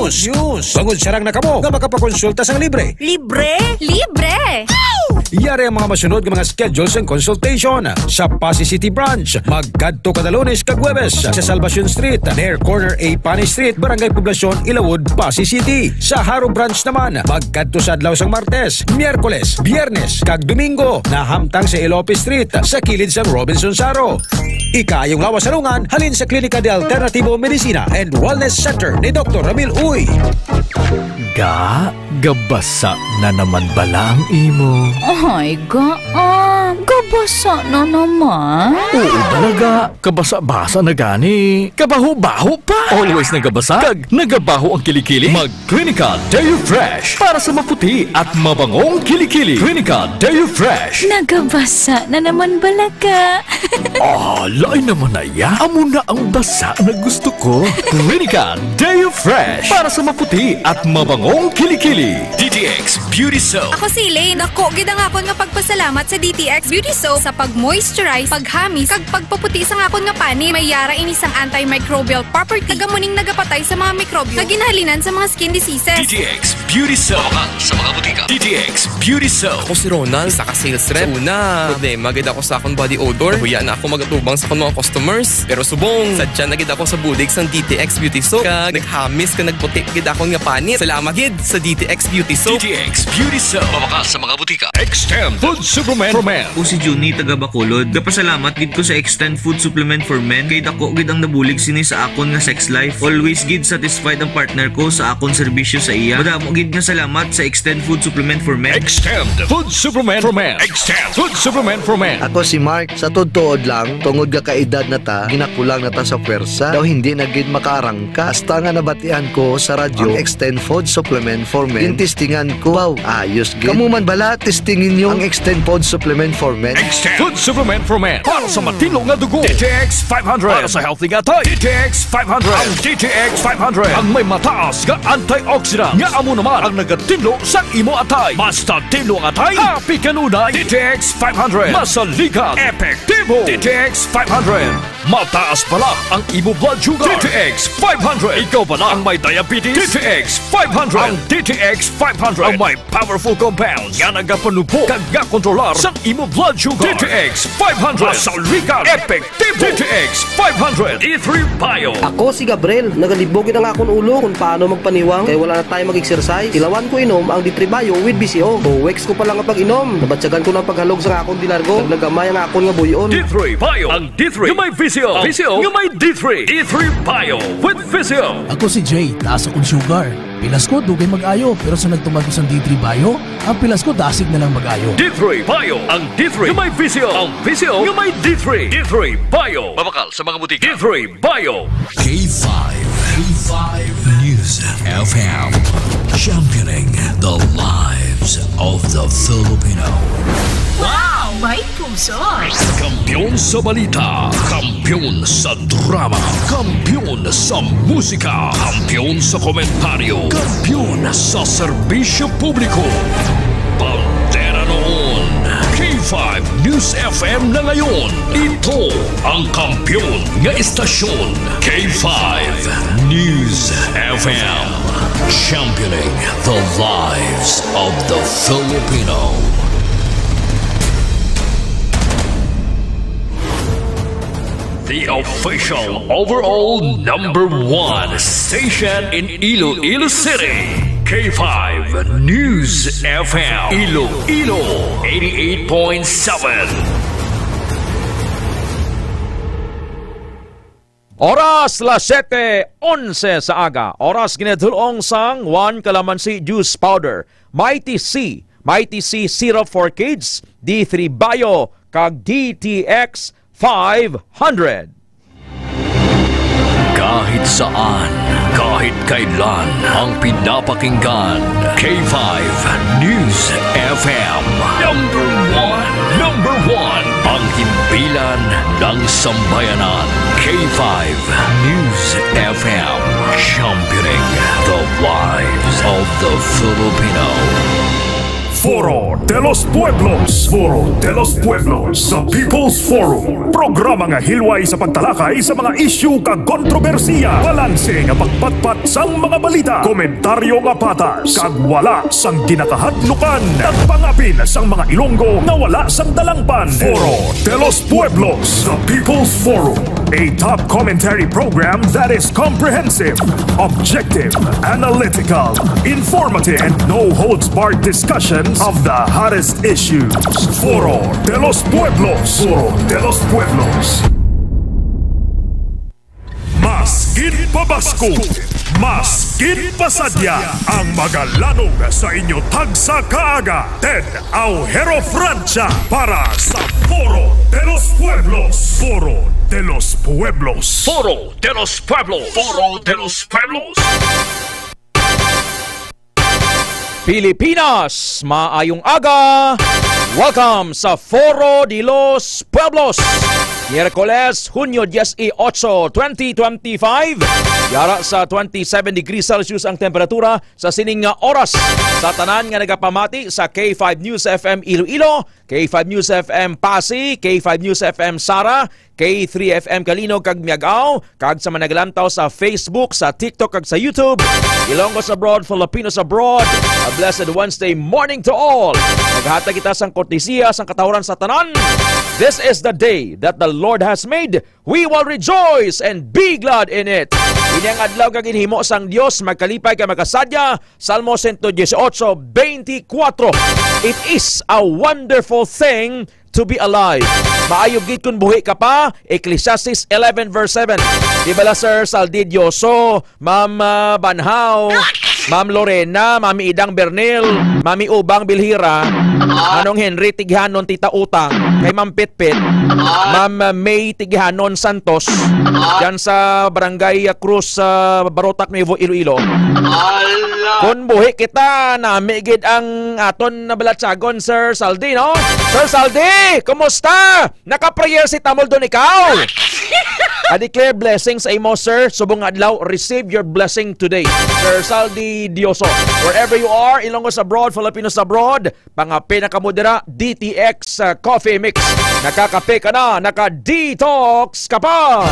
News. Bangod sarang na kamo nga makapakonsulta sang libre. Libre? Libre! Yari ang mga masunod ng mga schedules and consultation sa Pasay City Branch. Magkadto kada Lunes kag Huwebes sa Salvacion Street, near corner A Panay Street, Barangay Poblacion, Ilawod, Pasay City. Sa Haro Branch naman, magkadto sa adlaw sang Martes, Miyerkules, Biyernes kag Domingo na hamtang sa Ilope Street sa kilid sang Robinson Saro. Ikayong lawas salungan halin sa Klinika de Alternativo Medicina and Wellness Center ni Dr. Ramil Uy. Gabasa na naman bala ang imo. Ay, gabasa na naman. Oo talaga, kabasa-basa na gani. Kabaho-baho pa. Always nagabasa, kag nagabaho ang kilikili. Mag-Clinica Deo Fresh para sa maputi at mabangong kilikili. Clinica Deo Fresh. Nagabasa na naman balaga. Lain naman na ya. Amo na ang basa na gusto ko. Clinica Deo Fresh para sa maputi at mabangong kilikili. DTX Beauty Soap. Ako si Elaine. Ako, gid ang akon nga pagpasalamat sa DTX Beauty Soap sa pag-moisturize, paghamis, kag pagpaputi sa akon nga pani. May yara ini sang antimicrobial property. Nagamuning nagapatay sa mga mikrobyo. Kaginahalinan sa mga skin diseases. DTX Beauty Soap. Sa mga butika. DTX Beauty Soap. Ako si Ronald, sa ka-sales rep. Una, problema gid ako sa akong body odor. Huya na ako magatubang sa akong mga customers. Pero subong, sadya na gid ako sa budig sang DTX Beauty Soap. Kag naghamis ka nagputi gid akong nga panit. Salamat gid sa DTX Beauty Soap. DTX Beauty Soap. Pabakas sa mga butika. Extend Food Supplement for Men. O si Juni taga Bacolod. Gapasalamat gid ko sa Extend Food Supplement for Men. Kay dako gid ang nabulig sini sa akon nga sex life. Always gid satisfied ang partner ko sa akon serbisyo sa iya. Madamo gid nga salamat sa Extend Food Supplement for Men. Extend Food Supplement for Men. Extend Food Supplement for Men. Ako si Mark, sa tuod lang, tungod ga kaedad na ta, ginakulang na ta sa pwersa, daw hindi na gid makaarangka. Hasta nga nabatian ko sa radyo, ang Extend Food Supplement for Men. Testingan ko, wow, ayos gid. Kamu man bala, testingin nyo ang Extend Food Supplement for Men. Extend Food Supplement for Men. Para sa matino nga dugo. DTX 500. Para sa healthy nga tay. DTX 500. Ang DTX 500. Ang may mataas nga antioxidant. Nga amo naman ang nagatinlo sa imo atay. Basta tinlo ang atay, happy kanunay. DTX 500. Masaligan. Epektibo. DTX 500. Mataas pala ang imo blood sugar. DTX 500. Ikaw pala ang may diabetes. DTX 500. Ang DTX 500 ang may powerful compounds nga nagapanupo kag kontrolar sa imo blood sugar. DTX 500. Masaligan. Epektibo. DTX 500. D3 Bio. Ako si Gabriel. Nagalibogin ang akong ulo kung paano magpaniwang kaya wala na tayo mag-exercise. Ilawan ko inom ang D3 Bio with BCO. O weeks ko pa lang ang pag-inom. Nabatsagan ko ng paghalog sa akong dilargo. Naglagamay ang akong nga buyon. D3 Bio. Ang D3 yung may VCO. VCO yung may D3. D3 Bio with VCO. Ako si Jay. Taas akong sugar. Pilas ko, dugay mag-ayo. Pero sa nagtumagos ang D3 Bio, ang pilas ko dasig na lang mag-ayo. D3 Bio. Ang D3 yung may VCO. Ang VCO yung may D3. D3 Bio. Babakal sa mga butika. D3 Bio. K5. K5 News FM. Championing the lives of the Filipino. Wow! May puso! Kampiyon sa balita, kampiyon sa drama, kampiyon sa musika, kampiyon sa komentaryo, kampiyon sa serbisyo publiko. Pantera noon. K5 News FM na ngayon. Ito ang kampiyon nga istasyon. K5 News FM. Championing the lives of the Filipino. The official overall #1 station in Iloilo City. K5 News FM. Iloilo 88.7. Oras las 7:11 sa aga. Oras ginadulong sang 1 Calamansi Juice Powder. Mighty C Syrup for Kids, D3 Bio, kag DTX 500. Kahit saan, kahit kailan, ang pinapakinggan. K5 News FM. Number one. Ang himpilan ng sambayanan. K5 News FM. Championing the lives of the Filipino. Foro de los Pueblos. Foro de los Pueblos sa People's Forum. Programa nga hilway sa pagtalakay sa mga isyu kag kontrobersiya. Balanse nga pagpatpat sang mga balita. Komentaryo nga patas. Kag wala sang ginakahadlukan. Nagpangapin sang mga Ilonggo nga wala sang dalangpan. Foro de los Pueblos. The People's Forum. A top commentary program that is comprehensive, objective, analytical, informative, and no-holds-barred discussions of the hottest issues. Foro de los Pueblos. Foro de los Pueblos. Mas ginpabasko, mas ginpasadya ang magalanong sa inyo tagsa kaaga. Ted Aujero Francia para sa Foro de los Pueblos. Foro de los Pueblos. Foro de los Pueblos. Foro de los Pueblos. Pilipinas, maayong aga! Welcome sa Foro de los Pueblos! Miyerkules, Hunyo 18, 2025. Yara sa 27 degrees Celsius ang temperatura sa sining nga oras. Sa tanan nga nagapamati sa K5 News FM Iloilo, K5 News FM Pasig, K5 News FM Sara, K3 FM Kalinog kag Miagao, kag sa managalantaw sa Facebook, sa TikTok kag sa YouTube. Ilonggos abroad, Filipinos abroad. A blessed Wednesday morning to all. Naghatag kita sang kortesiya sang katawran sa tanan. This is the day that the Lord has made. We will rejoice and be glad in it. Inyang adlaw kag ginhimo sang Dios magkalipay kay makasadya. Salmo 118:24. It is a wonderful thing to be alive. Maayog gid kun buhi ka pa. Ecclesiastes 11:7. Di bala Sir Saldidioso, Ma'am Banhaw, Ma'am Lorena, Mami Idang Bernil, Mami Ubang Bilhira, Manong Henry Tighanon Tita Utang, kay Ma'am Pitpit, Ma'am May Tighanon Santos, dyan sa Barangay Cruz Barotac, Nuevo Iloilo. Kung buhi kita, namigid ang aton na balatsagon, Sir Saldi, no? Sir Saldi, kumusta? Naka-prayer si Tamol doon ikaw? I declare blessing sa imo, sir. Subong adlaw, receive your blessing today. Sir Saldi Dioso. Wherever you are, Ilonggos abroad, Filipinos abroad, pangapi na kamudera, DTX Coffee Mix. Nakakape ka na, naka-detox ka pa.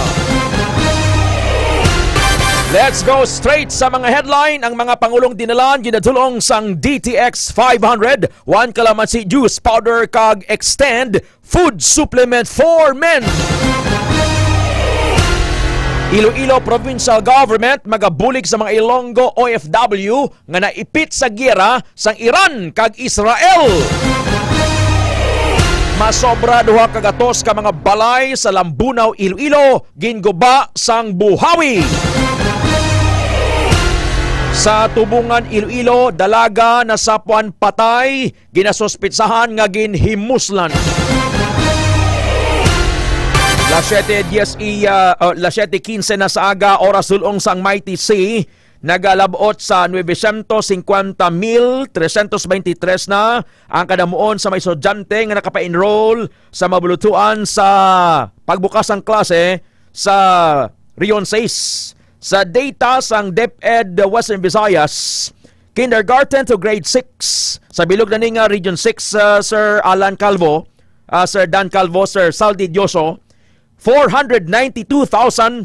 Let's go straight sa mga headline. Ang mga pangulong dinalan ginadulong sang DTX 500, 1 calamansi juice powder kag extend food supplement for men. Iloilo Provincial Government magabulig sa mga Ilonggo OFW nga naipit sa giyera sang Iran kag Israel. Masobra duha kagatos ka mga balay sa Lambunaw, Iloilo, ginguba sang buhawi. Sa Tubungan, Iloilo, dalaga na sapuan patay, ginasuspitsahan nga ginhimuslan. Las 7:15 na sa aga, oras sulong sang Mighty Sea, nagalabot sa 950,323 na ang kadamuon sa may estudyante nga nakapa-enroll sa mabulutuan sa pagbukas ng klase sa Region 6. Sa data sang DepEd Western Visayas, kindergarten to grade 6 sa bilog na ning Region 6, Sir Alan Calvo, Sir Dan Calvo, Sir Saldi Dioso, 492,072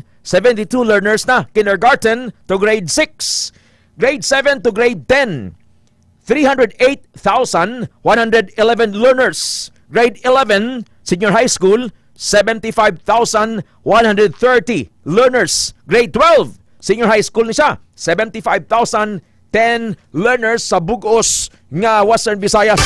learners na kindergarten to grade 6. Grade 7 to grade 10, 308,111 learners. Grade 11, senior high school, 75,130 learners. Grade 12, senior high school ni siya, 75,010 learners sa bugos nga Western Visayas.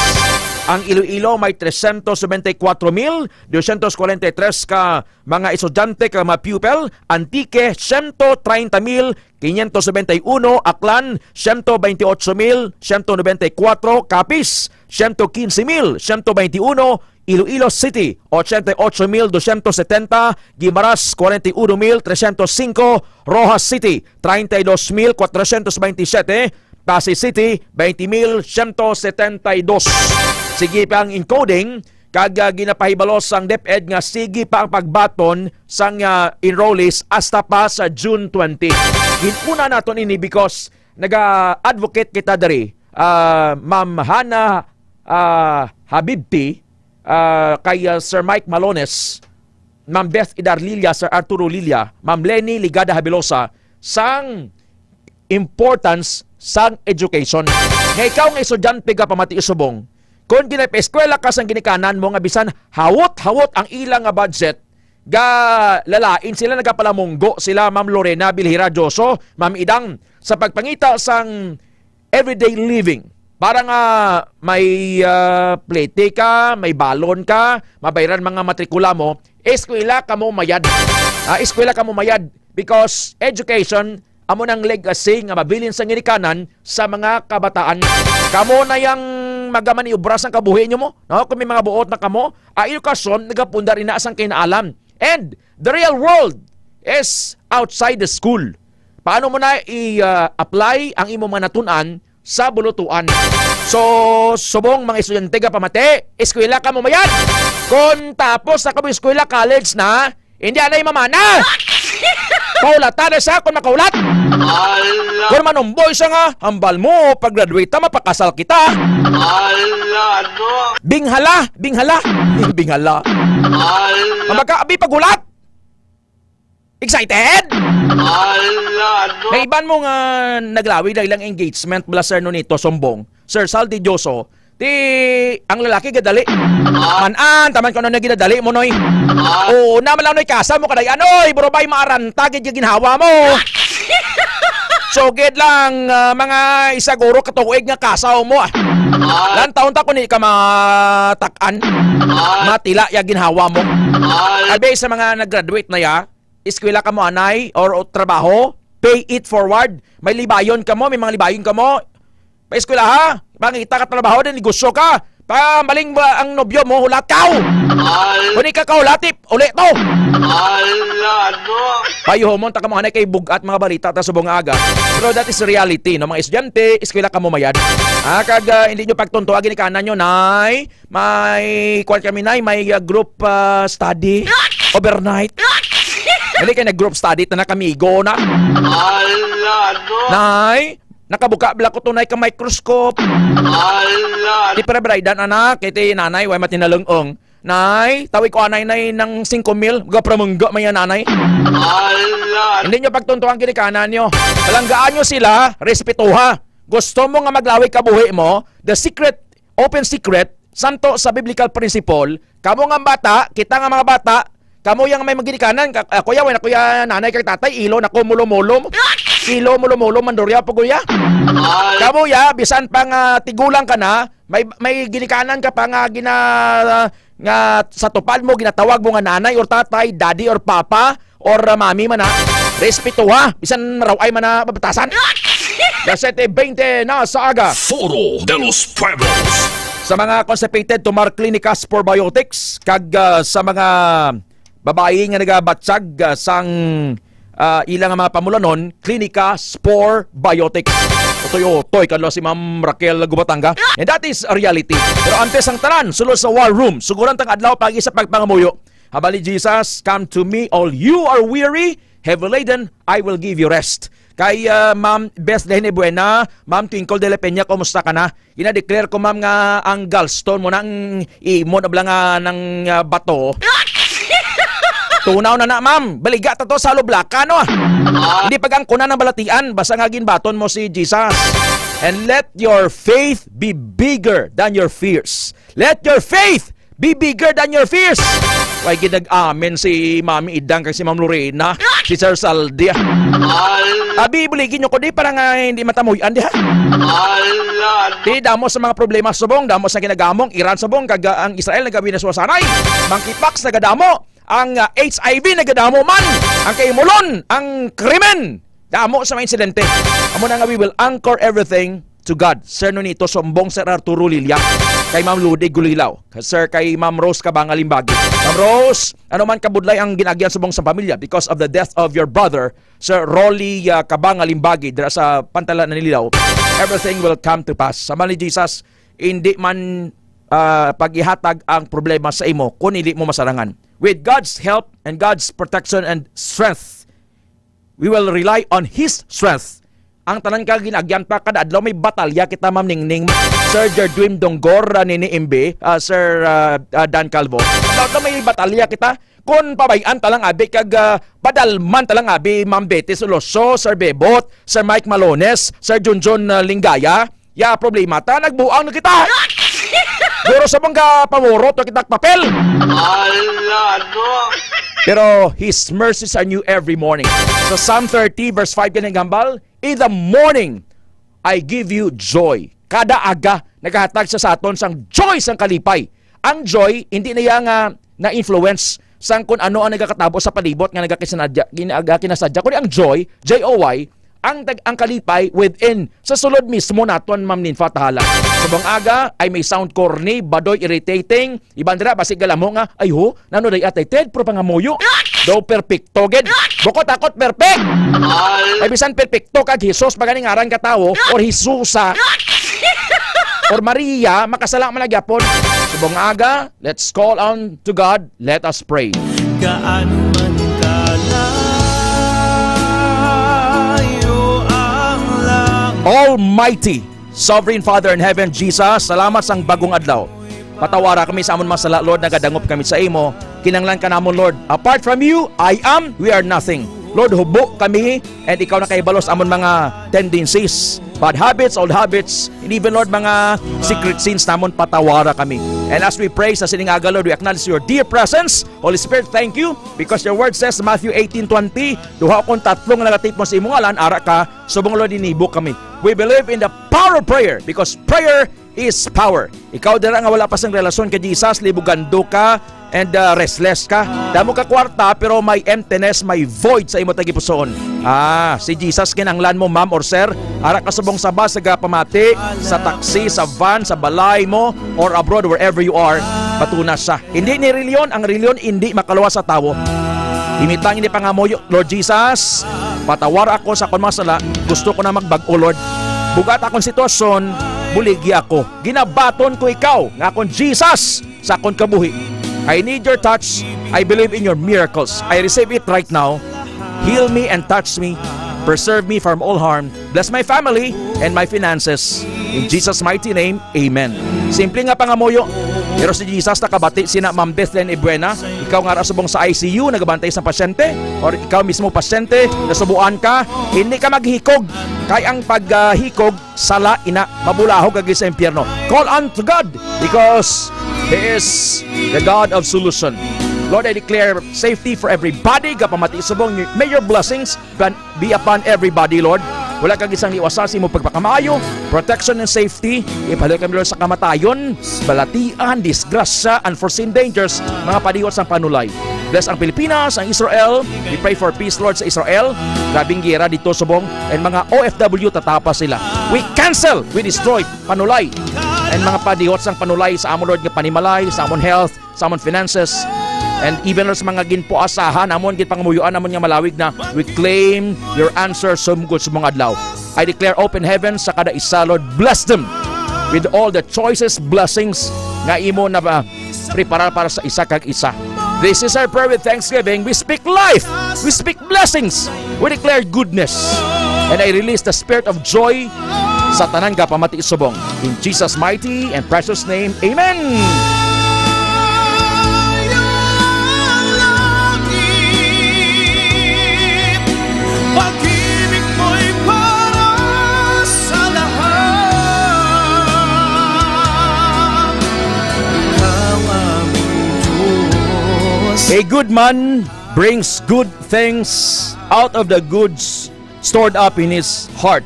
Ang Iloilo may 374,243 ka mga estudyante ka mga pupil. Antique, 130,571. Aklan, 128,194. Capiz, 115,121. Iloilo City, 88,270. Guimaras, 41,305. Rojas City, 32,427. Pasay City, 20,172. Sige pa ang encoding, kag ginapahibalos sang DepEd nga sige pa ang pagbaton sang enrollees hasta pa sa June 20. Hinuna naton ini because naga-advocate kita diri, Ma'am Hana Habibti, kay Sir Mike Malones, Ma'am Beth Idar Lilia, Sir Arturo Lilia, Ma'am Lenny Ligada Habilosa, sang importance sang education. Nga ikaw nga estudyante ka pamati isubong, kung ginapa-eskwela ka sang ginikanan mo nga bisan hawot-hawot ang ilang nga budget, ga lalain sila nagapalamunggo sila Ma'am Lorena Bilhira Joso, Ma'am Idang sa pagpangita sang everyday living. Para nga may plate ka, may balon ka, mabayaran mga matrikula mo, eskwela ka mo mayad. Eskwela ka mo mayad because education amo nang legacy nga mabilin sa ginikanan sa mga kabataan. Kamo na yang magamaniubras ang kabuhi nyo mo. No? Kung may mga buot na kamo, edukasyon nagapundar ina asang kinaalam. And the real world is outside the school. Paano mo na i-apply ang imo manatunan sa bulutuan? So, subong mga estudyante ka pamati, eskwela ka mo mayad. Kung tapos na kamo eskwela, college na, hindi na mamana. Paulatan na siya kung makaulat. Kung manumboy siya nga, hambal mo, pag-graduate na, mapakasal kita. Binghala. Binghala. Magkaabi pagulat. Excited? May iban mo nga naglawi dahil lang engagement mula Sir Nonito Sombong, Sir Saldi Dioso, ang lalaki gadali. Manan, taman ko na ginadali mo, noy. Oo, naman lang, noy, kasal mo kaday, anoy, burubay maaranta, gid ginhawa mo. So, gid lang, mga isaguro katuig nga kasaw mo, Lan taon ta ko ni ka matakan, matila ya ginhawa mo. Abe sa mga nag-graduate na ya, eskwela ka mo anay, or trabaho, pay it forward. May libayon ka mo, may mga libayon ka mo. Pa-eskwela ha, mangita ka trabaho din, negosyo ka. Maling ba ang nobyo mo, hulat ka. Kung ka kaulatip, ulit to. Payo mo, taka mo hanay kay bugat mga balita ta subong aga. Pero that is reality, no? Mga estudyante, eskwela ka mo mayad. Kag hindi nyo pagtuntuagin ni kanan nyo, nay, may kwan kami, nay, may group study, overnight. Hindi kayo nag-group study, na nakamigo na. Nay, nakabuka bila ko tunay ka microscope. Di prebraidan anak, kiti nanay, way matinalungong. Nay, tawi ko anay nay ng 5,000, magapramungga may nanay. Hindi nyo pagtuntuan kinikanan nyo. Palanggaan nyo sila, respetuha. Gusto mo nga maglawi kabuhi mo, the secret, open secret, santo sa biblical principle, kamo nga bata, kita nga mga bata, kamo yang may maginikanan, kuya, way na kuya nanay kay tatay, ilo na ko mulo-mulo. Ilo mulo-mulo, mandurya po kuya. Kamo ya, bisan pang tigulang ka na, may ginikanan ka pa nga nga sa tupad mo, ginatawag mo nga nanay or tatay, daddy or papa, or mami man na. Respetuha, bisan maraway man na babatasan. 7:20 na sa aga. Foro de los Pueblos. Sa mga constipated, tumar Clinicas for Biotics, kag sa mga babae nga nagabatsag sang ilang mga pamulanon, Clinica Spore Biotics. Toy kanlo si Ma'am Raquel Gubatanga. And that is a reality. Pero antes ang tanan, sulod sa war room, suguran tang adlaw pagi sa pagpangamuyo. Habali Jesus, come to me, all you are weary, heavy laden, I will give you rest. Kay Ma'am Beth Lehne Buena, Ma'am Twinkle de la Peña, kumusta ka na? Ina-declare ko, Ma'am, nga ang gallstone mo nang imo na blang ng bato. Tunaw na, Ma'am. Baliga ta to sa lublaka, no? Hindi pag-angkuna ng balatian, basta nga ginbaton mo si Jesus. And let your faith be bigger than your fears. Let your faith be bigger than your fears. Why ginag-amen si Mami Idang kay si Ma'am Lorena, si Sir Saldi. Abi, buligin nyo ko di parang hindi matamuyan di ha. Di damo sa mga problema subong, damo sa ginagamong Iran subong, kag ang Israel nagawin na suwasanay. Monkeypox nagadamo, ang HIV nagadamo man, ang kaimulon, ang krimen, damo sa mga insidente. Amo na nga we will anchor everything to God. Sir Nonito Sombong, Sir Arturo Lilia, kay Ma'am Ludig Gulilaw, Sir kay Ma'am Rose Kabangalimbagi. Ma'am Rose, ano man kabudlay ang ginagyan subong sa pamilya because of the death of your brother, Sir Rolly Kabangalimbagi, dira sa Pantalan na Nililaw, everything will come to pass. Sa man ni Jesus, hindi man pag-ihatag ang problema sa imo kung hindi mo masarangan. With God's help and God's protection and strength, we will rely on His strength. ang tanan ka ginagyan pa kada adlaw may batalya kita Ma'am Ningning. Sir Jerdwin Donggor ni Imbe, Sir Dan Calvo. Daw may batalya kita. Kung pabayan talang abi kag padalman talang abi Ma'am Betty Soloso, Sir Bebot, Sir Mike Malones, Sir Junjun Lingaya, ya problema ta nagbuang na kita. Guro sa mga pamurot o kitak papel. Pero His mercies are new every morning. So Psalm 30 verse 5 ganang gambal, in the morning I give you joy. Kada aga nagahatag sa aton sang joy sang kalipay. Ang joy hindi niya nga na-influence sang kung ano ang nagakatabo sa palibot nga kinasadya. Kundi ang joy, J-O-Y, ang kalipay within sa sulod mismo naton Ma'am Ninfa tahala. Sabang aga ay may sound corny, badoy, irritating, ibandra basig galamo nga ay ho nano day atay ted pro pangamuyo. Do perfecto ged. Bukod takot perfect. Ay bisan perfecto kag Hesus maganing aran ka tawo or Hesusa or Maria makasala man nagyapon. Sabang aga, let's call on to God. Let us pray. Gaano man Almighty, Sovereign Father in Heaven, Jesus, salamat sang bagong adlaw. Patawara kami sa amon masala, Lord, nagadangop kami sa imo. Kinanglan ka namon, Lord. Apart from you, we are nothing. Lord, hubo kami and ikaw na kaibalos amon mga tendencies, bad habits, old habits, and even, Lord, mga secret sins namon, patawara kami. And as we pray sa siningaga, Lord, we acknowledge your dear presence. Holy Spirit, thank you because your word says, Matthew 18:20, duha akong tatlong nagatip mo sa imong alan, ara ka, subong Lord, inibo kami. We believe in the power of prayer because prayer is power. Ikaw dira nga wala pa sang relasyon kay Jesus, libugando ka and restless ka. Damo ka kwarta pero may emptiness, may void sa imo tagipusoon. Si Jesus kinanglan mo, ma'am or sir, ara ka subong sa bus, sa pamati, sa taxi, sa van, sa balay mo or abroad, wherever you are, patunas siya. Hindi ni reliyon, ang reliyon hindi makalawa sa tawo. Imitang ini pangamoyo, Lord Jesus, patawar ako sa akong masala, gusto ko na magbago, Lord. Bugat akong sitwasyon, buligi ako. Ginabaton ko ikaw, nga akong Jesus, sa akong kabuhi. I need your touch. I believe in your miracles. I receive it right now. Heal me and touch me. Preserve me from all harm. Bless my family and my finances. In Jesus' mighty name, Amen. Simple nga pangamoyo. Pero si Jesus nakabati sina Ma'am Bethlehem Ibuena. Ikaw nga rasubong sa ICU, nagabantay sa pasyente. Or ikaw mismo pasyente, nasubuan ka, hindi ka maghikog. Kay ang paghikog, sala ina, mabulahog kag sa impyerno. Call on to God because He is the God of solution. Lord, I declare safety for everybody. Kapamati subong, may your blessings be upon everybody, Lord. Wala kang isang iwasasi mo pagpakamayo, protection and safety. Ipahalo kami, Lord, sa kamatayon, balatian, disgrasya, unforeseen dangers, mga padiwat sa panulay. Bless ang Pilipinas, ang Israel. We pray for peace, Lord, sa Israel. Grabing gera dito subong, and mga OFW tatapas sila. We cancel, we destroy, panulay. And mga padiwat sa panulay sa amon, Lord, nga panimalay, sa amon health, sa amon finances, and even sa mga ginpoasahan, amon ginpangamuyuan, amon nga malawig na, we claim your answer sumugod sa mga adlaw. I declare open heaven sa kada isa, Lord. Bless them with all the choicest blessings nga imo na preparar para sa isa kag isa. This is our prayer with thanksgiving. We speak life. We speak blessings. We declare goodness. And I release the spirit of joy sa tanan kapamati subong. In Jesus' mighty and precious name, Amen. Pag-ibig mo'y para sa lahat. Ikaw aming Diyos. A good man brings good things out of the goods stored up in his heart.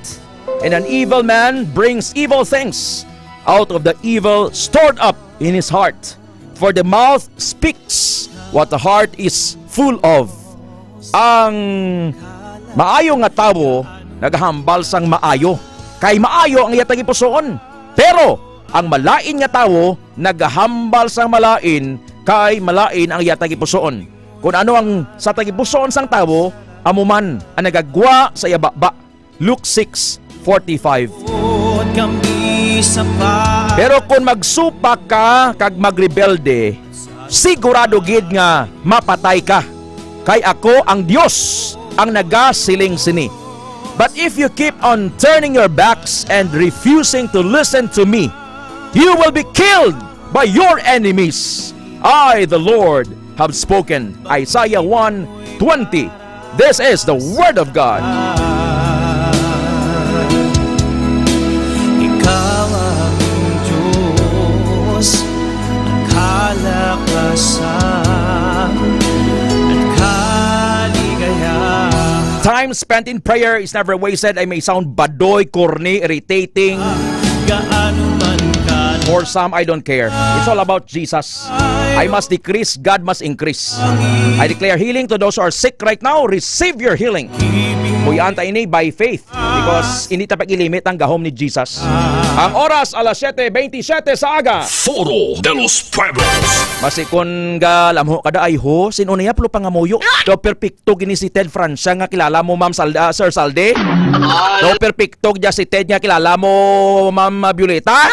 And an evil man brings evil things out of the evil stored up in his heart. For the mouth speaks what the heart is full of. Ang maayo nga tawo naghambal sang maayo. Kay maayo ang iyang gipusoon. Pero ang malain nga tawo naghambal sang malain, kay malain ang iyang gipusoon. Kung ano ang sa tagipusoon sang tawo, amuman ang nagagwa sa iyababa. Luke 6:45. Pero kung magsupak ka kag magrebelde, sigurado gid nga mapatay ka. Kay ako ang Dios ang nagasiling sini. But if you keep on turning your backs and refusing to listen to me, you will be killed by your enemies. I, the Lord, have spoken. Isaiah 1:20. This is the Word of God. Ikaw ang Diyos, ang kalakasan at kaligayahan. Time spent in prayer is never wasted. I may sound badoy, corny, irritating. For some, I don't care. It's all about Jesus. I must decrease, God must increase. I declare healing to those who are sick right now. Receive your healing. Buyanta ini by faith because hindi tapag ilimit ang gahom ni Jesus. Ang oras alas 7:27 sa aga. Foro de los Pueblos. Masikon ga lamho kada ay ho sinuniya plo pangamuyo. Do perfecto gini si Ted Francia nga kilala mo Ma'am Sir Salde. Do perfecto ja si Ted nga kilala mo Ma'am Violeta.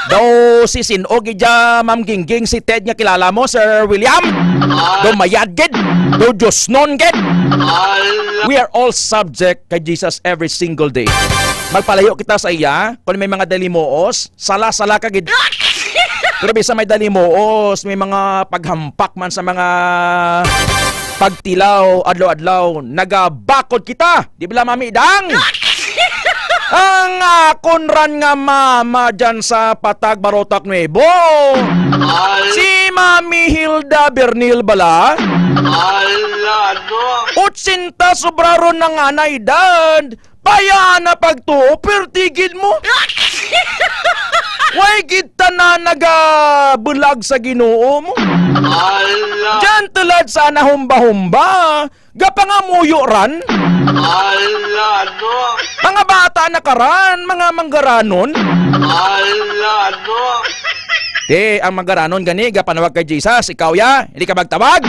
Do si Sinog ja Ma'am Gingging si Ted nga kilala mo Sir William. Do mayad gid. Do Josnon gid. We are all subject kay Jesus every single day. Magpalayo kita sa iya kung may mga dalimuos, sala-sala ka gid. Pero bisa may dalimuos, may mga paghampak man sa mga pagtilaw, adlaw-adlaw, nagabakod kita. Di ba mami dang? Ang akonran nga mama dyan sa Patag Barotac Nuevo. Si Mami Hilda Bernil bala. Utsinta sobraron ng anay dad. Paya na pagtuo, pertigid mo. Way kita na nagabulag sa Ginoo mo. Diyan tulad sa nahumba-humba. Gapangamuyo ran. Mga bata na karan, mga manggaranon. Ang manggaranon gani, gapanawag kay Jesus. Ikaw ya, hindi ka magtawag.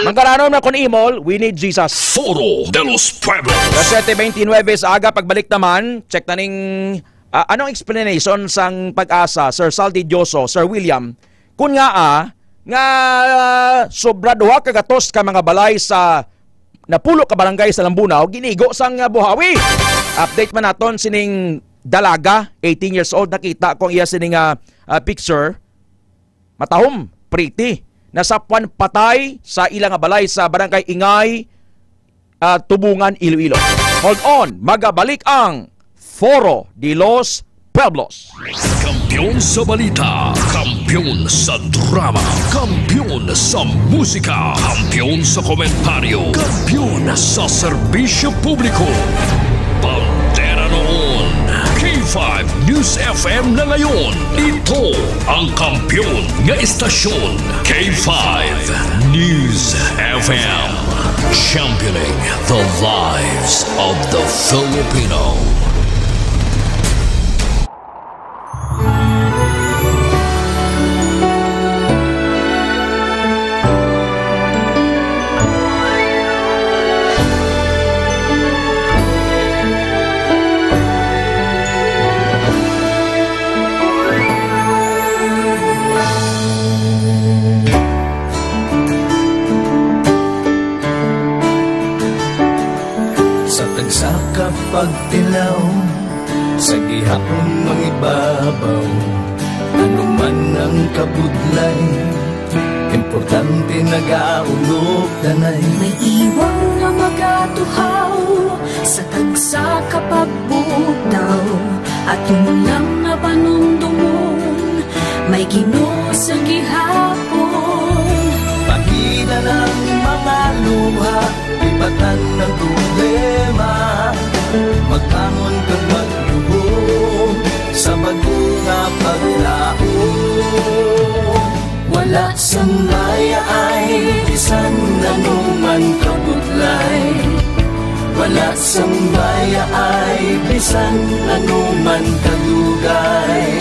Manggaranon na kun imol, we need Jesus. Foro de los Pueblos. Sa 7:29 sa aga, pagbalik naman, check na ning anong explanation sang Pag-asa, Sir Saldi Dioso, Sir William, kung nga sobra duha kagatos ka mga balay sa napulo ka barangay sa Lambunaw, ginigo sang buhawi. Update man naton sining dalaga, 18 years old, nakita ko iya sining picture. Matahom, pretty. Nasapwan patay sa ilang balay sa barangay Ingay, Tubungan, Iloilo. Hold on, magabalik ang Foro de los Pueblos. Kampiyon sa balita, kampiyon sa drama, kampiyon sa musika, kampiyon sa komentaryo, kampiyon sa serbisyo publiko. Pantera noon, K5 News FM na ngayon. Ito ang kampiyon nga istasyon, K5 News FM. Championing the lives of the Filipino. Sa kapagtilaw, sa gihapon mangibabaw, ano man ang kabudlay, importante nagaulog danay. May iwang nga magatuhaw, sa tagsa kapagbutaw, at yung lang nga panumdumon, may Ginoo sa gihapon. Pahina ng mga luha, ibatan ng problema, magkamon kang magluhog sa bago nga paglaon. Wala sang maya ay bisan nanuman kabudlay, wala sang maya ay bisan nanuman kadugay.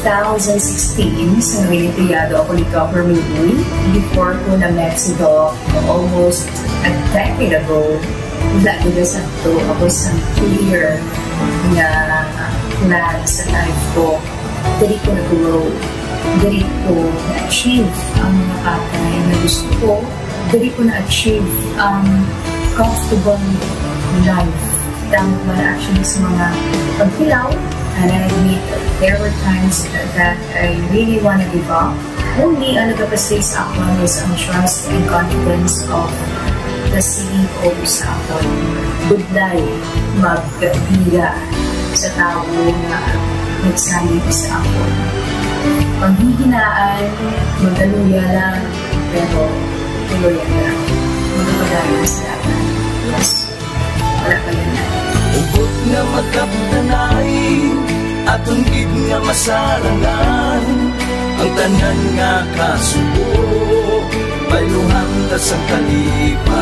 2016, sa Olimpiyado ako ni Government Week. Before ko na Mexico, almost a decade ago, wala ko ako sa clear na plan sa life ko. Dali ko nag-grow. Dali ko na-achieve ang mga patay na gusto ko. Dali ko na-achieve ang comfortable life. Tama mo na actually sa mga pagkilaw. And I admit there were times that I really want to give up. Only ang nagkapasay sa ako is ang trust and confidence of the CEO sa ako. Budlay, magbiga sa tao na nagsabi sa ako. Paghihinaan, magdaluya lang, pero tuloy lang. Magpapagayon sa akin. Yes, wala pa yan na. Ubot nga magkaptanay, atong gid nga masalangan, ang tanan nga kasubo, bayuhan ta sa kalipay.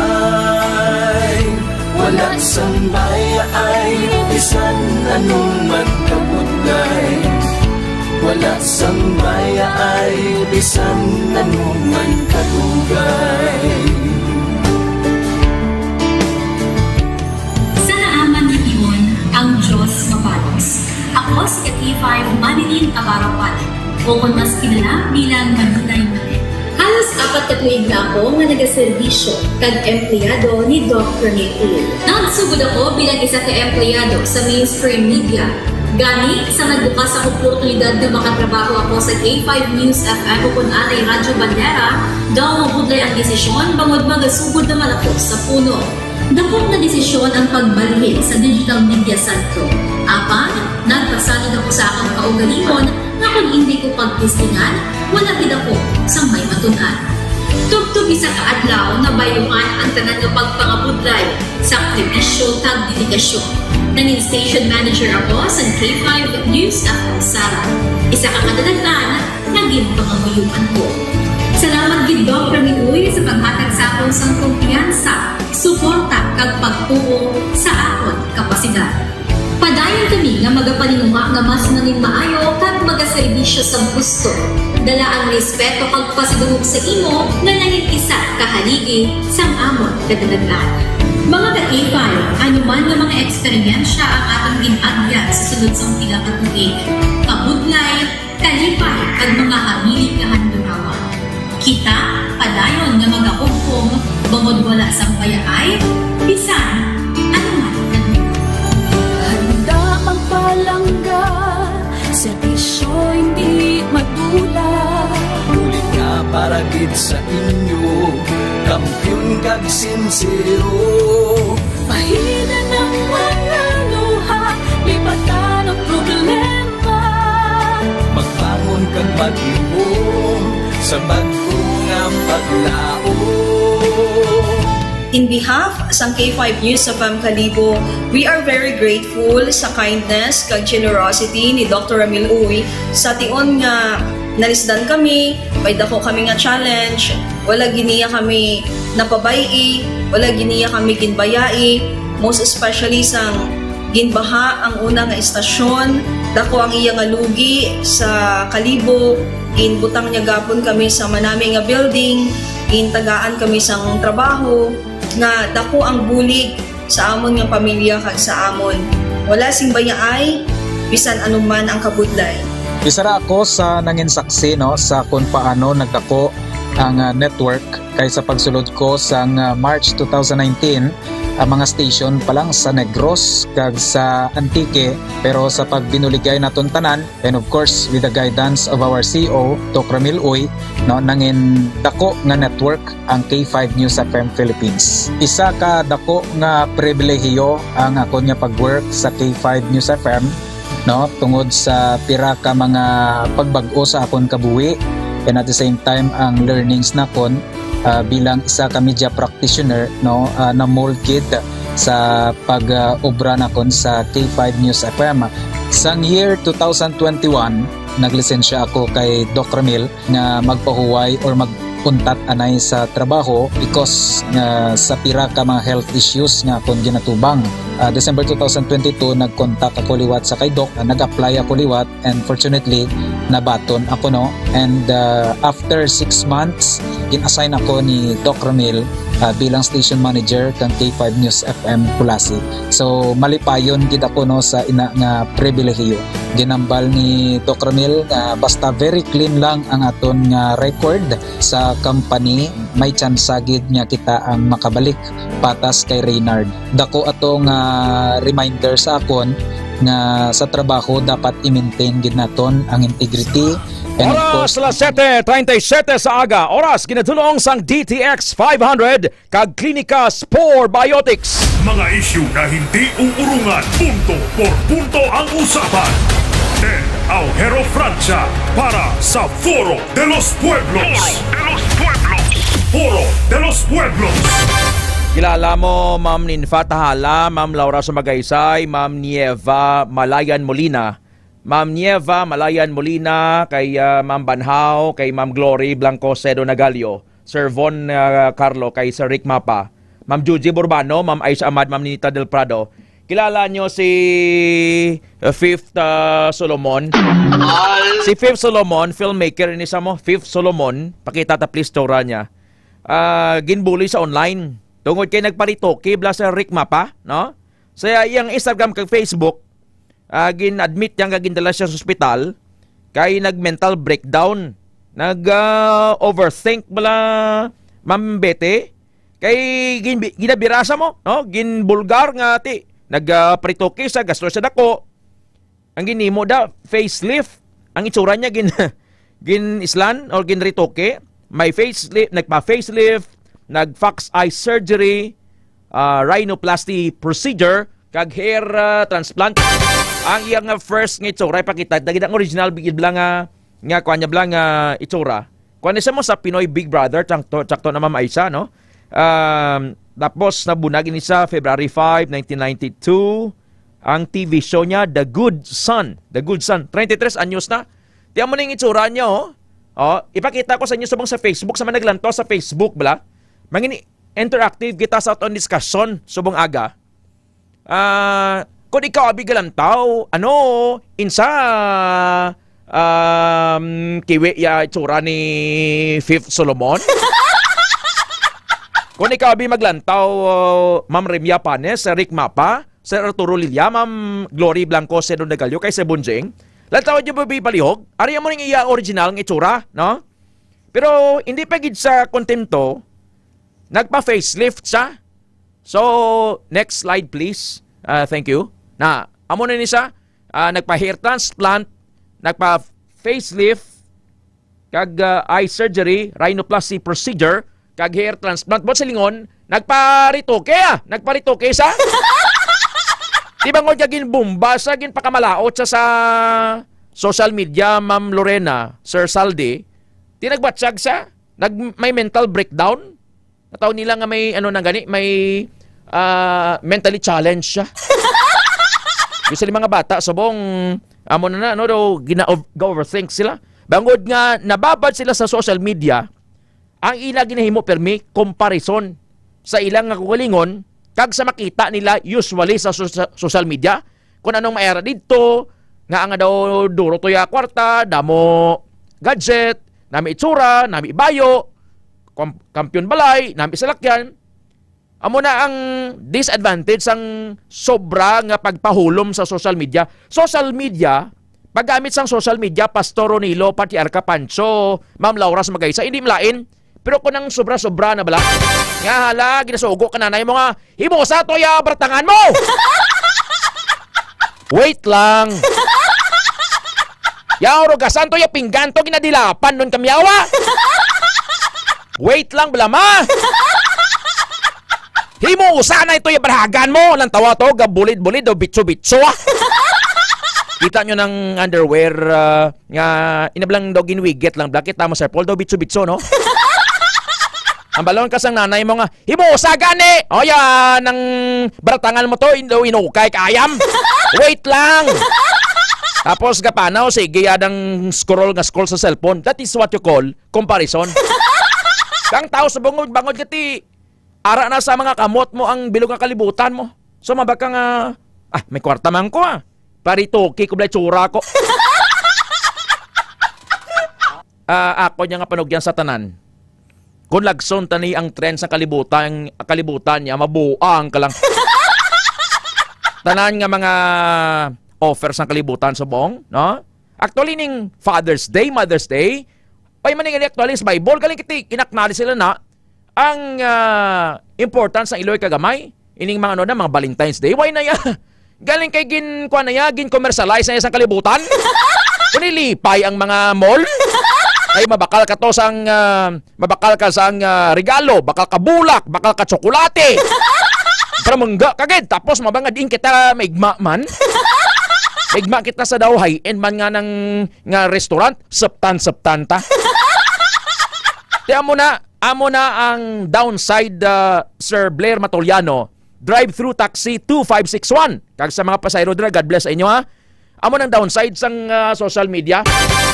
Wala sang baya ay bisan anong man kabudlay. Wala sang baya ay bisan anong man kadugay. Sa naaman ni Iyon, ang Diyos mapalos. Ako si K5 Manilin Abarapan, o kung mas kilala bilang Manilay Manil. Halos 4 ka tuig na ako nga nagaserbisyo kag empleyado ni Dr. Nick Ulo. Nagsugod ako bilang isa ka empleyado sa mainstream media. Gani sa nagbukas ang oportunidad na makatrabaho ako sa K5 News FM o kung anay Radyo Bandera, daw mabudlay ang desisyon bangod magasugod naman ako sa puno. Dakot na desisyon ang pagbalhin sa digital media sentro. Apan, nagpasanod ako sa akong kaugalingon na kung hindi ko pagtistingan, wala din ako sa may matunan. Tugtog isa ka adlaw na bayuhan ang tanan ng pagpangabudlay sa aktivisyo tag dedikasyon. Nanging station manager ako sa K5 News FM Sala. Isa ka kadagdagan, naging pangamuyuan ko. Salamat gid Dr. Niuy sa paghatag sa akon sang kumpiyansa, suporta kag pagtuo sa akon kapasidad. Padayon kami nga magapaninunga nga mas nanging maayo kag magaserbisyo sa gusto. Dala ang respeto kag pasidungog sa imo nga nanging isa kahaligi sang amon kadagdagan. Mga ka-K5, anuman nga mga eksperyensya ang atong ginagyan sa sunod sang pila ka tuig. Kabudlay, kalipay kag mga hamilig nga handurawan. Kita, padayon nga magahugpong, bangod wala sang payaay, bisan, anuman kanila. Handa ang palangga, serbisyo hindi madula. Ulit nga para gid sa inyo, kampiyon kag sincero. Pahina ng mga luha, lipatan ang problema. Magbangon kag mag-iom sa bago nga paglao. In behalf sa K5 News FM Kalibo, we are very grateful sa kindness kag generosity ni Dr. Ramil Uy sa tion nga nalisdan kami, may dako kami nga challenge, wala giniya kami napabayi, wala giniya kami ginbayai, most especially sang ginbaha ang una nga istasyon, dako ang iya nga lugi sa Kalibo, ginbutang niya gapon kami sa manami nga building, gintagaan kami sang trabaho, nga dako ang bulig sa amon nga pamilya kag sa amon. Wala sing bayaay, bisan anuman ang kabudlay. Isa ra ako sa nangin saksi no sa kung paano nagdako ang network kay sa pagsulod ko sang March 2019 ang mga station pa lang sa Negros kag sa Antique, pero sa pagbinuligay naton tanan and of course with the guidance of our CEO Dr. Ramil Uy no nangin dako nga network ang K5 News FM Philippines. Isa ka dako nga pribilehiyo ang ako nga pagwork sa K5 News FM no tungod sa pira ka mga pagbag-o sa akon kabuhi and at the same time ang learnings nakon bilang isa ka media practitioner no na molded sa pag-obra nakon sa K5 News FM. Sang year 2021 naglisensya ako kay Dr. Ramil nga magpahuway or magpuntat anay sa trabaho because sa pira ka mga health issues nga akong ginatubang. December 2022 nag-contact ako liwat sa kay Doc, nag-apply ako liwat and fortunately nabaton ako no, and after 6 months in-assign ako ni Doc Ramil bilang station manager kang K5 News FM Pulasi. So malipayon gid ako no sa ina nga pribilehiyo ginambal ni Doc Ramil nga basta very clean lang ang aton nga record sa company, may chance sagid nga kita ang makabalik patas kay Reynard. Dako atong reminder sa akon nga sa trabaho dapat i-maintain gid naton ang integrity. And Oras la 7:37 sa aga. Oras ginatulong sang DTX 500 kag Klinika Spore Biotics. Mga isyu na hindi uurungan, punto por punto ang usapan. Aujero Francia para sa Foro de los Pueblos. Foro de los Pueblos. Kilala mo Ma'am Ninfa Tahala, Ma'am Laura Sumagaysay, Ma'am Nieva Malayan Molina. Ma'am Nieva Malayan Molina, kay Ma'am Banhao, kay Ma'am Glory Blanco Cedo Nagalio, Sir Von Carlo, kay Sir Rick Mapa, Ma'am Juji Burbano, Ma'am Aisha Ahmad, Ma'am Nita Del Prado. Kilala nyo si Fifth Solomon? Si Fifth Solomon, filmmaker ni mo, Fifth Solomon, pakita ta please tora niya. Ginbully sa online. Tungod kay nagparitoke bla sa Rick Mapa, no? Sa iyang Instagram kag Facebook, gin-admit yang gindala siya sa ospital kay nag-mental breakdown. Nag-overthink bala Ma'am Bete. Kay ginabirasa mo, no? Ginbulgar nga ti. Nagparitoke sa gasto sa dako. Ang ginimo da facelift. Ang itsura niya gin-islan or ginritoke. May facelift, nagpa-facelift, nag-fox eye surgery, rhinoplasty procedure, kag hair transplant. Ang iyang first nga itsura, ipakita, dagid ang original bigid lang nga kuha niya lang itsura. Kuha niya mo sa Pinoy Big Brother, tsakto na Ma'am Aisha, no? Tapos nabunagin niya sa February 5, 1992, ang TV show niya, The Good Son. The Good Son. 33 anyos na. Tiyan mo na yung itsura niya, oh. Ipakita ko sa inyo subong sa Facebook, sa managlanto sa Facebook, bala. Mangini interactive kita sa aton discussion subong aga. Kung ikaw abigalantaw, insa kiwi ya itsura ni Fifth Solomon? Kung ikaw abi maglantaw, Ma'am Remia Panes, Rick Mapa, Sir Arturo Lilia, Ma'am Glory Blanco Cedo Nagalio, kay Sebunjing, lantaw nyo ba palihog? Ariya mo rin iya original ng itsura, no? Pero hindi pa gid sa kontento, nagpa-facelift siya. So, next slide please. Thank you. Na, amo na ni siya, nagpa-hair transplant, nagpa-facelift, kag eye surgery, rhinoplasty procedure, kag hair transplant. But sa lingon, nagparitoke nagparitoke siya. Di ba ngod gin bomba sa gin pakamalaot sa social media, Ma'am Lorena, Sir Saldi, tinagbatsag siya, may mental breakdown. Nataw nila nga may may mentally challenged siya. Gusto mga bata subong amo na daw gina-overthink sila. Bangod nga nababad sila sa social media, ang ila ginahimo permi comparison sa ilang nga kugalingon kag sa makita nila usually sa social media kung anong maera dito nga daw duro to ya kwarta, damo gadget, nami itsura, nami ibayo, kampiyon balay, nami salakyan. Amo na ang disadvantage ang sobra nga pagpahulom sa social media. Social media, paggamit sang social media, Pastor Ronilo, Patriarca Pancho, Ma'am Laura Sumagaysay, hindi malain. Pero kung ang sobra-sobra na bala, nga hala, ginasugo ka nanay mo nga, himusa to ya, bratangan mo! Wait lang. Yaw, rogasan to ya, pinggan to, ginadilapan nun kamyawa. Wait lang, blama. Himusa na ito ya, barahagan mo. Lantawa to, gabulid-bulid, o bitso-bitso ah. Kita nyo ng underwear, nga inablang daw ginwiget lang, blakit tamo Sir Paul, daw bitso-bitso, no? Ang balon kasang nanay mo nga, himusa gani! O yan, ng baratangan mo to, inukay kayam. Wait lang! Tapos kapanaw, sige, yadang scroll sa cellphone. That is what you call comparison. Kang tao sa bangod kati, ara na sa mga kamot mo ang bilog nga kalibutan mo. So mabaka nga, may kwarta man ko paritoki ko blay tsura ko. Ako niya nga panugyan sa tanan. Kung lagson tani ang trend sa kalibutan niya, mabuang ka lang. Tanan nga mga offer sang kalibutan subong, no? Actually ning Father's Day, Mother's Day, ay maningali actually sa Bible galing kiti inaknali sila na ang importance ng iloy kagamay ining mga ano na mga Valentine's Day. Why na ya? Galing kay gin kuan na ya, gin commercialize na isang kalibutan. Kunilipay ang mga mall. Ay mabakal ka to sang mabakal ka sang regalo, bakal ka bulak, bakal ka tsokolate. Para mangga kagid tapos mabanga din kita maigma man. Maigma kita sa daw high-end man nga ng nga restaurant, septan ta. Ti amo na ang downside Sir Blair Matoliano, drive-thru taxi 2561. Kag sa mga pasayro dira, God bless sa inyo ha. Amo nang downside sang social media.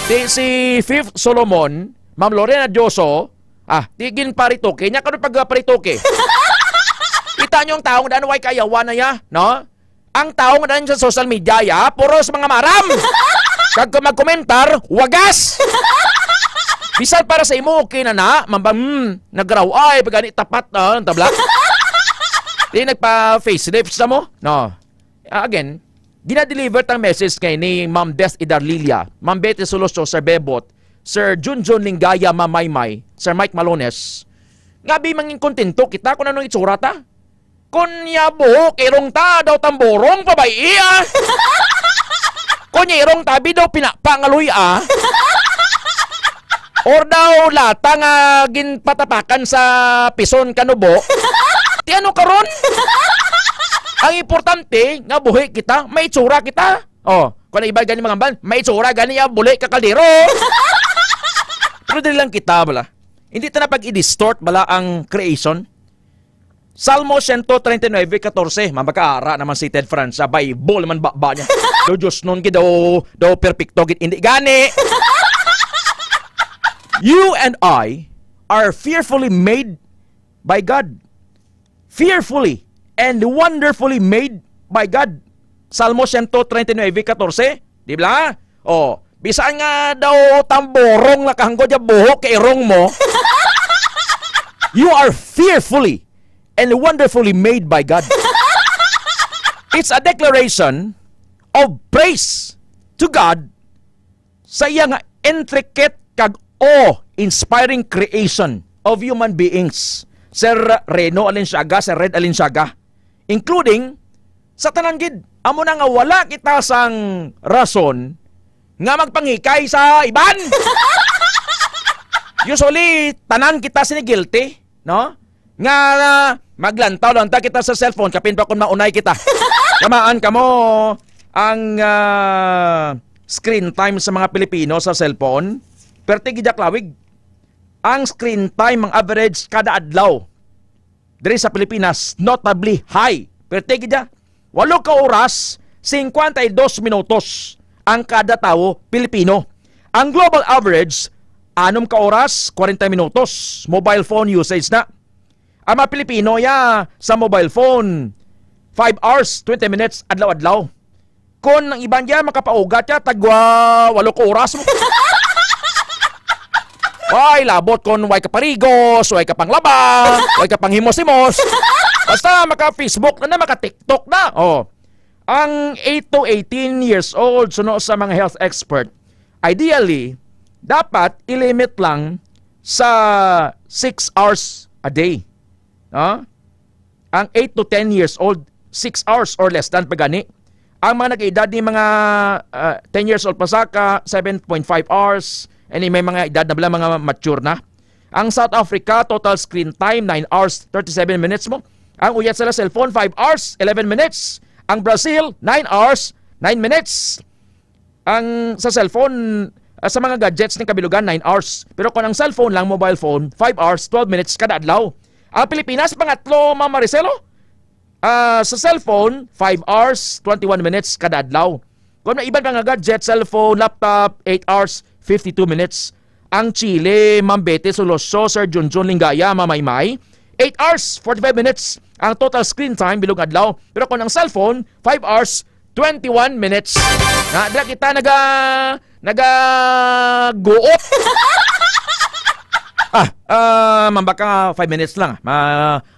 Si Fifth Solomon, Ma'am Lorena Dioso, tigin paritoke, nya karon pag paritoke. Kita nyo ang taong daan way kayawan na ya, no? Ang taong daan sa social media ya, puros mga maram. Kag mag-komentar, wagas. Bisan para sa imo okay na, nagraw ay pagani tapat ang tabla. Di nagpa facelift sa mo, no? Again, ginadeliver tang message kay ni Ma'am Beth Idarlilia, Ma'am Betty Soloso, Sir Bebot, Sir Junjun Lingaya, Ma'am Maymay, Sir Mike Malones. Ngabi mangin kontento kita kung anong itsura ta. Kunya buhok, irong ta, daw tamborong, pabay iya. Kunya irong tabi daw pinapangaloy Or daw lata nga ginpatapakan sa pison kanubo. Ti ano karon? Ang importante nga buhi kita, may itsura kita. Kung iba gani mga ban, may itsura gani ya buli ka kaldero. Pero dili lang kita bala. Hindi ta na pag i-distort bala ang creation. Salmo 139:14, mabakaara naman si Ted Francia, Bible naman ba niya. Do Diyos nun ki daw perfecto git hindi gani. You and I are fearfully made by God. Fearfully and wonderfully made by God. Salmo 139:14, di ba? Bisan nga daw tamborong nakahanggod ya buhok kay irong mo. You are fearfully and wonderfully made by God. It's a declaration of praise to God sa iyang intricate kag awe-inspiring creation of human beings. Sir Reno Alinsyaga, Sir Red Alinsyaga, including sa tanan gid, amo na nga wala kita sang rason nga magpangikay sa iban. Usually tanan kita sini guilty, no? Nga maglantaw-lantaw kita sa cellphone kapin pa kung maunay kita. Kamaan kamo ang screen time sa mga Pilipino sa cellphone. Perti gid klawig. Ang screen time ang average kada adlaw diri sa Pilipinas notably high. Perti gid 8 ka oras 52 minutos ang kada tawo Pilipino. Ang global average 6 ka oras 40 minutos mobile phone usage na. Ang mga Pilipino sa mobile phone 5 hours 20 minutes adlaw-adlaw. Kung ang iban diyan makapaugat tagwa 8 ka oras mo. Ay, labot kon way ka parigos, way ka panglaba, way ka panghimos-himos. Basta maka-Facebook na maka-TikTok na. Ang 8 to 18 years old, suno sa mga health expert, ideally, dapat ilimit lang sa 6 hours a day. Ang 8 to 10 years old, 6 hours or less than pagani. Ang mga nag-edad ni mga 10 years old pasaka, 7.5 hours, and may mga edad na bala mga mature na. Ang South Africa, total screen time 9 hours 37 minutes mo. Ang uyat sila cellphone 5 hours 11 minutes. Ang Brazil 9 hours 9 minutes. Ang sa cellphone sa mga gadgets ng kabilugan 9 hours. Pero kung ang cellphone lang, mobile phone 5 hours 12 minutes kada adlaw. Ang Pilipinas pangatlo, Ma'am Maricelo. Sa cellphone 5 hours 21 minutes kada adlaw. Kung may iban mga gadget, cellphone, laptop 8 hours 52 minutes. Ang Chile, Ma'am Betty Soloso, Sir Junjun Lingaya, Ma'am Maymay, 8 hours 45 minutes ang total screen time bilog adlaw. Pero kung ang cellphone 5 hours 21 minutes. Dila kita naga-guot. Ma'am baka 5 minutes lang.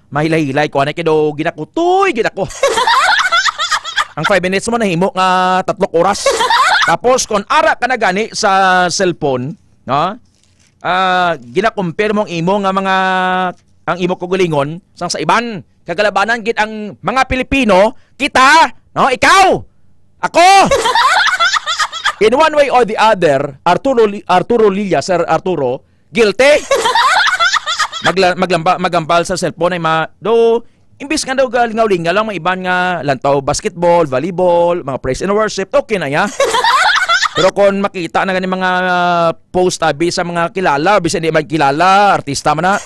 Mahilay-hilay ko anay kido ginako. Ang 5 minutes mo nahimo nga 3 oras. Tapos kung ara ka na gani sa cellphone, no? Gina-compare mo ang imo nga mga ang imo kugulingon sa iban kagalabanan gid ang mga Pilipino, kita, no? Ikaw, ako. In one way or the other, Arturo Lilia, Sir Arturo, guilty. Magampal sa cellphone ay do imbis nga daw galingaw-lingaw lang mga iban nga lantaw basketball, volleyball, mga praise and worship, okay na ya. Pero kung makita na ganing mga post tabi sa mga kilala, bisan di man kilala, artista man na.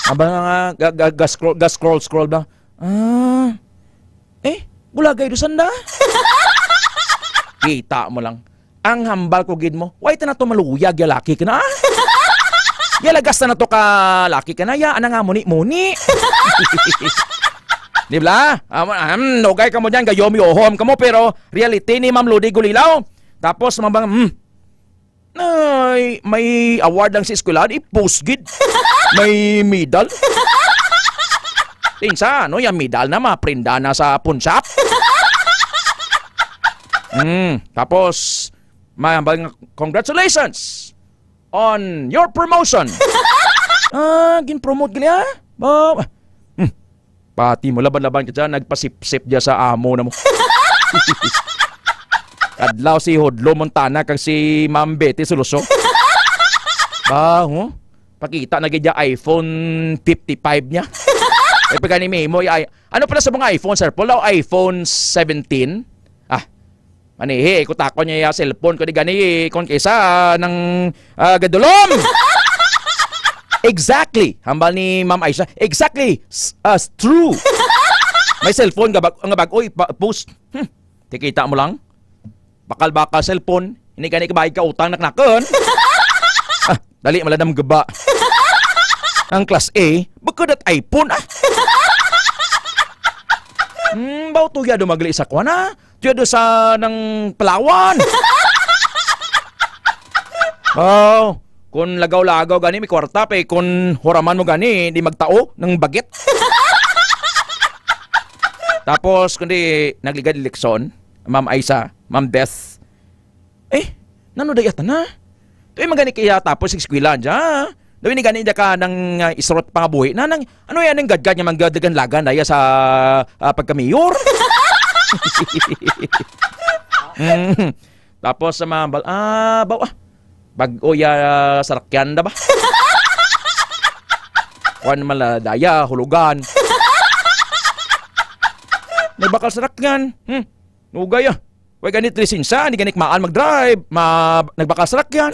Abang nga scroll ba? Bulagay doon na. Kita mo lang. Ang hambal ko gid mo. Why ta na to maluyag ya laki ka na? Yalagas na to ka laki ka na ya. Ana nga muni-muni. Di ba? Nogay ka mo dyan. Gayomi-ohom ka mo. Pero reality ni Ma'am Ludi Gulilaw. Tapos mabang, may award lang si eskwelahan. I-post gid. May medal. Tinsa, no? Yung medal na maprinda na sa punshop. Tapos, congratulations on your promotion. Gin-promote gila. Pati mo laban-laban ka dyan, nagpasip-sip dyan sa amo na mo. Kadlaw si Hodlo Montana kag si Ma'am Betty Suluso. Pakita na gid iPhone 55 niya. Pagka ni Memo, ano pala sa mga iPhone, Sir Paul? iPhone 17? Manihi, kutako niya yung cellphone ko di gani kung kaysa ng gadulom. Exactly. Hambal ni Ma'am Aisha. Exactly. True. May cellphone nga bag-oy post. Tikita mo lang. Bakal-bakal cellphone. Hindi gani kabayad ka utang naknakon. Dali maladam gaba. Ang class A, bukod at iPhone baw tuya do magli sa kwa na. Tuya do sa ng Palawan. Kung lagaw-lagaw gani may kwarta pa kung huraman mo gani di magtao ng bagit. Tapos kundi nagligad eleksyon, Ma'am Aisa, Ma'am Beth. Nano dayatan na? Tuyo magani kaya tapos eskwela dyan. Dawi ni gani ka ng isrot pangabuhi na nang ano yan ang gadgad niya manggadagan lagan daya sa pagkamayor. Tapos sa mga bag-o ya sarakyan da ba? Kuan maladaya hulugan. May bakal sarakyan. Nugay Way ganit lisensa, hindi ganik maan mag-drive, nagbakal sarakyan.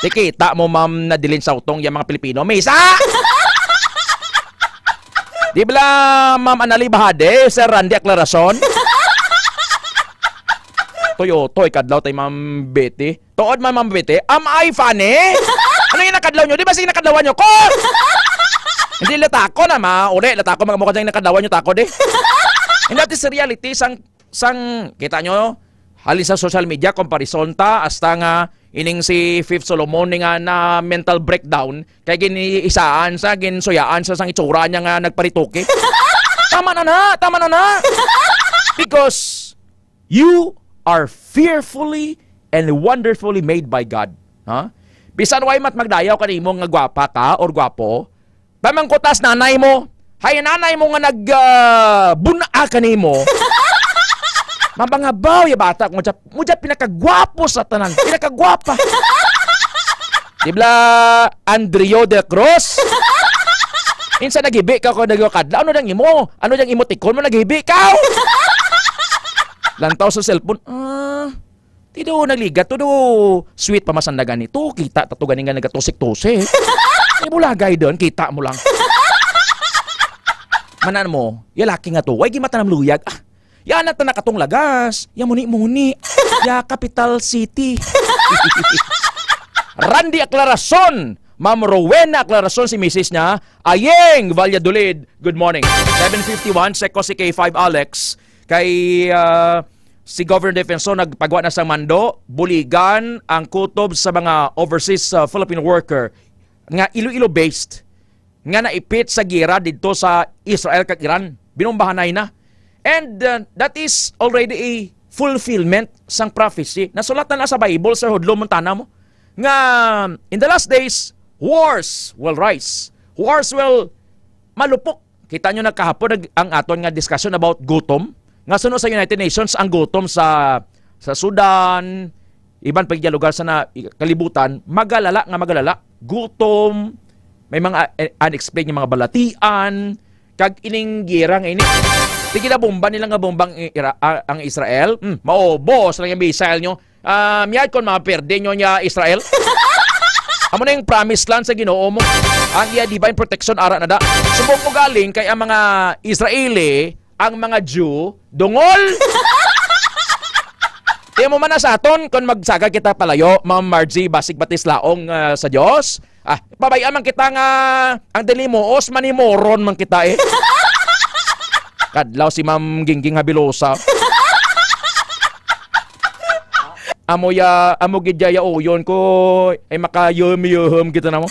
Tikita mo ma'am na dilin sa utong yung mga Pilipino. Misa! Di ba ma'am Anali Bahade, Sir Randy Aclarason? Toyotoy kadlaw tay ma'am Betty. Tuod ma'am Betty, am I funny? Ano yung nakadlaw nyo? Di ba sige nakadlawan nyo ko? Hindi latako na uli, latako mga mukha dyan nakadlawan nyo tako di. And that is reality, sang kita nyo, halin sa social media, comparison ta, hasta nga ining si Fifth Solomon nga na mental breakdown kay giniisaan sa ginsuyaan sa sang itsura niya nga nagparituki. Tama na na. Because you are fearfully and wonderfully made by God. Bisan way mat magdayaw kanimo nga gwapa ka or gwapo, pamangkutas nanay mo. Hay nanay mo nga nagbunaa kanimo. Mabangabaw ya bata mo dyan pinakagwapo sa tanan. Pinakagwapa. Dibla Andrio de Cruz. Insa nagibi ka ko nagkadla. Ano dang imo? Ano dang imo tikon mo nagibi ka? Lantaw sa cellphone. Tido nagligat. Todo sweet pamasandagan nito. Kita tatuganin nga nagatusik-tusik. May bulagay doon. Kita mo lang. Manan mo, yalaki nga to. Way gimatanam luyag. Yan at nakatong lagas. Ya muni-muni. Ya Capital City. Randy Aclarason. Ma'am Rowena Aclarason si Mrs. niya. Ayeng Valladolid. Good morning. 7:51. Seko si K5 Alex. Kay si Governor Defensor nagpagawa na sa mando. Buligan ang kutob sa mga overseas Filipino worker. Nga Iloilo based. Nga naipit sa gira dito sa Israel kag Iran. Binumbahanay na. And that is already a fulfillment sang prophecy. Nasulat na sa Bible, Sir Hudlo Montana mo. Nga, in the last days, wars will rise. Wars will malupok. Kita nyo nagkahapon ang aton nga discussion about gutom. Nga sunod sa United Nations, ang gutom sa Sudan, iban pagya lugar sa kalibutan, magalala. Gutom, may mga unexplained nga mga balatian, kag ining girang ini. Tigi na bomba nila nga bombang ang Israel. Maobos lang yung missile nyo. Miyad kon maperde nyo niya Israel. Amo na yung promised land sa Ginoo mo. Ang iya divine protection ara na da. Subong mo galing kay ang mga Israeli, ang mga Jew, dungol. Tiyan mo man na sa aton kung magsaga kita palayo, Ma'am Margie Basig Batislaong sa Diyos. Pabayaan man kita nga ang delimuos manimoron man kita eh. Kadlaw si Ma'am Gingging Habilosa. Amo gidya uyon ko ay makayum kita na mo.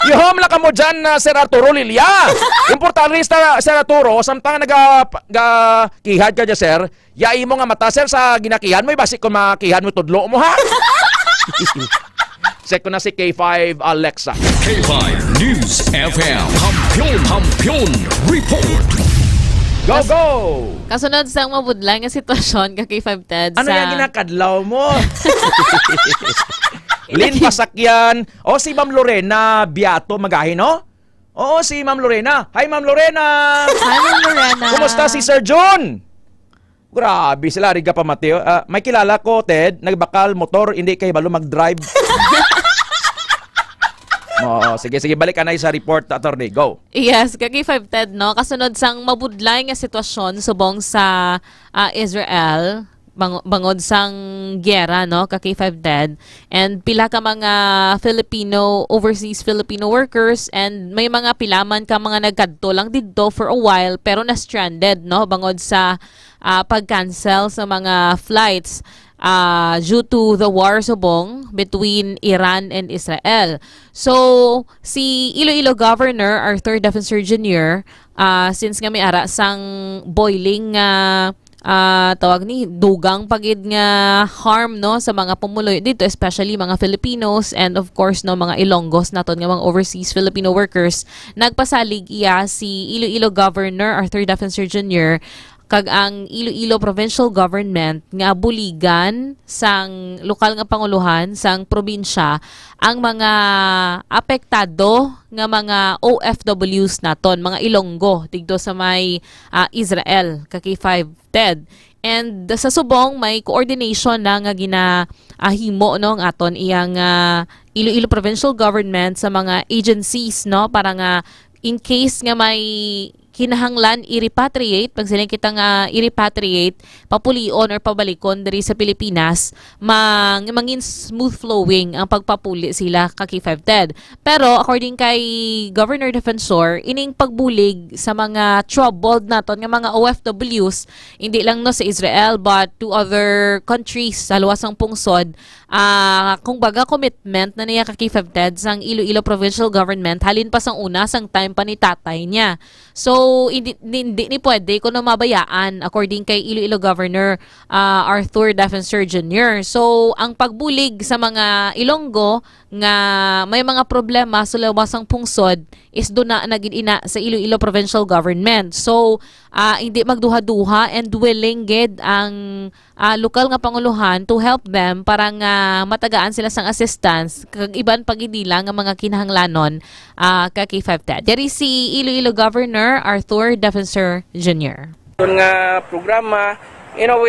Yuhom lang ka mo dyan, Sir Arturo Lilia. Importante Sir Arturo, samtang nagkihad ka dyan, Sir, yai mo nga mata, Sir, sa ginakihan mo, basik kung makihan mo tudlo mo, ha? Check ko na si K5 Alexa. K5 News FM. Hampion Report. Go! Kasunod sa mabudlay nga sitwasyon ka K5 Ted ano yung ginakadlaw mo? Lin Pasakyan. O si Ma'am Lorena Biato Magahin, no? Oo, si Ma'am Lorena. Hi, Ma'am Lorena! Hi, Ma'am Lorena! Kumusta si Sir John? Grabe sila, Riga pa Mateo. May kilala ko, Ted, nagbakal motor, hindi kayo balo mag-drive. Sige, balik ka na sa report, attorney. Go. Yes, K5 Ted, no? Kasunod sang mabudlay nga sitwasyon subong sa Israel, bangod sang giyera, no? K5 Ted. And pila ka mga overseas Filipino workers, and may mga pilaman ka mga nagkadto lang dito for a while, pero na-stranded, no? Bangod sa pag-cancel sa mga flights. Due to the war subong between Iran and Israel. So, si Iloilo Governor Arthur Defensor Jr., since nga may ara sang boiling tawag ni dugang pagid nga harm, no, sa mga pumuloy dito, especially mga Filipinos and of course no mga Ilonggos naton nga mga overseas Filipino workers, nagpasalig iya si Iloilo Governor Arthur Defensor Jr. kag ang Iloilo Provincial Government nga buligan sang lokal nga panguluhan sang probinsya ang mga apektado nga mga OFWs naton, mga Ilonggo dito sa may Israel, K5 Ted. And sa subong may coordination na nga ginahimo no ang aton iyang Iloilo Provincial Government sa mga agencies, no, para nga in case nga may kinahanglan i-repatriate, pag silang kita nga i-repatriate, papulion or pabalikon diri sa Pilipinas, mangin smooth flowing ang pagpapuli sila K5 Ted. Pero according kay Governor Defensor, ining pagbulig sa mga troubled naton nga mga OFWs, hindi lang no sa Israel but to other countries sa luwasang pungsod, kung baga commitment na niya K5 Ted sang Iloilo Provincial Government halin pa sang una sang time pa ni tatay niya. So hindi ni pwede ko na mabayaan according kay Iloilo Governor Arthur Defensor Jr. So ang pagbulig sa mga Ilonggo nga may mga problema sa lawasang pungsod is doon na naging ina sa Iloilo Provincial Government. So hindi magduha-duha and willing gid ang lokal nga panguluhan to help them para nga matagaan sila sang assistance kag iban pagidila nga mga kinahanglanon K5 Ted. Diri si Iloilo Governor Arthur Defensor Jr. Doon nga programa, you know,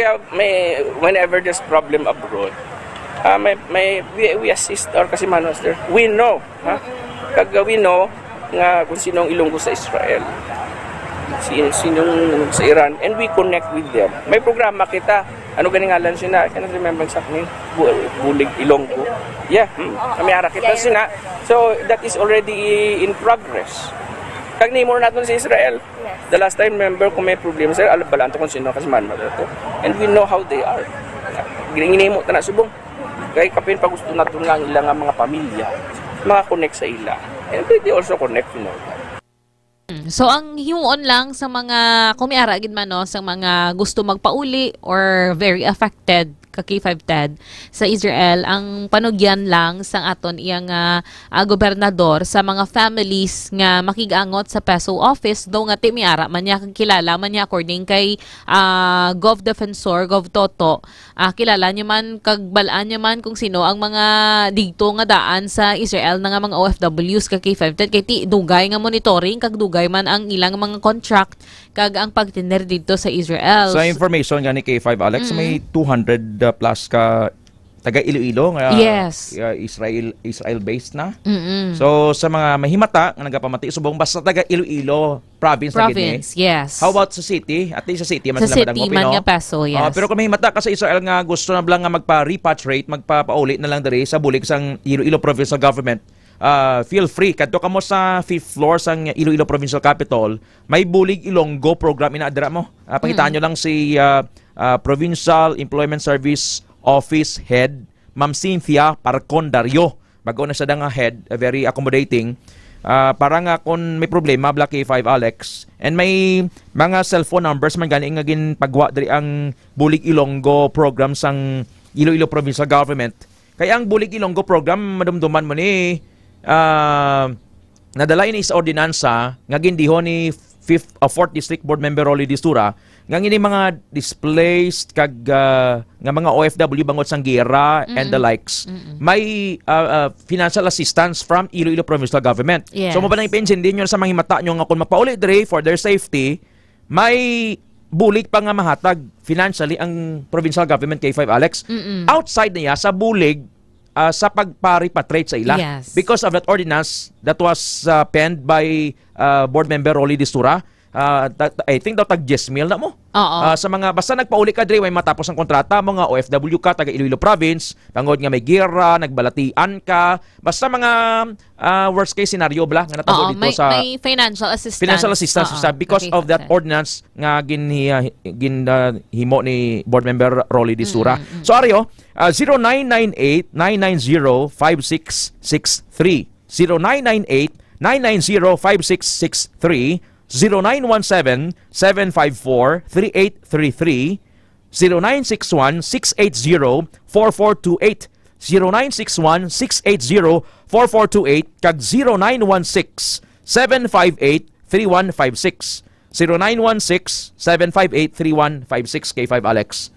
whenever there's problem abroad, we assist our kasimanos there. We know, kag we know nga kung sinong Ilonggo sa Israel, sinong sa Iran, and we connect with them. May programa kita, ano ganingalan sina, I cannot remember exactly, Bulig Ilonggo. Yeah, kami ara kita sina. So that is already in progress. Kag nimor natin sa Israel. The last time, remember kung may problema sir, alam balanto kung sino kasi man to. And we know how they are. Ginimo ta na subong. Kay kapin pa gusto naton nga ilang mga pamilya, mga connect sa ila. And they also connect, you know. So ang himuon lang sa mga kumiara gid man no, sa mga gusto magpauli or very affected ka K5TED sa Israel, ang panugyan lang sa aton iyang gobernador sa mga families nga makigangot sa PESO office do nga miara man niya kilala man niya according kay Gov Defensor Gov Toto, kilala niya man kagbalaan niya man kung sino ang mga dito nga daan sa Israel na nga mga OFWs ka K5TED kay ti dugay nga monitoring kag dugay man ang ilang mga contract kag ang pagtender dito sa Israel. Sa information nga ni K5 Alex, may 200 plus ka taga Iloilo nga Israel based na. So sa mga mahimata nga nagapamati subong basta taga Iloilo province na gid. Yes. How about sa city? At least sa city man sa sila madang man nga PESO, yes. Pero kung mahimata ka sa Israel nga gusto na lang nga magpa-repatriate, magpapaulit na lang diri sa bulig sang Iloilo Provincial Government. Feel free kadto kamo sa 5th floor sang Iloilo Provincial Capital, may bulig Ilonggo program inaadra mo. Pangitaan nyo lang si Provincial Employment Service Office Head Ma'am Cynthia Parcondario. Bago na siya nga head, very accommodating. Para nga kung may problema Black K5 Alex, and may mga cellphone numbers man gani nga gin pagwa diri ang bulig Ilonggo program sang Iloilo Provincial Government. Kaya ang bulig Ilonggo program madumduman mo ni nadala ini sa ordinansa nga gindihon ni 4th District Board Member Rolly Distura nga ngini mga displaced kag nga mga OFW bangot sang gera and the likes, may financial assistance from Iloilo Provincial Government. So mo ba nang ipensin din yun sa mga himata nyo nga kung mapauli diri for their safety, may bulig pa nga mahatag financially ang provincial government K5 Alex. Outside niya sa bulig sa pagpa-repatriate sa ila. Because of that ordinance that was penned by Board Member Rolly Distura, I think daw tag 10 mil na mo. Sa mga basta nagpauli ka diri way matapos ang kontrata mo nga OFW ka taga Iloilo Province, tangod nga may gera, nagbalatian ka, basta mga worst case scenario bla nga natabo dito sa may financial assistance. Financial assistance because of that ordinance nga ginhimo ni Board Member Rolly Distura. So Ario, 0998-990-5663 0998-990-5663 0917-754-3833 0961-680-4428 0961-680-4428 kag 0916-758-3156 0916-758-3156 K5 Alex.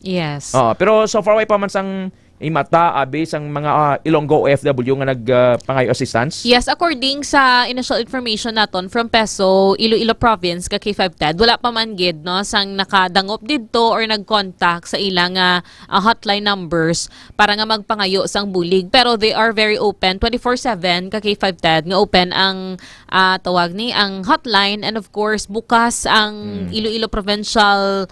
Yes. Pero so far way pa man sang imata abi sang mga Ilonggo OFW nga nagpangayo assistance? Yes, according sa initial information naton from PESO Iloilo Province ka K5TED, wala pa man gid no sang nakadangop didto or nagcontact sa ilang hotline numbers para nga magpangayo sang bulig, pero they are very open 24/7 ka K5TED nga open ang tawag ni ang hotline, and of course bukas ang Iloilo Provincial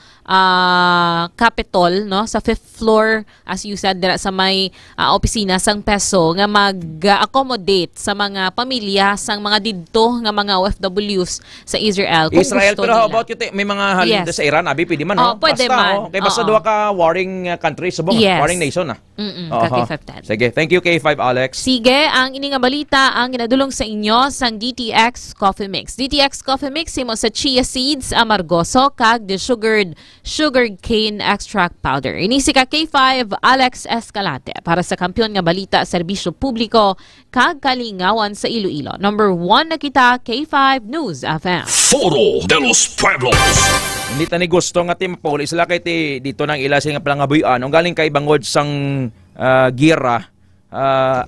Capitol no sa 5th floor as you said sa may opisina sang PESO nga mag-accommodate sa mga pamilya sang mga didto nga mga OFWs sa Israel. Israel, pero how about may mga halin sa Iran, abi pwede man no? Pwede basta, man. Kaya basta duha ka warring country, subong warring nation na. K5TED. Sige, thank you K5 Alex. Sige, ang ini nga balita ang ginadulong sa inyo sang DTX Coffee Mix. DTX Coffee Mix himo sa chia seeds, amargoso kag desugared sugarcane extract powder. Ini si K5 Alex Escalante para sa kampiyon nga balita, serbisyo publiko kag kalingawan sa Iloilo. Number 1 na kita, K5 News FM. Foro de los Pueblos. Hindi tani gusto nga ti mapauli sila kay ti dito nang ila nga palangabuyan. Ang galing kay bangod sang gira.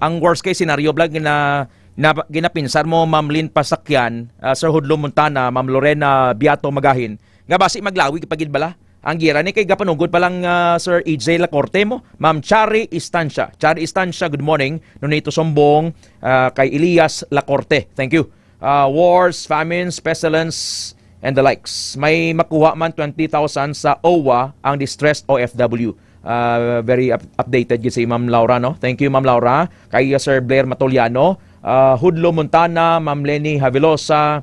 Ang worst case scenario vlog na ginapinsar mo Ma'am Lynn Pasakyan, Sir Hudlo Montana, Ma'am Lorena Biato Magahin. Nga basi maglawig pagid bala. Ang gira ni kay gapanugod pa lang Sir EJ Lacorte mo, Ma'am Chari Istancia. Chari Istancia, good morning. Nunito Sombong, kay Elias Lacorte. Thank you. Wars, famines, pestilence, and the likes. May makuha man 20,000 sa OWA ang distressed OFW. Very updated si Ma'am Laura, no? Thank you, Ma'am Laura. Kay Sir Blair Matoliano, Hudlo Montana, Ma'am Lenny Havilosa,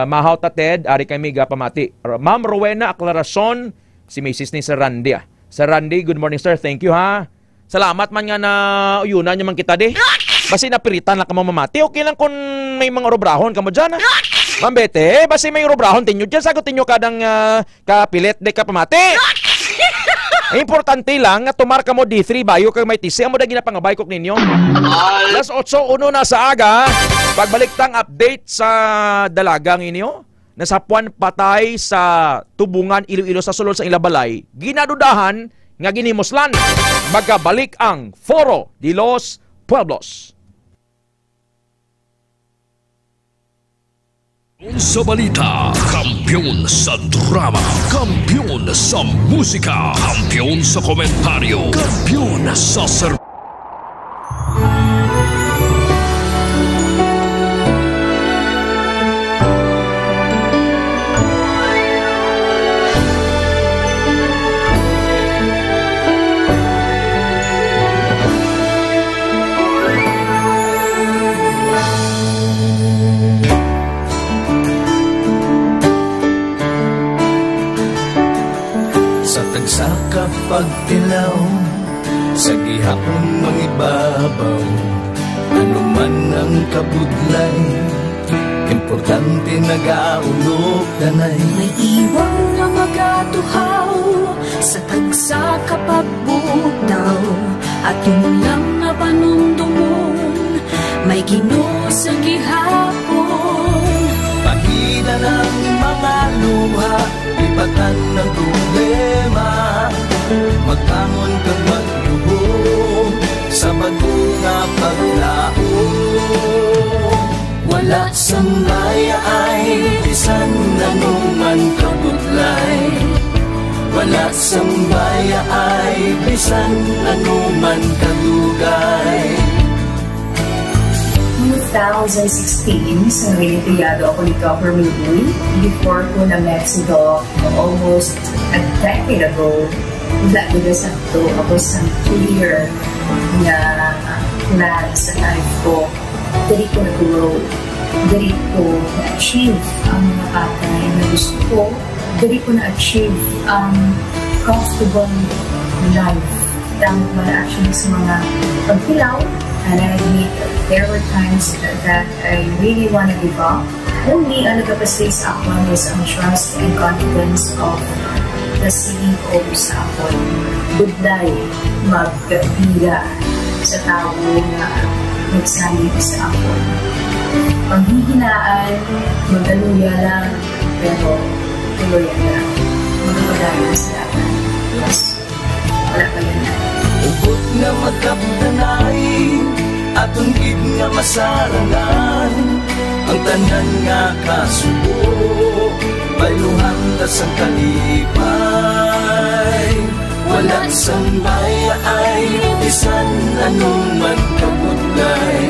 Mahaw Tated, ari kami gapamati. Ma'am Rowena Aclaracion, si Mrs. ni Sir Randy. Sir Randy, good morning sir. Thank you ha. Salamat man nga na uyunan nyo man kita di. Basi napiritan lang ka mamamati. Okay lang kung may mga robrahon ka mo dyan ha. Ma'am Bete, basi may rubrahon tinyo dyan. Sagutin nyo kadang kapilit de ka pamati. Importante lang nga tumarka mo D3 bayo kag may tisi. Amo na ginapangabay kok ninyo. Alas 8:01 na sa aga. Pagbalik tang update sa dalagang inyo. Nasapuan patay sa Tubungan, Iloilo sa sulod sa Ilabalay. Ginadudahan nga ginimoslan. Magkabalik ang Foro de los Pueblos. Sa balita, kampiyon sa drama, kampiyon sa musika, kampiyon sa komentaryo, kampiyon sa sa kapagtilaw, sa gihapon mangibabaw, ano man ang kabudlay, importante nagaulog danay. May iwang na magatuhaw, sa tagsa kapagbutaw, at yung lang na panumdumon, may Ginoo sa gihapon. Pahina ng mga luha, lipatan ng problema, magkamon kang magluhog sa bagunga paglaong. Wala sambaya ay bisan nanuman kabudlay, wala sambaya ay bisan nanuman kadugay. 2016, sa Olimpiado ako ni Dr. Milbuy. Before ko na Mexico, almost a decade ago, ako sa clear na plan sa life ko. Dari ko na-grow. Dari ko na-achieve ang mga patay na gusto ko. Dari ko na-achieve ang comfortable life. Dahil wala actually sa mga pagkilaw. And I admit there were times that I really want to give up. Only ang nagkapasay sa akin is ang trust and confidence of the CEO sa akin. Budlay magpila sa tao na nagsalit sa akin. Panghihinaan, magaluya lang, pero tuloy lang. Magpadayon sa akin. Yes, wala pa yan. Ubot nga magkapdanay, atong gid nga masarangan, ang tanan nga kasubo, bayluhan na sa kalipay. Wala sambaya ay bisan anuman kabudlay,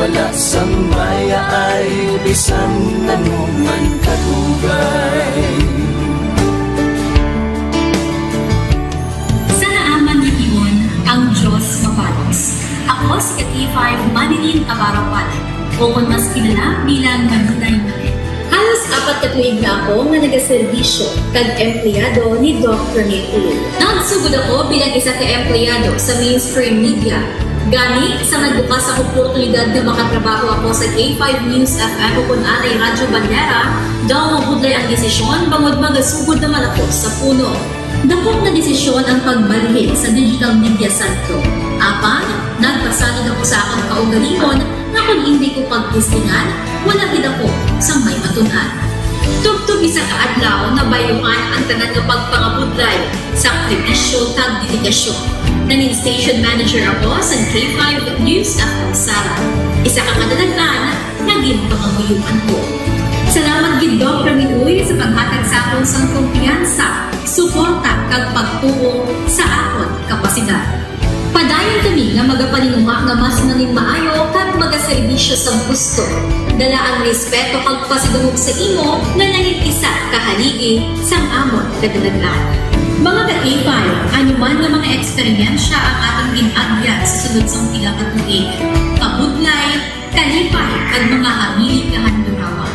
wala sambaya ay bisan anuman kadugay. Ang Diyos mapalos. Ako si Kat-5 Manilin Abarapalan, o kung mas kilala bilang Manilay Manin. Halos 4 ka tuig na ako nga nagaserbisyo kag empleyado ni Dr. Milbuy. Nagsugod ako bilang isa ka empleyado sa mainstream media. Gani sa nagbukas ang oportunidad na makatrabaho ako sa K5 News FM o kung atay Radyo Bandera, daw mabudlay ang desisyon bangod magasugod naman ako sa puno. Dakot na desisyon ang pagbalhin sa digital media sentro. Apan, nagpasalid ako sa akong kaugalingon na kung hindi ko pagpustingan, wala din ako sa may matunan. Tugtog isa kaadlaw na bayuhan ang tanan ng pagpangabudlay sa sakripisyo tag dedikasyon. Nanging station manager ako sa K5 News FM Sala. Isa ka kadalagnan, naging panganguyuan ko. Salamat gid Dr. Milbuy sa paghatag sa akon sang kumpiyansa, suporta kag pagtuo sa akon kapasidad. Padayon kami nga magapaninungha nga mas naning maayo kag magaserbisyo sa gusto. Dala ang respeto kag pasidungog sa imo nga nanging isa kahaligi sang amon kadalagnan. Mga ka-K5, anuman nga mga eksperyensya ang atong ginagyan sa sunod sang pila ka tuig. Kabudlay, kalipay kag mga hamilig kahandurawan.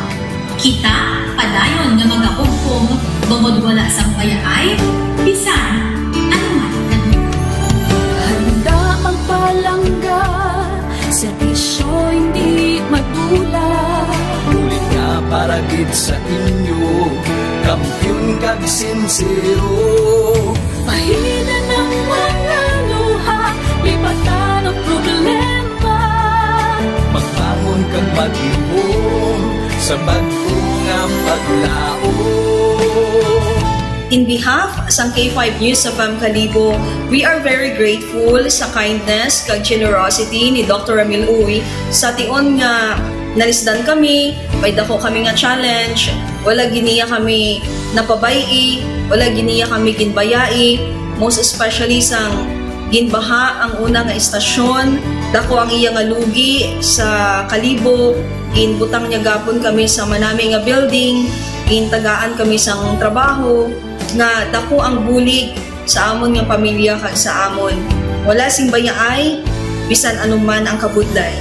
Kita, padayon nga magahugpong, bangod wala sang payaay, bisan, anuman kanina. Handa magpalangga, servisyo hindi magdula. Ulit nga gid sa inyo, kampiyon kag sincero. Pahina ng mga luha, lipatan ang problema. Magbangon kang mag-ibong sa bago nga paglao. In behalf sa K5 News of Kalibo, we are very grateful sa kindness kag generosity ni Dr. Ramil Uy sa tion nga nalisdan kami, may dako kami nga challenge, wala giniya kami napabayi, wala giniya kami ginbayai, most especially sang ginbaha ang una nga istasyon, dako ang iya nga lugi sa Kalibo, ginbutang niya gapon kami sa manami nga building, gintagaan kami sang trabaho, nga dako ang bulig sa amon nga pamilya kag sa amon. Wala sing bayaay, bisan anuman ang kabudlay.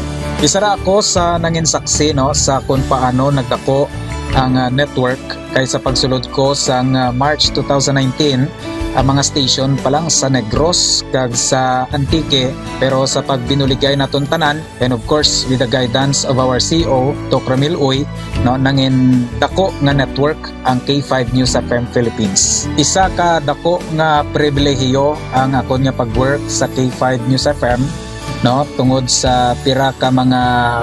Isa ra ako sa nangin saksi no sa kung paano nagdako ang network kay sa pagsulod ko sa March 2019 ang mga station pa lang sa Negros kag sa Antique, pero sa pagbinuligay naton tanan and of course with the guidance of our CEO Dr. Ramil Uy no nangin dako nga network ang K5 News FM Philippines. Isa ka dako nga pribilehiyo ang akon nga pagwork sa K5 News FM no tungod sa pira ka mga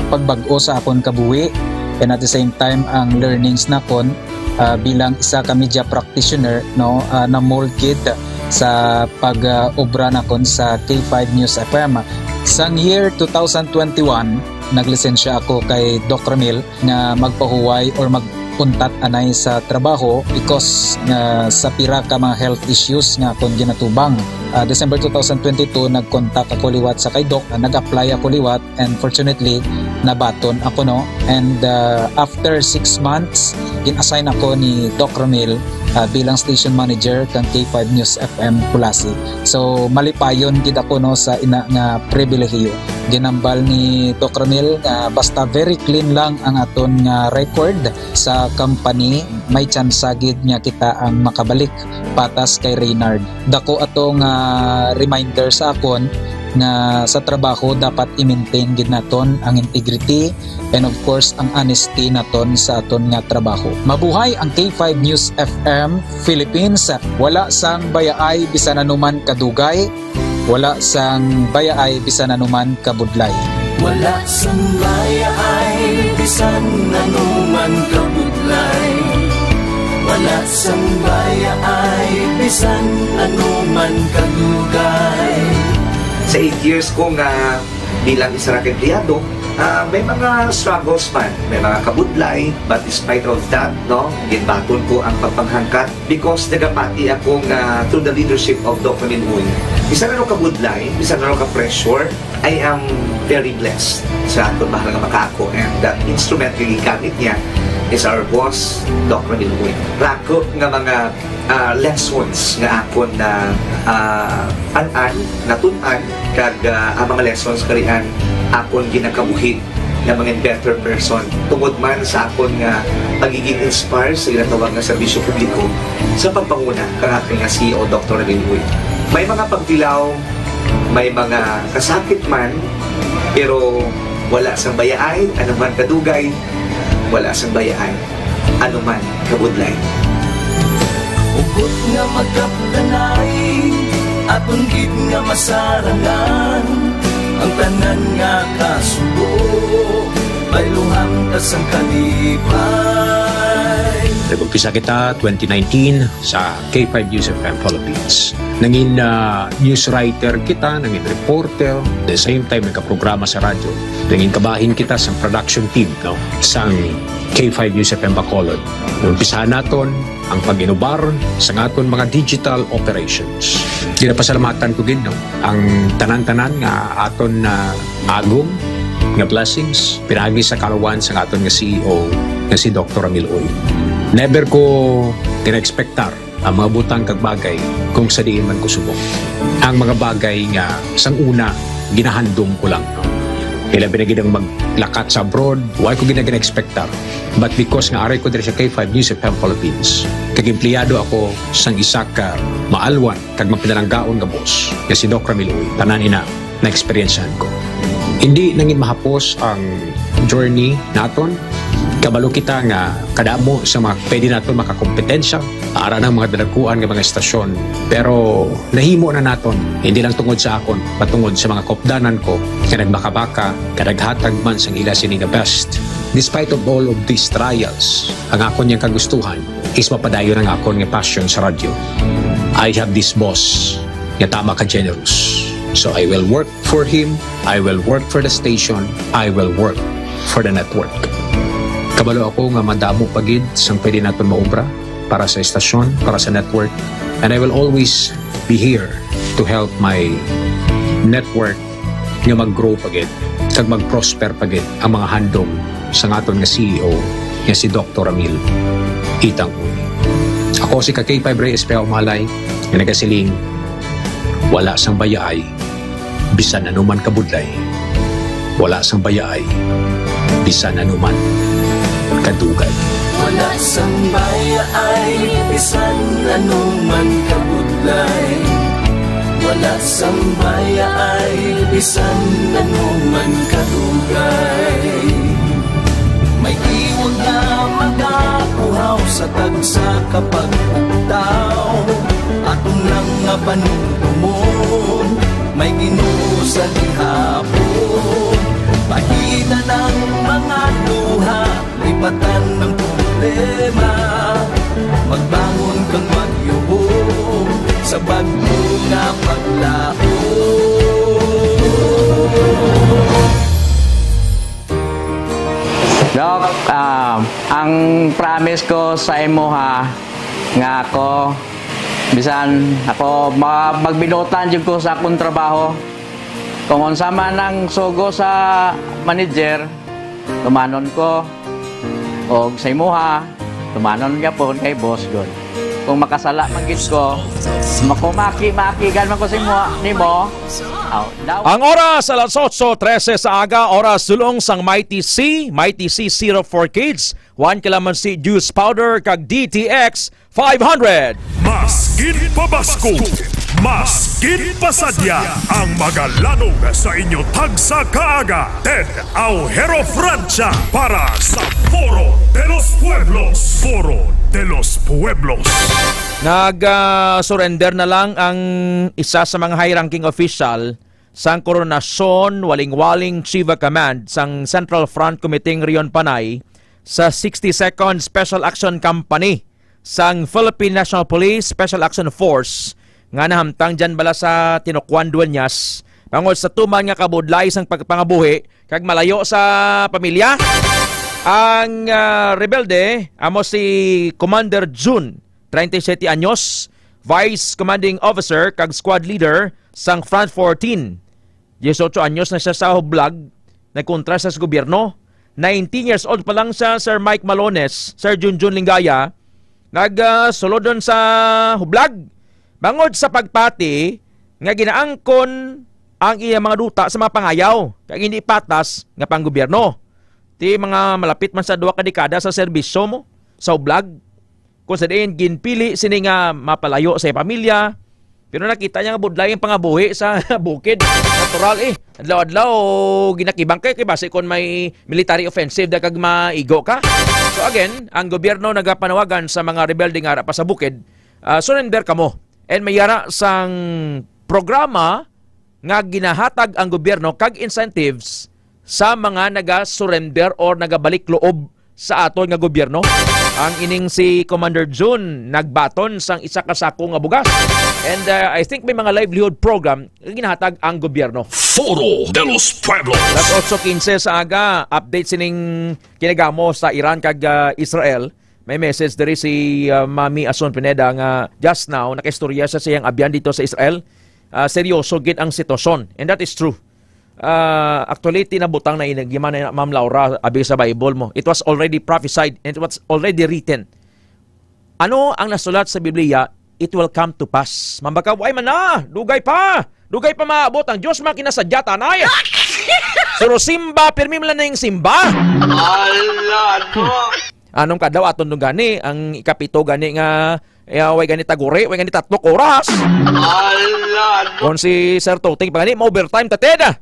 pagbag-o sa akon kabuhi and at the same time ang learnings nakon bilang isa ka media practitioner no na molded sa pag-obra nakon sa K5 News FM. Sang year 2021 naglisensya ako kay Doc Ramil nga magpahuway or magpuntat anay sa trabaho because sa pira ka mga health issues nga akong ginatubang. December 2022 nag-contact ako liwat sa kay Doc, nag-apply ako liwat and fortunately nabaton ako no, and after 6 months gin-assign ako ni Doc Ramil bilang station manager kang K5 News FM Kulasi. So malipayon gid ako no sa ina nga pribilehiyo. Ginambal ni Doc Ramil basta very clean lang ang aton nga record sa company, may chance gid nga kita ang makabalik patas kay Reynard. Dako atong reminder sa akon na sa trabaho dapat i-maintain gid naton ang integrity and of course ang honesty naton sa aton nga trabaho. Mabuhay ang K5 News FM Philippines. Wala sang bayaay bisan anuman kadugay, wala sang bayaay bisan anuman kabudlay. Wala sang bayaay bisan anuman kabudlay. Wala sang bayaay bisan anuman kadugay. Sa 8 years ko nga bilang isa ra empleyado, may mga struggles man, may mga kabudlay, but despite of that, no, ginbaton ko ang pagpanghangkat because nagapati ako nga through the leadership of Dr. Ramil Uy. Isa na kabudlay, isa na ka-pressure, I am very blessed sa aton mahal nga makaako, and the instrument nga gigamit niya is our boss, Dr. Ramil Uy. Rako nga mga lessons nga akon na natun-an kag ang mga lessons karian akon ginakabuhi na mga better person tungod man sa akon nga pagiging inspired sa ginatawag nga serbisyo publiko sa pagpanguna kang aking nga CEO Dr. Ramil Uy. May mga pagtilaw, may mga kasakit man, pero wala sang bayaay, anuman kadugay, wala sang bayaay, anuman kabudlay. Ugot nga magkapdanay, aton gid nga masarangan, ang tanan nga kasubo, bayluhang kasang kalipay. Nag-umpisa kita 2019 sa K5 News FM Philippines. Nangin news writer kita, nangin reporter, at the same time nagka-programa sa radyo. Nangin kabahin kita sa production team no, sa K5 News FM Bacolod. Umpisahan naton ang pag-inubar sa aton mga digital operations. Ginapasalamatan ko gid no, ang tanan-tanan nga aton na agong nga blessings pinagi sa kalawan sa aton nga CEO nga si Dr. Ramil Uy. Never ko tina-expectar ang mga butang kag bagay kung sa diin man ko subok. Ang mga bagay nga sang una ginahandom ko lang no. Kailan binagidang maglakat sa abroad, why ko ginag-expectar. But because nga aray ko diri sa K5 News FM Philippines, kag empleyado ako sang isa ka maalwan kag mapinalanggaon nga boss, nga si Doc Ramil Uy. Tanan ina na-experiencehan ko. Hindi nangin mahapos ang journey naton Kabalo kita nga kadamo sa mga pwede naton makakompetensya para ng mga dalaguan ng mga estasyon. Pero nahimo na naton, hindi lang tungod sa akon, patungod sa mga kopdanan ko nga nagmakabaka, kadaghatag man sang ila sini nga best. Despite of all of these trials, ang akon niyang kagustuhan is mapadayon ang akon nga passion sa radyo. I have this boss nga tama ka generous. So I will work for him, I will work for the station, I will work for the network. Kabalo ako nga madamo pagid sang pwede naton maobra para sa estasyon, para sa network. And I will always be here to help my network nga mag-grow pagid, kag mag-prosper pagid ang mga handom sa aton nga CEO nga si Dr. Ramil Itang Uy. Ako si K5 Reyes Peao Malay nga nagasiling, wala sang bayaay, bisan anuman kabudlay. Wala sang bayaay, bisan anuman kadugay. Wala sang bayaay, bisan anuman kabudlay. Wala sang bayaay, bisan anuman kadugay. May iwag na magapuhaw sa tagsa kapag ugtaw. Atong lang nga panuntumon, may Ginoo sa gihapon. Pahina ng mga luha, lipatan ng problema. Magbangon kang magyubong sa bagyo nga paglao. Dok, ang promise ko sa imo ha, nga ako, bisan ako magbinutan jud ko sa akong trabaho. Kung unsa man ang sugo sa manager, tumanon ko. O sa imo ha, tumanon gyapon kay boss god. Kung makasala magid ko, makumaki-makigan man ko sa imo nimo. Ang oras alas 8:13 sa aga, oras sulong sang Mighty C Syrup for Kids, 1 kalamansi juice powder kag DTX 500. Maskin pabasko, maskin pasadya, ang magalanog sa inyo tagsa kaaga. Ted Aujero Francia para sa Foro de los Pueblos. Foro de los Pueblos. Nag-surrender na lang ang isa sa mga high-ranking official sang Koronasyon Waling-Waling Chiva Command sang Central Front Committee Rion Panay sa 62nd Special Action Company sang Philippine National Police Special Action Force nga nahamtang dyan bala sa Tinukwan Dueñas pangod sa tuman nga kabudlay sang pagpangabuhi kag malayo sa pamilya. Ang rebelde amo si Commander June, 37 anyos, Vice Commanding Officer kag Squad Leader sang Front 14. 18 anyos na siya sa hublag, nagkontra sa gobyerno. 19 years old pa lang siya, Sir Mike Malones, Sir Junjun Lingaya, nagsulod sa hublag. Bangod sa pagpati, nga ginaangkon ang iyang mga duta sa mga pangayaw, kag hindi patas nga panggobyerno. Ti mga malapit man sa 2 ka dekada sa serbisyo mo, sa hublag. Kung sa diin, ginpili sini nga mapalayo sa pamilya, pero nakita niya nga budlay ang pangabuhi sa bukid. Natural adlaw-adlaw ginakibang kay base kon may military offensive kag maigo ka. So again, ang gobyerno nagapanawagan sa mga rebelde nga pa sa bukid, surrender kamo. And mayara sang programa nga ginahatag ang gobyerno kag incentives sa mga naga-surrender or nagabalik loob sa aton nga gobyerno. Ang ining si Commander June nagbaton sang isa ka sako nga bugas. And I think may mga livelihood program nga ginahatag ang gobyerno. Foro de los Pueblos. Las 8:15 sa aga, update sining kinagamo sa Iran kag Israel. May message diri si Mami Ason Pineda nga just now nakaistorya sa siyang abyan dito sa Israel. Seryoso gid ang sitwasyon, and that is true. Actually, tinabutang na inagiman na Ma'am Laura abi sa Bible mo. It was already prophesied and it was already written. Ano ang nasulat sa Biblia? It will come to pass. Mambaka, ay man na! Dugay pa! Dugay pa maabot ang Diyos makinasadya tanay. Pero simba, pirmi mo lang na yung simba. Anong kadaw aton nung gani? Ang ikapito gani nga way gani taguri, way gani 3 oras. Kung si Sir Toting pa gani, ma-overtime tateda.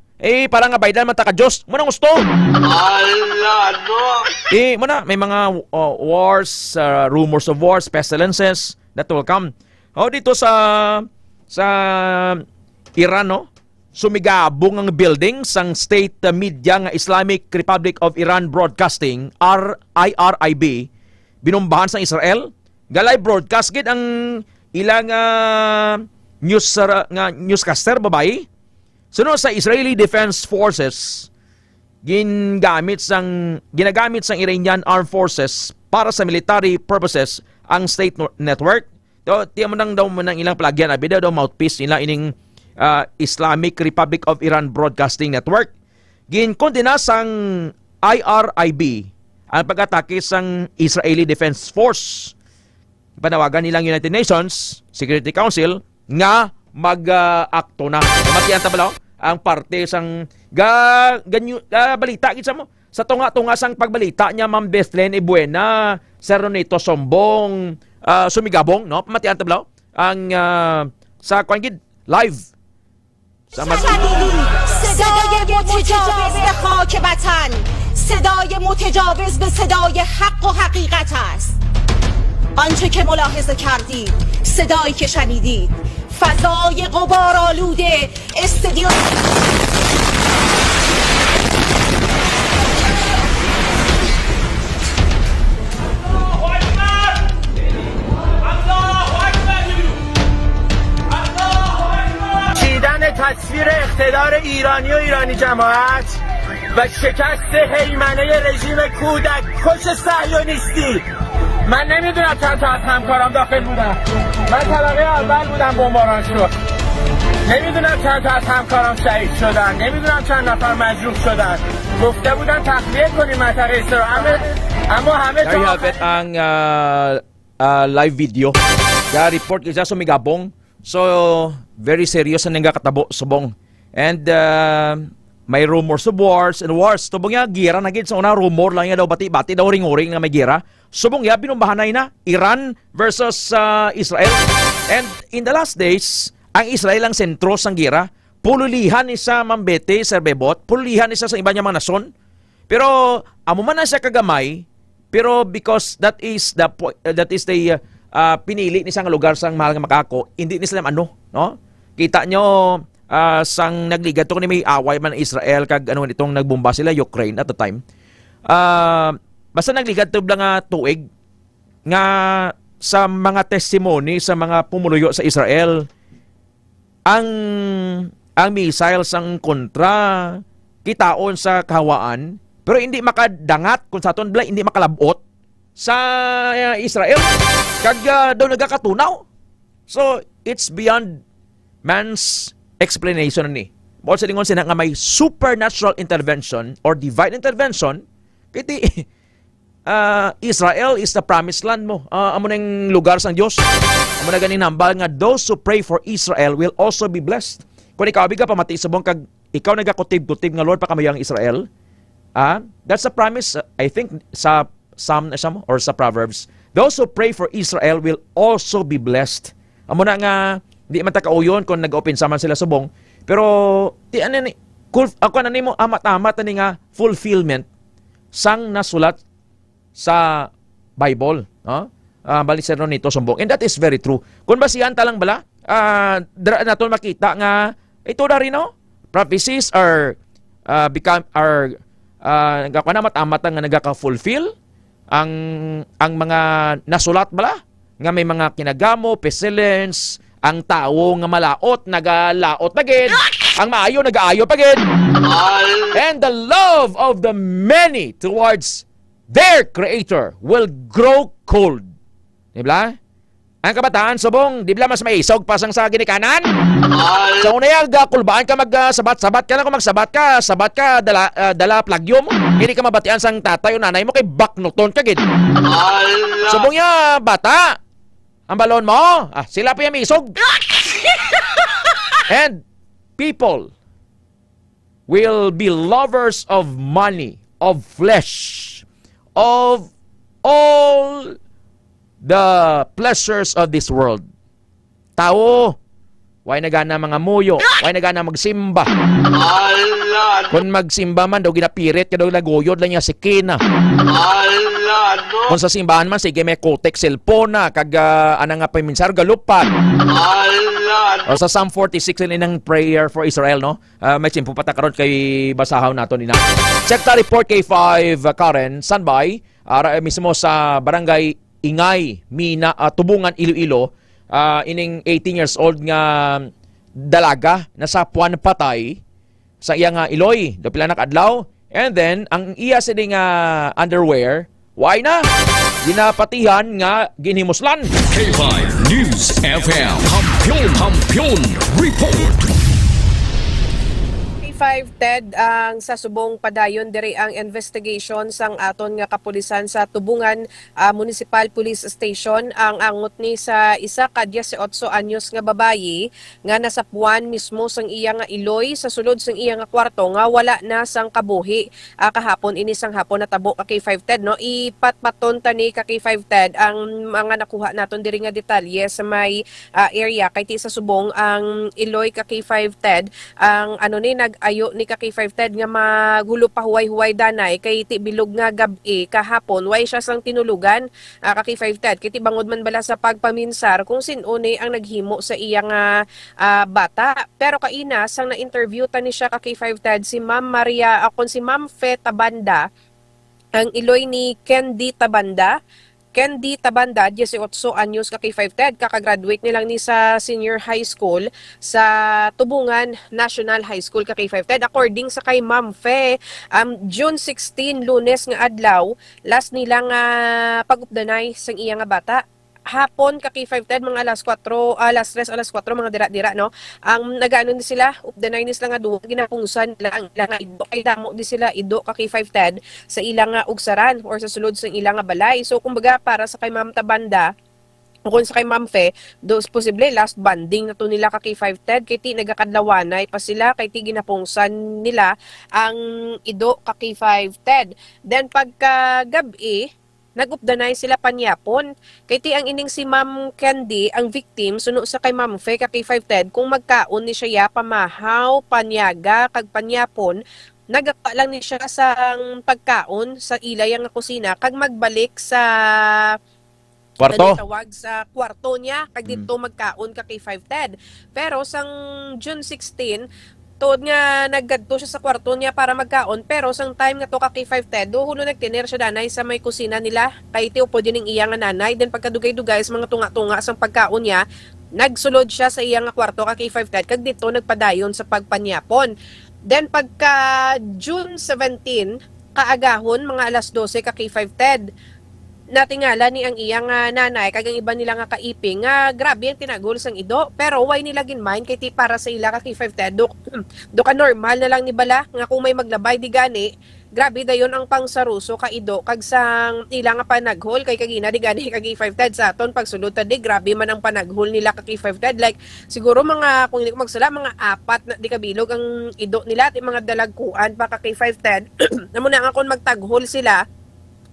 Parang nga baydan man ta ka Diyos. Muna gusto. Ala, no? Muna, may mga wars, rumors of wars, pestilences that will come. Dito sa Iran, no? Sumigabong ang building sang state media nga Islamic Republic of Iran Broadcasting, IRIB, binumbahan sa Israel. Galay broadcast gid ang ilang newscaster babae. Sunod sa Israeli Defense Forces, ginagamit sang Iranian Armed Forces para sa military purposes ang state network. Tiyan mo nang daw mo nang ilang plagyan, abi daw mouthpiece nila ining Islamic Republic of Iran Broadcasting Network. Ginkondena sang IRIB ang pag-atake sang Israeli Defense Force. Panawagan nilang United Nations Security Council nga mag-akto na. Matiyan tabalaw ang parte sang balita gid sa mo. Sa tunga-tunga sang pagbalita niya Ma'am Bethlen Ibuena, Sir Ronito Sombong, sumigabong, no? Matiyan tabalaw ang sa kwangid live صدای متجاوز به خاک وطن، صدای متجاوز به صدای حق و حقیقت است. آنچه که ملاحظه کردید، صدایی که شنیدید، فضای غبارآلوده استدیو تصویر اقتدار ایرانی و ایرانی جماعت و شکست هیمنه رژیم کودک کش صهیونیستی. من نمیدونم چند تا از همکارام داخل بودن. من طبقه اول بودم بمباران شد. نمیدونم چند تا از همکارام شهید شدن. نمیدونم چند نفر مجروح شدن. گفته بودن تخلیه کنیم منطقه اسرائیل. اما همه There you have it ang live video. Kaya report isa sumigabong. So, very serious ang nagkakatabo subong. And may rumors of wars and wars. Subong niya, gira na gid sa una rumor lang niya daw bati-bati daw ring-uring na may gira. Subong niya, binumbahanay na Iran versus Israel. And in the last days, ang Israel ang sentro sang gira. Pululihan isa Mambete, Sir Bebot. Pululihan isa sa iba niya mga nason. Pero, amo man na siya kagamay. Pero because that is the pinili ni sang lugar sang mahal nga makako, hindi ni sila no? Kita nyo sang nagligat to ni may away man Israel kag ano nitong nagbomba sila Ukraine at the time. Basta nagligat to lang nga tuig nga sa mga testimony sa mga pumuluyo sa Israel ang missile sang kontra kitaon sa kahawaan pero hindi makadangat kung sa aton hindi makalabot sa Israel kag daw nagakatunaw. So it's beyond man's explanation ni. Mo sa lingon sina nga may supernatural intervention or divine intervention kiti Israel is the promised land mo. Amo nang lugar sang Dios. Amo na ganing hambal nga those who pray for Israel will also be blessed. Kung ikaw biga pamati subong kag ikaw nagakutib-kutib nga Lord pa kamayang Israel. That's a promise I think sa Psalm or sa Proverbs. Those who pray for Israel will also be blessed. Amo na nga di man ta kauyon kung nag-open saman sila subong. Pero ti ano ni ako na nimo amat-amat ni nga fulfillment sang nasulat sa Bible, no? Balik Sir Ronito Sumbong. And that is very true. Kung basihan ta lang bala, naton makita nga ito na rin, no? Prophecies are amat-amat nga nagaka-fulfill ang mga nasulat bala nga may mga kinagamo, pestilence, ang tao nga malaot nagalaot pagid, ang maayo nagaayo pagid, and the love of the many towards their creator will grow cold. Dibla? Ang kabataan subong, dibla mas may isog pasang sa ginikanan. So unay kulbaan ka magsabat-sabat ka na kung magsabat ka, sabat ka dala plagyo mo. Hindi ka mabatian sang tatay o nanay mo kay baknoton ka gid. Subong ya bata. Ang balon mo, sila pa yung isog. And people will be lovers of money, of flesh, of all the pleasures of this world. Tao, why nagana mga muyo, why nagana magsimba. Kung magsimba man daw ginapirit ka daw naguyod lang niya si Kina. Kung sa simbahan man sige may kotek cellphone na kag ana nga paminsar galupan. O sa Psalm 46 inang prayer for Israel no. May simpo patakaron kay basahaw naton ina. Check ta report kay 5 Karen standby mismo sa barangay Ingay, Mina, Tubungan, Iloilo. Ining 18 years old nga dalaga nasa puwan patay sa iya nga Iloy do pila nakadlaw and then ang iya sini nga underwear why na ginapatihan nga ginhimuslan. K5 News FM Kampiyon Report. Ted ang sa subong padayon diri ang investigation sang aton nga kapulisan sa Tubungan Municipal Police Station ang angot ni sa isa ka 18 anyos nga babayi nga nasa puwan mismo sang iya nga Iloy sa sulod sang iya nga kwarto nga wala na sang kabuhi. Kahapon ini sang hapon natabo ka K5 Ted no ipatpaton tani ka K5 Ted ang mga nakuha naton diri nga detalye sa may area kay ti sa subong ang Iloy ka K5 Ted ang ano ni ayo ni ka K5 Ted nga maghulo pa huway-huway danay kay ti bilog nga gabi kahapon way siya sang tinulugan ka K5 Ted kay ti bangod man bala sa pagpaminsar kung sino ni ang naghimo sa iya nga bata pero kaina sang na-interview tani siya ka K5 Ted si Ma'am Maria akon si Ma'am Fe Tabanda ang Iloy ni Candy Tabanda 18 anyos ka K5 Ted kakagraduate nilang ni sa senior high school sa Tubungan National High School ka K5 Ted according sa kay Ma'am Fe June 16 Lunes nga adlaw last nilang pag-updanay sang iya nga bata hapon ka K5 Ted mga alas 4 mga dira-dira no ang nagaano ni sila updanay ni sila nga duwa ginapungsan lang nga ido kay damo di sila ido ka K5 Ted sa ilang nga ugsaran or sa sulod sa ilang nga balay so kumbaga para sa kay Ma'am Tabanda kung sa kay Ma'am Fe, dos posible last banding na to nila ka K5 Ted kay ti nagakadlawanay pa sila kay ti ginapungsan nila ang ido ka K5 Ted then pagka gabi nag-updanay sila panyapon. Kay ti ang ining si Ma'am Candy, ang victim, suno sa kay Ma'am Fe, ka K5 Ted, kung magkaon ni siya pamahaw, panyaga, kag panyapon, nagaka lang ni siya sa pagkaon sa ilay ang kusina, kag magbalik sa kwarto. Tawag sa kwarto niya, kag dito magkaon ka K5 Ted. Pero sang June 16, tuod nga naggadto siya sa kwarto niya para magkaon pero sang time nga to ka K5 Ted hulo nagtiner siya danay sa may kusina nila kay ti upo din iya nga nanay then pagkadugay-dugay sa mga tunga-tunga sang pagkaon niya nagsulod siya sa iya nga kwarto ka K5 Ted kag dito nagpadayon sa pagpanyapon then pagka June 17 kaagahon mga alas 12 ka K5 Ted natingala ni ang iyang nanay kag ang iba nila nga kaiping nga grabe ang tinagol sang ido pero why nila ginmind kay ti para sa ila ka K5 Ted do ka normal na lang ni bala nga kung may maglabay di gani grabe dayon ang pangsaruso ka ido kag sang ila nga panaghol kay kagina di gani kag K5 Ted sa aton pagsulod ta di grabe man ang panaghol nila ka K5 Ted like siguro mga kung hindi ko magsala mga 4 na di kabilog ang ido nila ti mga dalagkuan pa ka K5 Ted namo na nga kung magtaghol sila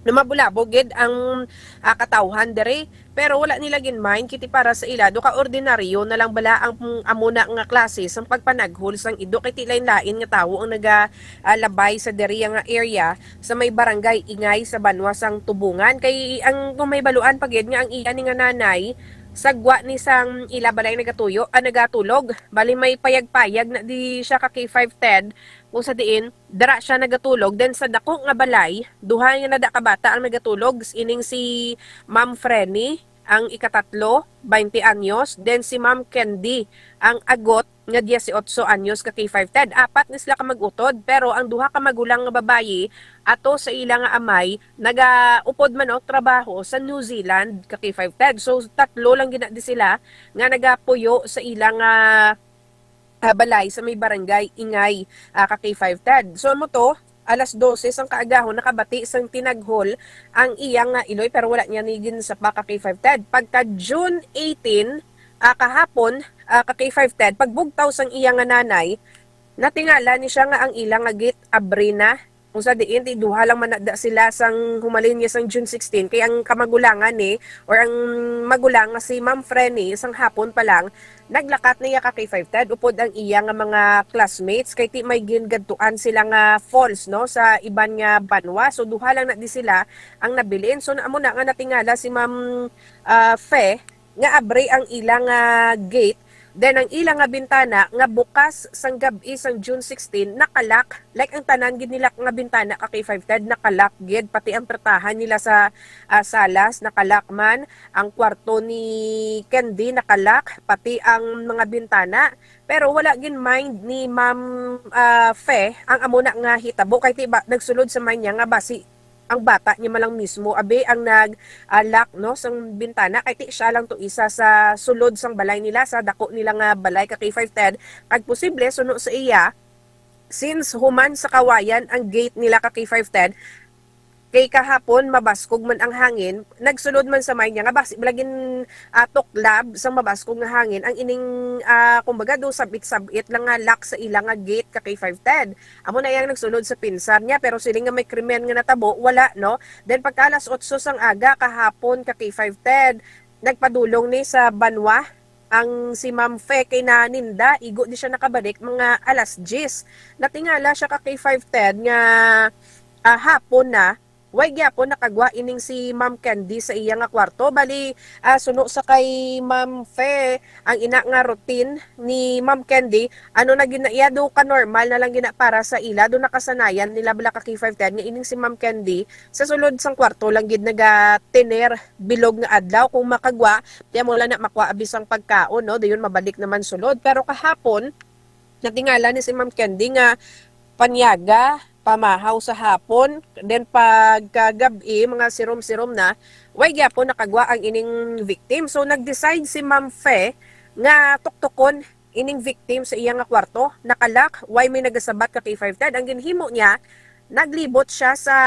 na mabulabog ang katawhan dere pero wala nila ginmind kiti para sa ila do ka ordinaryo na lang bala ang amuna nga klase sang pagpanaghol sang ido kay lain-lain nga tawo ang nagalabay sa dere nga area sa may barangay Ingay sa Banwa sang Tubungan kay ang kung may baluan pagid nga ang iya ni nga nanay sagwa ni sang ila balay nagatulog bali may payag-payag na di siya ka K5 Ted kung sa diin dara siya nagatulog then sa dako nga balay duha nga nada ka bata ang nagatulog ining si Ma'am Frenny ang ikatatlo 20 anyos then si Ma'am Candy ang agot nga 18 anyos ka K5 Ted apat ni sila ka magutod pero ang duha ka magulang nga babayi ato sa ilang nga amay nagaupod man og trabaho sa New Zealand ka K5 Ted so tatlo lang ginadi sila nga nagapuyo sa ilang balay sa may barangay Ingay ka K5 Ted so mo to alas 12 sang kaagahon nakabati sang tinaghol ang iyang Iloy pero wala niya nigin sa ka K5 Ted pagka June 18 kahapon ka K5 Ted pagbugtaw sang iyang nanay natingala ni siya nga ang ilang agit Abrina kung sa diin ti duha lang manada sila sang humalin niya sang June 16 kay ang kamagulangan ni or ang magulang nga si Ma'am Frenny sang hapon pa lang naglakat niya ka kay 5 upod ang iya nga mga classmates kay ti may gingadtuan sila nga falls no sa iban nga banwa, so duha lang na di sila ang nabilin. So amo na nga natingala si Ma'am Fe nga abre ang ilang gate. Then ang ilang nga bintana nga bukas sang gabi sang June 16 nakalak, like ang tanan gid nila nga bintana ka kay 5 nakalak gid, pati ang pertahan nila sa salas nakalak man, ang kwarto ni Candy nakalak, pati ang mga bintana. Pero wala gin mind ni Ma'am Fe ang amo na nga hitabo kay tiba nagsulod sa mind niya nga basi ang bata niya malang mismo abe ang nag-lock no sang bintana kay ti siya lang to isa sa sulod sang balay nila sa dako nila nga balay ka kay 5 kag posible suno sa iya since human sa kawayan ang gate nila ka kay 5 kay kahapon mabaskog man ang hangin, nagsulod man sa may niya nga basi blagin tuklab sa mabaskog nga hangin ang ining kumbaga do sabit-sabit lang nga lock sa ilang nga gate ka kay 510. Amo na yang nagsulod sa pinsan niya pero sila nga may krimen nga natabo wala no. Then pagka alas 8 sang aga kahapon ka kay 510 nagpadulong ni sa banwa ang si Ma'am Fe kay naninda igo di siya nakabalik mga alas 10. Natingala siya ka kay 510 nga hapon na way gyapon nakagwa ining si Ma'am Candy sa iya nga kwarto. Bali suno sa kay Ma'am Fe ang ina nga routine ni Ma'am Candy ano na ginaiya do ka normal na lang gina para sa ila do nakasanayan nila bala ka kay 510 nga ining si Ma'am Candy sa sulod sang kwarto lang gid naga tener bilog nga adlaw kung makagwa tiya mo lang na makwa abisang pagkaon no dayon mabalik naman sulod. Pero kahapon natingala ni si Ma'am Candy nga panyaga pamahaw sa hapon, then pagkagabi, mga sirom-sirom na, way gyapon nakagwa ang ining victim. So nag-decide si Ma'am Fe nga tuktukon ining victim sa iyang kwarto, nakalak, way may nagasabat ka kay 510. Ang ginhimo niya, naglibot siya sa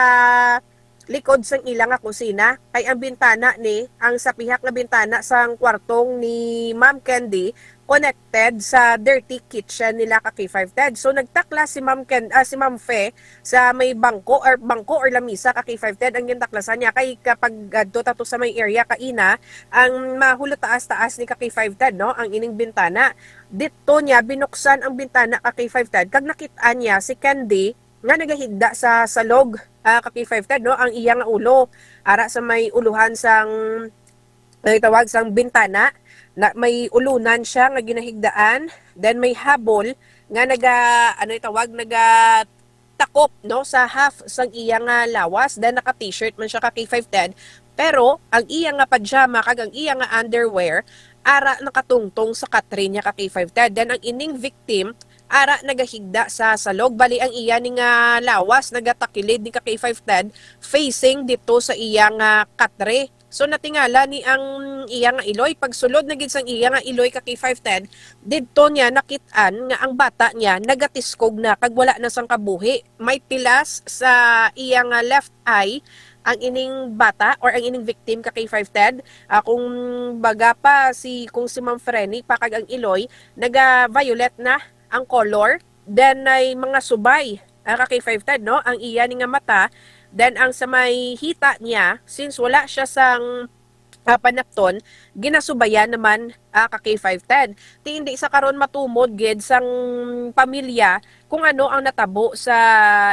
likod sang ilang kusina, kay ang bintana ni, ang sa pihak na bintana sang kwartong ni Ma'am Candy, connected sa dirty kitchen nila ka kay 510. So nagtakla si Ma'am Fe sa may bangko or lamisa ka kay 510 ang gintaklasan niya kay kapag tato sa may area kaina ang mahulo taas-taas ni ka kay 510 no ang ining bintana. Dito niya binuksan ang bintana ka kay 510 kag nakita niya si Candy nga nagahigda sa salog ka kay 510 no ang iyang ulo ara sa may uluhan sang tawag sang bintana na may ulunan siya nga ginahigdaan, then may habol nga naga takop no sa half sang iyang lawas, then naka t-shirt man siya ka kay 510 pero ang iyang pajama kag ang iyang underwear ara nakatungtong sa katrin niya ka kay 510. Then ang ining victim ara nagahigda sa salog, bali ang iya ning lawas nagatakilid ni ka kay 510 facing dito sa iyang katre. So natingala ni ang iya nga iloy, pagsulod na gid sang iya nga iloy ka kay 510, didto niya nakit-an nga ang bata niya nagatiskog na kag wala na sang kabuhi. May pilas sa iya nga left eye ang ining bata or ang ining victim ka kay 510. Kung baga pa kung si Ma'am Frenny pa kag ang iloy naga-violet na ang color, then ay mga subay ka kay 510 no ang iya ni nga mata. Then ang sa may hita niya, since wala siya sang panapton, ginasubayan naman ka kay 510. Ti hindi sa karon matumod gid sang pamilya kung ano ang natabo sa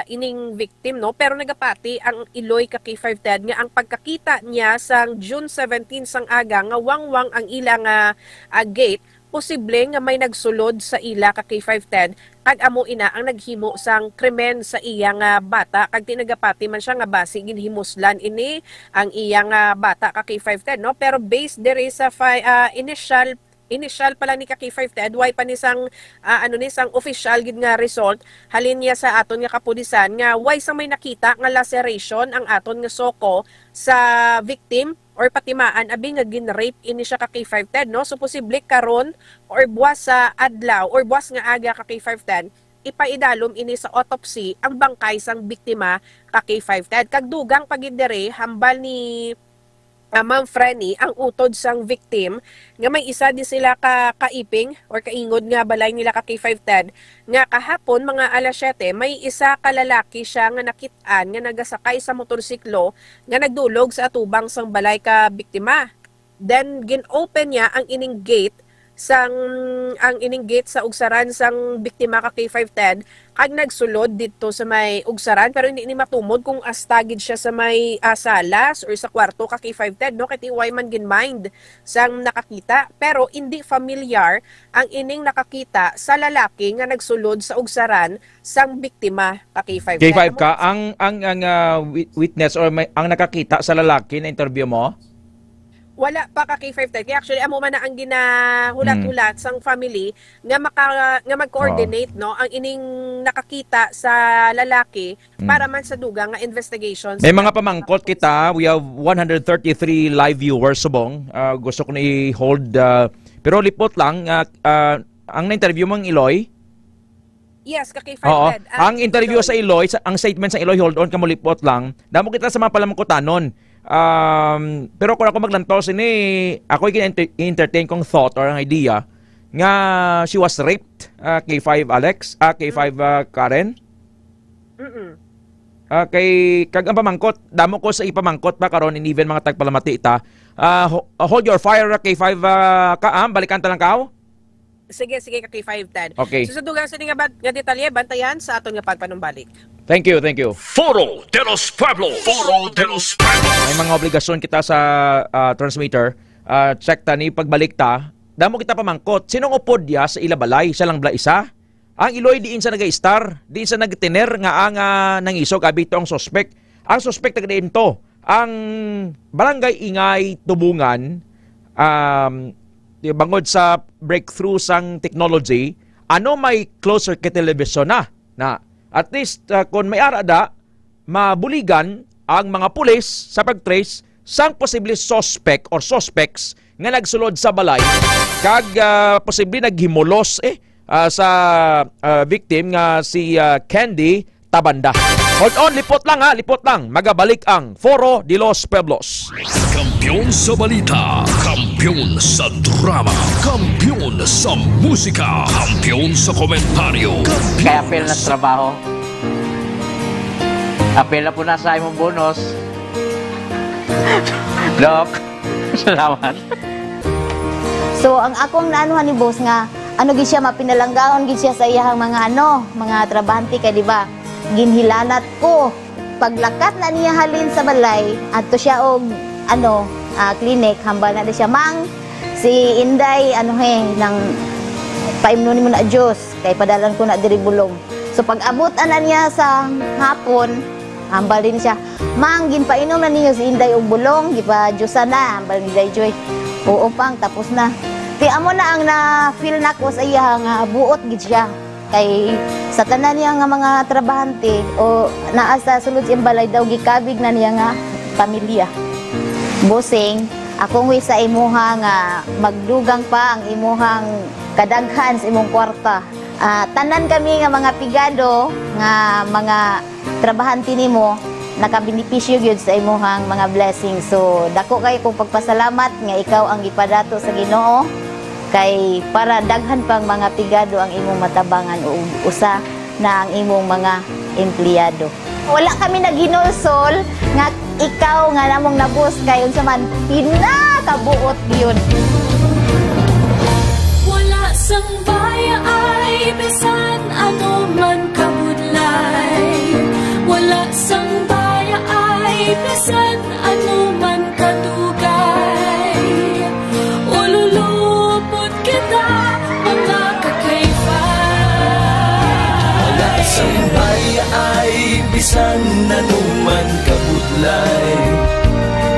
ining victim no, pero nagapati ang iloy ka kay 510 nga ang pagkakita niya sang June 17 sang aga nga wangwang ang ilang gate, posible nga may nagsulod sa ila ka kay 510 kag amo ina ang naghimo sang krimen sa iyang bata kag tinagapati man siya nga basi ginhimuslan ini ang iyang bata ka kay 510 no. Pero based diri sa initial pala ni ka kay 510 way pa ni sang sang official gid nga result halin niya sa aton nga kapulisan nga way sa may nakita nga laceration ang aton nga soko sa victim or patimaan abi nga gin-rape ini siya ka kay 510 no. So posible karon or buwas sa adlaw or buwas nga aga ka kay 510 ipaidalom ini sa autopsy ang bangkay sang biktima ka kay 510 kag dugang pagid diri hambal ni Ma'am Franny, ang utod sang victim nga may isa din sila kaiping or kaingod nga balay nila ka K510 nga kahapon mga alas 7 may isa ka lalaki siya nga nakit-an nga nagasakay sa motorsiklo nga nagdulog sa atubang sang balay ka biktima. Then gin-open niya ang ining gate sa ugsaran sang biktima ka K510 kag nagsulod dito sa may ugsaran pero hindi ni matumod kung astagid siya sa may salas or sa kwarto ka K510 no kay tiway man ginmind sang nakakita pero hindi familiar ang ining nakakita sa lalaki nga nagsulod sa ugsaran sang biktima ka K510. K5 ka ang witness or ang nakakita sa lalaki na interview mo? Wala pa ka K510. Actually, amo man na ang ginahulat-hulat sang family nga mag-coordinate no ang ining nakakita sa lalaki para man sa dugang nga investigations. May mga pamangkot kita. We have 133 live viewers subong. Gusto ko na i-hold pero lipot lang ang na-interview mong Iloy. Yes, ka K510. Oo. Ang interview sa Iloy, ang statement sa Iloy, hold on ka mo lipot lang. Damo kita sa mga palamangkotanon. Pero kung ako maglantos ako i-entertain kong thought or ang idea nga she was raped, K5 Alex, K5 Karen. Kay kag ang pamangkot, damo ko sa ipamangkot pa karon in even mga tagpalamati ita. Hold your fire K5 kaam, balikan ta lang kao. Sige ka K510. Okay. So sa dugang sa nga detalye bantayan sa aton nga pagpanumbalik. Thank you. Foro de los Pueblos. Foro de los Pueblos. May mga obligasyon kita sa transmitter. Check ta ni pagbalik ta. Damo kita pamangkot. Sinong upod ya sa ilabalay? Siya lang bla isa? Ang Iloy diin sa nag-star, diin sa nagtiner nga ang nangisog abito ang suspect. Ang suspect tagadiin to. Ang barangay Ingay Tubungan bangod sa breakthrough sang technology, may closer ka television na at least kung may arada, mabuligan ang mga pulis sa pag-trace sang posible suspect or suspects nga nagsulod sa balay kag posible naghimulos sa victim nga si Candy Tabanda. Hold on, lipot lang. Magabalik ang Foro de los Pueblos. Kampiyon sa balita, kampiyon sa drama, kampiyon sa musika, kampiyon sa komentaryo. Kaya apel na trabaho. Apel na po na sa imong bonus. Doc, salamat. So, ang akong naanuhan ni boss nga, gid siya mapinalanggaon gid siya sa iyang mga mga trabahante kay di ba? Ginhilanat ko. Paglakat na niya halin sa balay, adto siya og clinic, hambal na siya mang si Inday nang paimnon mo na Diyos kay padalan ko na diri bulong. So pag abot na niya sa hapon, hambal din siya. Mang ginpainom na niya si Inday og bulong, gipa Diyosa na, hambal ni Inday Joy. Oo pang tapos na. Ti amo na ang na-feel nako sa iya nga buot gid siya. Kay sa tanan niya nga mga trabahante o naa sa sulod siyang balay daw gikabig na niya nga pamilya. Bossing, akong wi sa imuha nga magdugang pa ang imuhang kadaghan sa imong kwarta. Tanan kami nga mga pigado nga mga trabahante nimo nakabinipisyo gyud sa imuhang mga blessings. So dako kay kong pagpasalamat nga ikaw ang gipadato sa Ginoo. Kay para daghan pang mga pigado ang imong matabangan o usa na ang imong mga empleyado. Wala kami naginulsol nga ikaw nga namong nabus kay unsa man pinakabuot gyud. Wala sang baya ay bisan ano man kabudlay. Wala sang baya ay bisan ano man kadugay. Ululupot kita mga Wala sang baya ay bisan ano man kabudlay.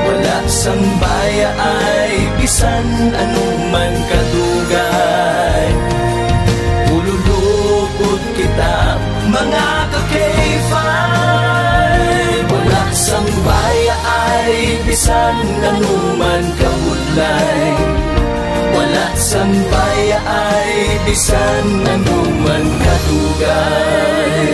Wala sang baya ay bisan ano man kadugay. Ululupot kita mga ka-K5. Wala sang baya ay bisan ano man kabudlay. Wala sang baya ay bisan ano man kadugay.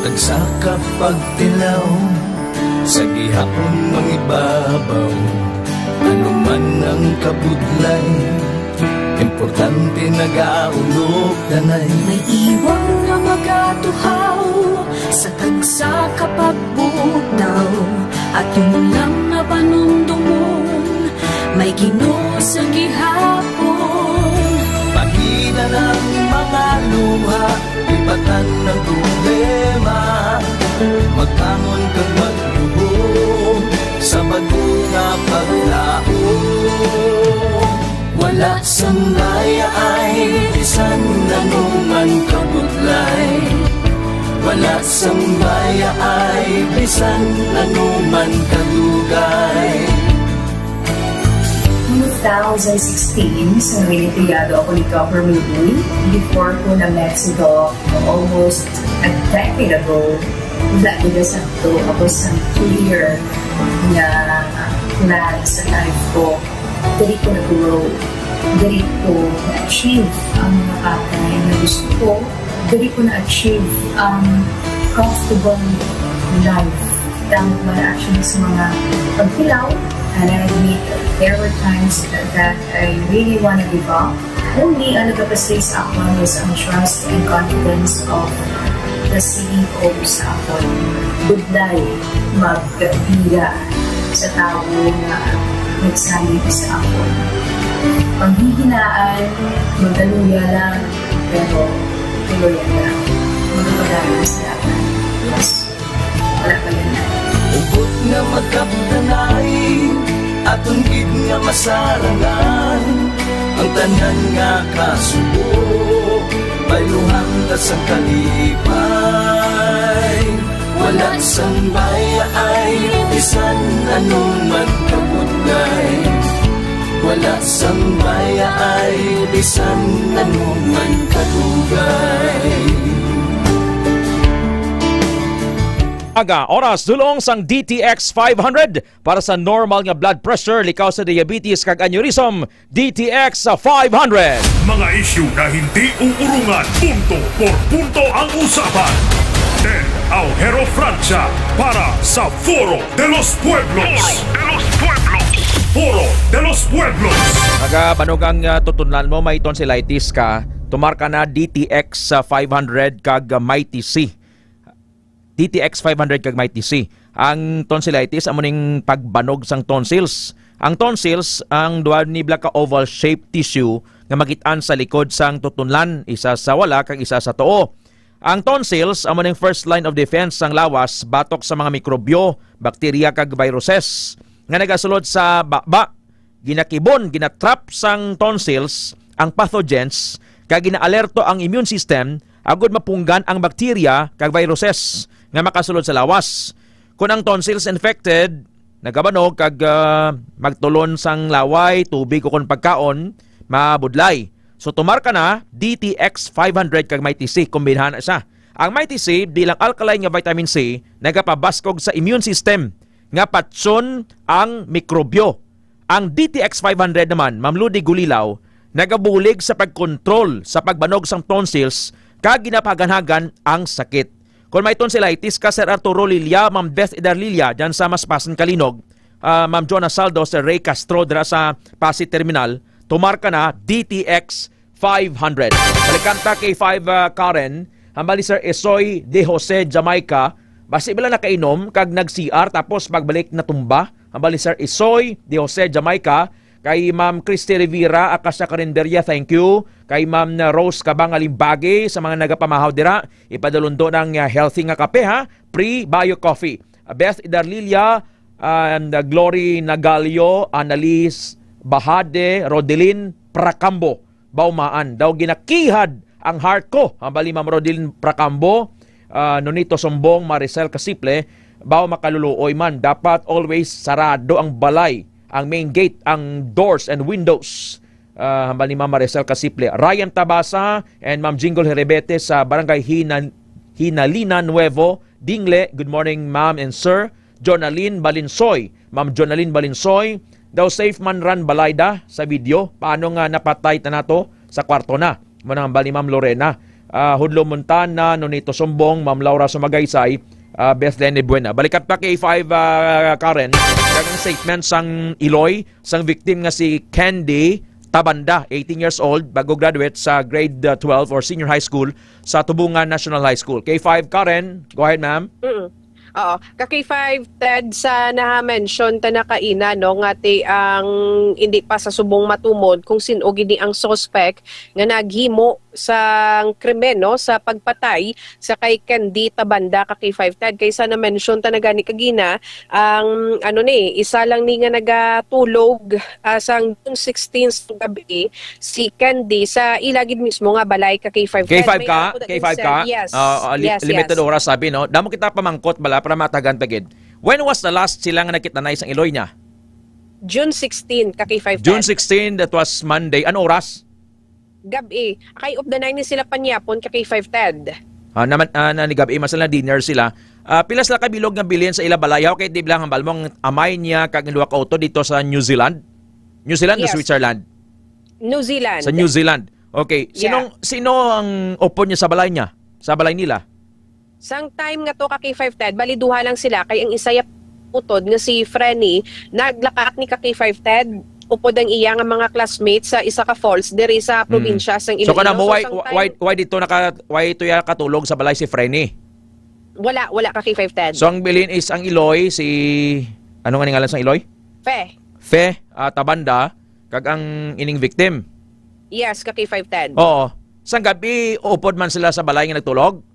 tagsa kapag tilaw sa gihapon mangibabaw, ano man ang kabudlay, importante nagaulog danay. May iwang nga magatuhaw sa tagsa kapag bugnaw, at yung lang na panumdumon may Ginoo sa gihapon. Pahina ng mga luha, ibatan ng problema, magkamon kag magluhog sa bagong nga paglaong. Wala sang laya ay bisan anuman kabudlay, wala sang baya ay bisan anuman kadugay. 2016, sa Olimpiado ako ni Copper Movie. Before ko na Mexico, almost a decade ago, dahil sa to, ako sa clear na plan sa life ko. Dali ko na-grow, dali ko na-achieve ang mga katay na gusto ko, dali ko na-achieve ang comfortable life. Dahil ko na actually sa mga pagpilaw, and I admit there were times that I really want to give up. Only ang nagpapasay sa akin was ang trust and confidence of the CEO sa akin. Budlay, magbira sa tao na nagsalit sa akin. Panghihinaan, magaluya lang, pero tuloy lang. Magpapagaling sa akin. Yes, wala pa yan na. Ugot nga magkapdanay, atong gid nga masarangan, ang tanan nga kasubo, bayuhan ka sa kalipay. Wala sang baya ay bisan anuman kabudlay, wala sang baya ay bisan anuman kadugay. Aga, oras dulong sang DTX 500 para sa normal nga blood pressure, likaw sa diabetes kag aneurysm. DTX 500. Mga isyu na hindi uurungan, punto por punto ang usapan. Del Aujero Francia para sa Foro de los Pueblos. Foro de los Pueblos. Aga, banog ang tutunan mo, may tonsillitis ka, tumarka na DTX 500 kag Mighty C. DTX 500 kag Mighty C. Ang tonsillitis amo ning pagbanog sang tonsils. Ang tonsils ang duha ni ka oval shaped tissue nga makit-an sa likod sang tutunlan, isa sa wala kag isa sa tuo. Ang tonsils amo ning first line of defense sang lawas batok sa mga mikrobyo, bakterya kag viruses nga nagasulod sa baba. Ginakibon, ginatrap sang tonsils ang pathogens kag ginaalerto ang immune system agud mapunggan ang bakterya kag viruses nga makasulod sa lawas. Kung ang tonsils infected, nagabanog kag magtulon sang laway, tubig o kung pagkaon, mabudlay. So tumarka na DTX 500 kag Mighty C, kombinahan na siya. Ang Mighty C bilang alkaline nga vitamin C nagapabaskog sa immune system nga patson ang mikrobyo. Ang DTX 500 naman, Mamludi Gulilaw, nagabulig sa pagkontrol sa pagbanog sang tonsils kag ginapaganhagan ang sakit. Kung may tonsillitis ka, Sir Arturo Lilia, Ma'am Beth Idar Lilia, dyan sa Maspasan Kalinog, Ma'am Jonah Saldo, Sir Ray Castro, dira sa Pasig Terminal, tumarka na DTX 500. Balikanta kay 5 Karen, hambali Sir Esoy de Jose, Jamaica, basi bila nakainom, kag nag-CR, tapos pagbalik na tumba, hambali Sir Esoy de Jose, Jamaica, kay Ma'am Christy Rivera, Akasya Karinderya, thank you. Kay Ma'am Rose Kabang Alimbage, sa mga nagapamahaw dira, ipadulundo ng healthy nga kape ha, pre-bio coffee. Beth Idarlilia, and Glory Nagalio, Annalise Bahade, Rodelin Pracambo, Baumaan. Daw ginakihad ang heart ko. Hambali Ma'am Rodelin Pracambo, Nonito Sombong, Maricel Casiple, baw makaluluoy man, dapat always sarado ang balay, ang main gate, ang doors and windows. Hambal ni Ma'am Maricel Casiple. Ryan Tabasa and Ma'am Jingle Herebete sa Barangay Hinalina Nuevo, Dingle. Good morning, Ma'am and Sir. Jonaline Balinsoy. Ma'am Jonaline Balinsoy. Daw safe man run balayda sa video. Paano nga napatay na nato sa kwarto na. Manang hambal ni Ma'am Lorena. Hudlo Montana, Nonito Sumbong, Ma'am Laura Sumagaysay, Beth Lenny Buena. Balikat pa kay 5 Karen, kagang statement sang Iloy, sang victim nga si Candy Tabanda, 18 years old, bago graduate sa grade 12 or senior high school sa Tubungan National High School. K5 Karen, go ahead ma'am. Oo. Kaki-5, Ted, sa na-mention ta na kaina, no, nga ang hindi pa sa subong matumod kung sino gini ang suspect nga naghimo sa krimen, no, sa pagpatay sa kay Candy Tabanda, Kaki-5, Ted. Kaysa na-mention ta na gani kagina, ang isa lang ni nga nagatulog sa June 16 gabi si Candy sa ilagid mismo nga balay Kaki-5, Ted. K5 ka? Yes. Limited oras sabi, no? Damo kita pamangkot bala para matagan-tagid. When was the last sila nga nakita na isang Iloy niya? June 16, Kaki-5, Ted. June 16, that was Monday. Ano oras? Gabi. Kay of the 9 ni sila panyapon, Kaki-5, Ted. Ni gabi, masala dinner sila. Pilas la kabilog nga bilin sa ila balayaw kay di bilang hambal mong amay niya kag luwa ka auto dito sa New Zealand. New Zealand o Switzerland? New Zealand. Sa New Zealand. Okay. Sino ang upo niya sa balay niya? Sa balay nila? Sang time nga to Kaki-5, Ted, baliduha lang sila kay ang isaya utod nga si Frenny naglakaat ni Kaki-5, Ted upod ang iya nga mga classmates sa isa ka falls diri sa probinsya sang Iloilo. So kana mo why dito ya katulog sa balay si Frenny? Wala Kaki-5, Ted. So ang bilin is ang Iloy si ano nga ni ngalan sang Iloy? Fe Tabanda kag ang ining victim. Yes, Kaki-5, Ted. Oo. Sang gabi upod man sila sa balay nga nagtulog?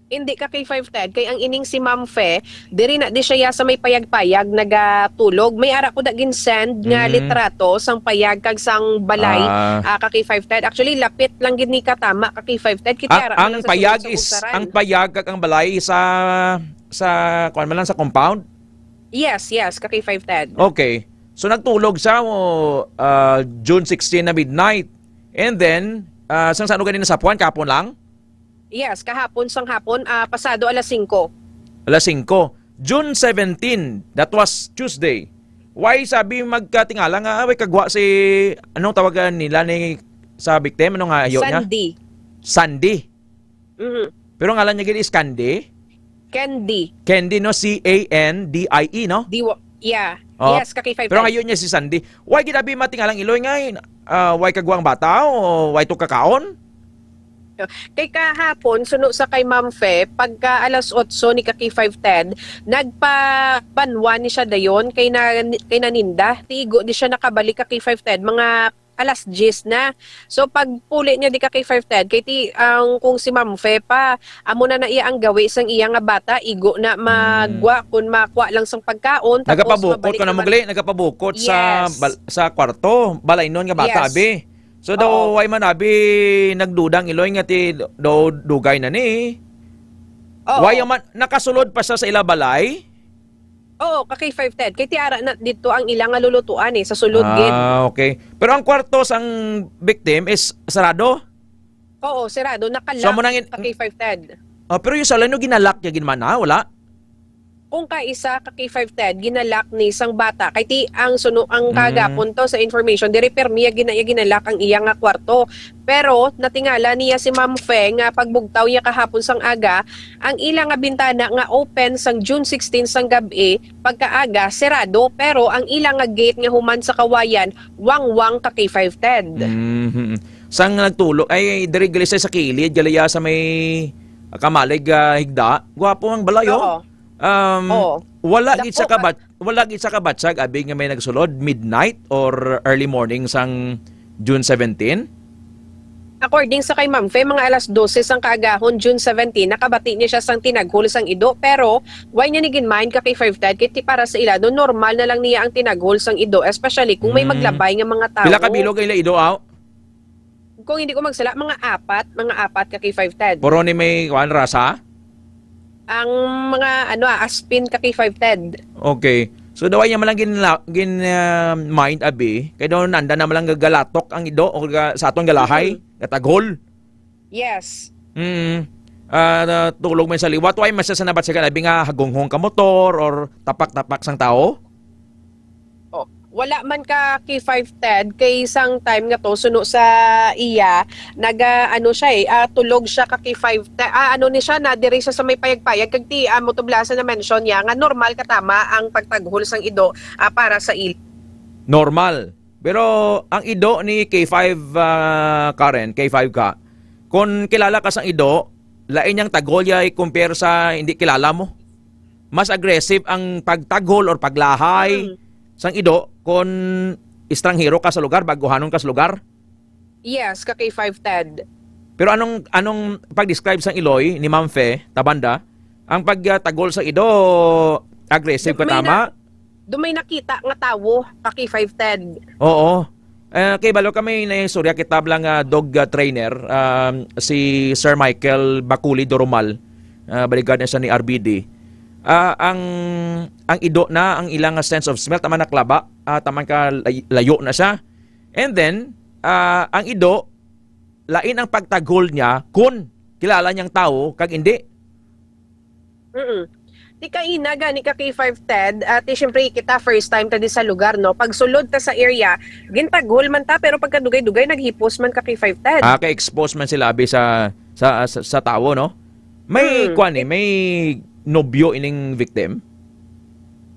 Hindi Kaki-5, Ted, kay ang ining si Ma'am Fe, diri na di siya sa may payag-payag nagatulog. May ara ko da ginsend nga litrato sang payag kag sang balay Kaki-5, Ted. Actually lapit lang gid ni katama Kaki-5, Ted. Ang payag is ang payag kag ang balay sa kuan man lang sa compound? Yes, Kaki-5, Ted. Okay. So nagtulog siya June 16 na midnight. And then sang saan ganin sa Puan kapon lang? Yes, kahapon sang hapon, pasado alas 5. Alas 5. June 17, that was Tuesday. Why sabi magkatingala nga, kagwa si, anong tawagan nila ni sa victim? Anong ayo niya? Sandy. Pero ngalan niya gini is Candy? Candy, no? C-A-N-D-I-E, no? Yeah. Oh. Yes, Kaki-5. Pero ngayon niya si Sandy. Why ginabi matingalang Iloy ngayon? Why kagwang bata o why to kakaon? Kay kahapon, suno sa kay Ma'am Fe, pagka alas 8 ni Kaki-5, Ted, nagpabanwa ni siya dayon kay naninda. Tigo di siya nakabalik Kaki-5, Ted, mga alas 10 na. So pag puli niya di Kaki-5, Ted, kay kung si Ma'am Fe pa, amo na iya ang gawi sang iya nga bata, igo na magwa kun makwa lang sang pagkaon. Nagapabukot ko na mugli, nagapabukot sa kwarto, balay nun nga bata, abi. So daw why man abi nagdudang Iloy nga ti daw dugay na ni. Why man nakasulod pa siya sa ila balay? Oo, Kaki-5, Ted. Kay tiara na dito ang ilang lulutuan sa sulod gid. Okay. Pero ang kwarto sang victim is sarado? Oo, sarado, nakalock. So, Kaki-5, Ted. Pero yung salano ginalak niya ginman wala? Kung kaisa Kaki-5, Ted, ginalak ni isang bata kay ti ang kagapon to sa information diri permiya ginalak ang iyang nga kwarto. Pero natingala niya si Ma'am Fe nga pagbugtaw niya kahapon sang aga, ang ilang nga bintana nga open sang June 16 sang gabi, pagkaaga serado, pero ang ilang nga gate nga human sa kawayan wang-wang Kaki-5, Ted. Sang nagtulog ay diri gali sa kilid galaya sa may kamalig higda. Gwapo ang balayo. Wala gid sa kabatsag abi nga may nagsulod midnight or early morning sang June 17. According sa kay Ma'am Fe, mga alas 12 sang kaagahon June 17 nakabati niya siya sang tinaghol sang ido, pero why niya nigin-mind Kaki-5, Ted kiti para sa ila do normal na lang niya ang tinaghol sang ido, especially kung may maglabay nga mga tao. Pila ka bilog ila ido aw? Kung hindi ko magsala, mga apat Kaki-5, Ted. Puro ni may rasa? Ang mga aspin Kaki-5, Ted. Okay. So daway niya malang mind abi kay daw nanda na malang gagalatok ang ido o sa aton galahay gataghol. Yes. Tulog man sa liwat way mas sa nabat sa abi nga hagonghong ka motor or tapak-tapak sang tao. wala man ka kay 5 Ted kay isang time nga to suno sa iya ano siya tulog siya ka kay 5 Ted ano ni siya na diri siya sa may payag-payag kag ti mo tublasa na mention niya nga normal katama ang pagtaghol sang ido para sa normal. Pero ang ido ni K5 Karen, K5 ka, kung kilala ka sang ido, lain niyang tagholya compare sa hindi kilala mo. Mas aggressive ang pagtaghol or paglahay sang ido kung estranghero ka sa lugar, baguhanon ka sa lugar. Yes, ka kay 5 Ted. Pero anong pag-describe sang Iloy ni Ma'am Fe Tabanda, ang pagtaghol sa ido aggressive ka tama? Dumay nakita nga tawo ka kay 5 Ted. Oo. Kay balo kami na surya kitab lang dog trainer si Sir Michael Bakuli Doromal, baligad na siya ni RBD. Ang ido na ang ilang sense of smell taman naklaba, taman ka layo na siya. And then ang ido lain ang pagtaghol niya kung kilala niyang tao kag hindi. Di ka ina gani ka kay 5 Ted at syempre kita first time ta di sa lugar no. Pag sulod ta sa area, gintaghol man ta pero pagka dugay-dugay naghipos man ka kay 5 Ted. Kay expose man sila abi sa tao no. May may nobyo ining victim.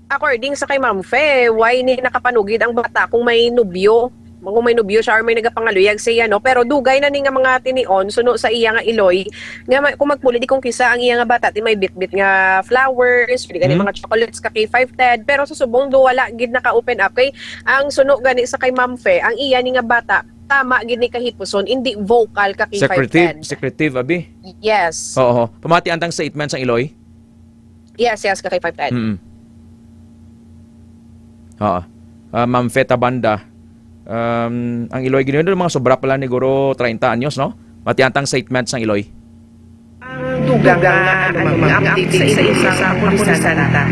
According sa kay Ma'am Fe, why ni nakapanugid ang bata kung may nobyo? Kung may nobyo siya or may nagapangaluyag siya no, pero dugay na ni nga mga tinion suno sa iya nga Iloy nga kung magpuli di kung kisa ang iya nga bata ti may bitbit nga flowers, di gani mga chocolates ka kay 5 Ted, pero sa subong do wala gid naka-open up kay ang suno gani sa kay Ma'am Fe, ang iya ni nga bata tama gid ni kahipuson, hindi vocal ka kay 5 Ted. Secretive abi. Yes. Oo. Pamati antang statement sang Iloy. Yes, ka kay 5 Ted. Oo. Ma'am Fe Tabanda. Ang Iloy ginoon mga sobra pala ni Guro 30 anyos no. Matiantang statement sang Iloy. Ang dugang nga update sa isang pulisan nata.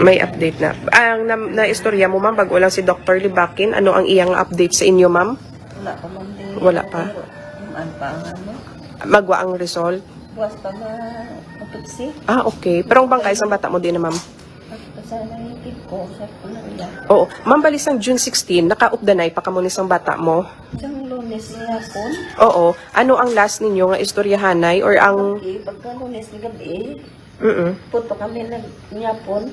May update na. Ang na-istorya mo ma'am bago lang si Dr. Libakin, ano ang iyang update sa inyo ma'am? Wala pa man. Wala pa. Magwa ang result? Buwas pa ma-autopsy. Okay. Pero ang bangkay sa bata mo din na, ma'am? Sa nangitid ko, sa panaria. Oo. Ma'am, balisang June 16, naka-updanay pa kamunis ang bata mo? Isang Lunes na hapon. Oo. Ano ang last ninyo nga istoryahanay or ang... Okay, pagka Lunes na gabi, Punto kami nag-nyapon.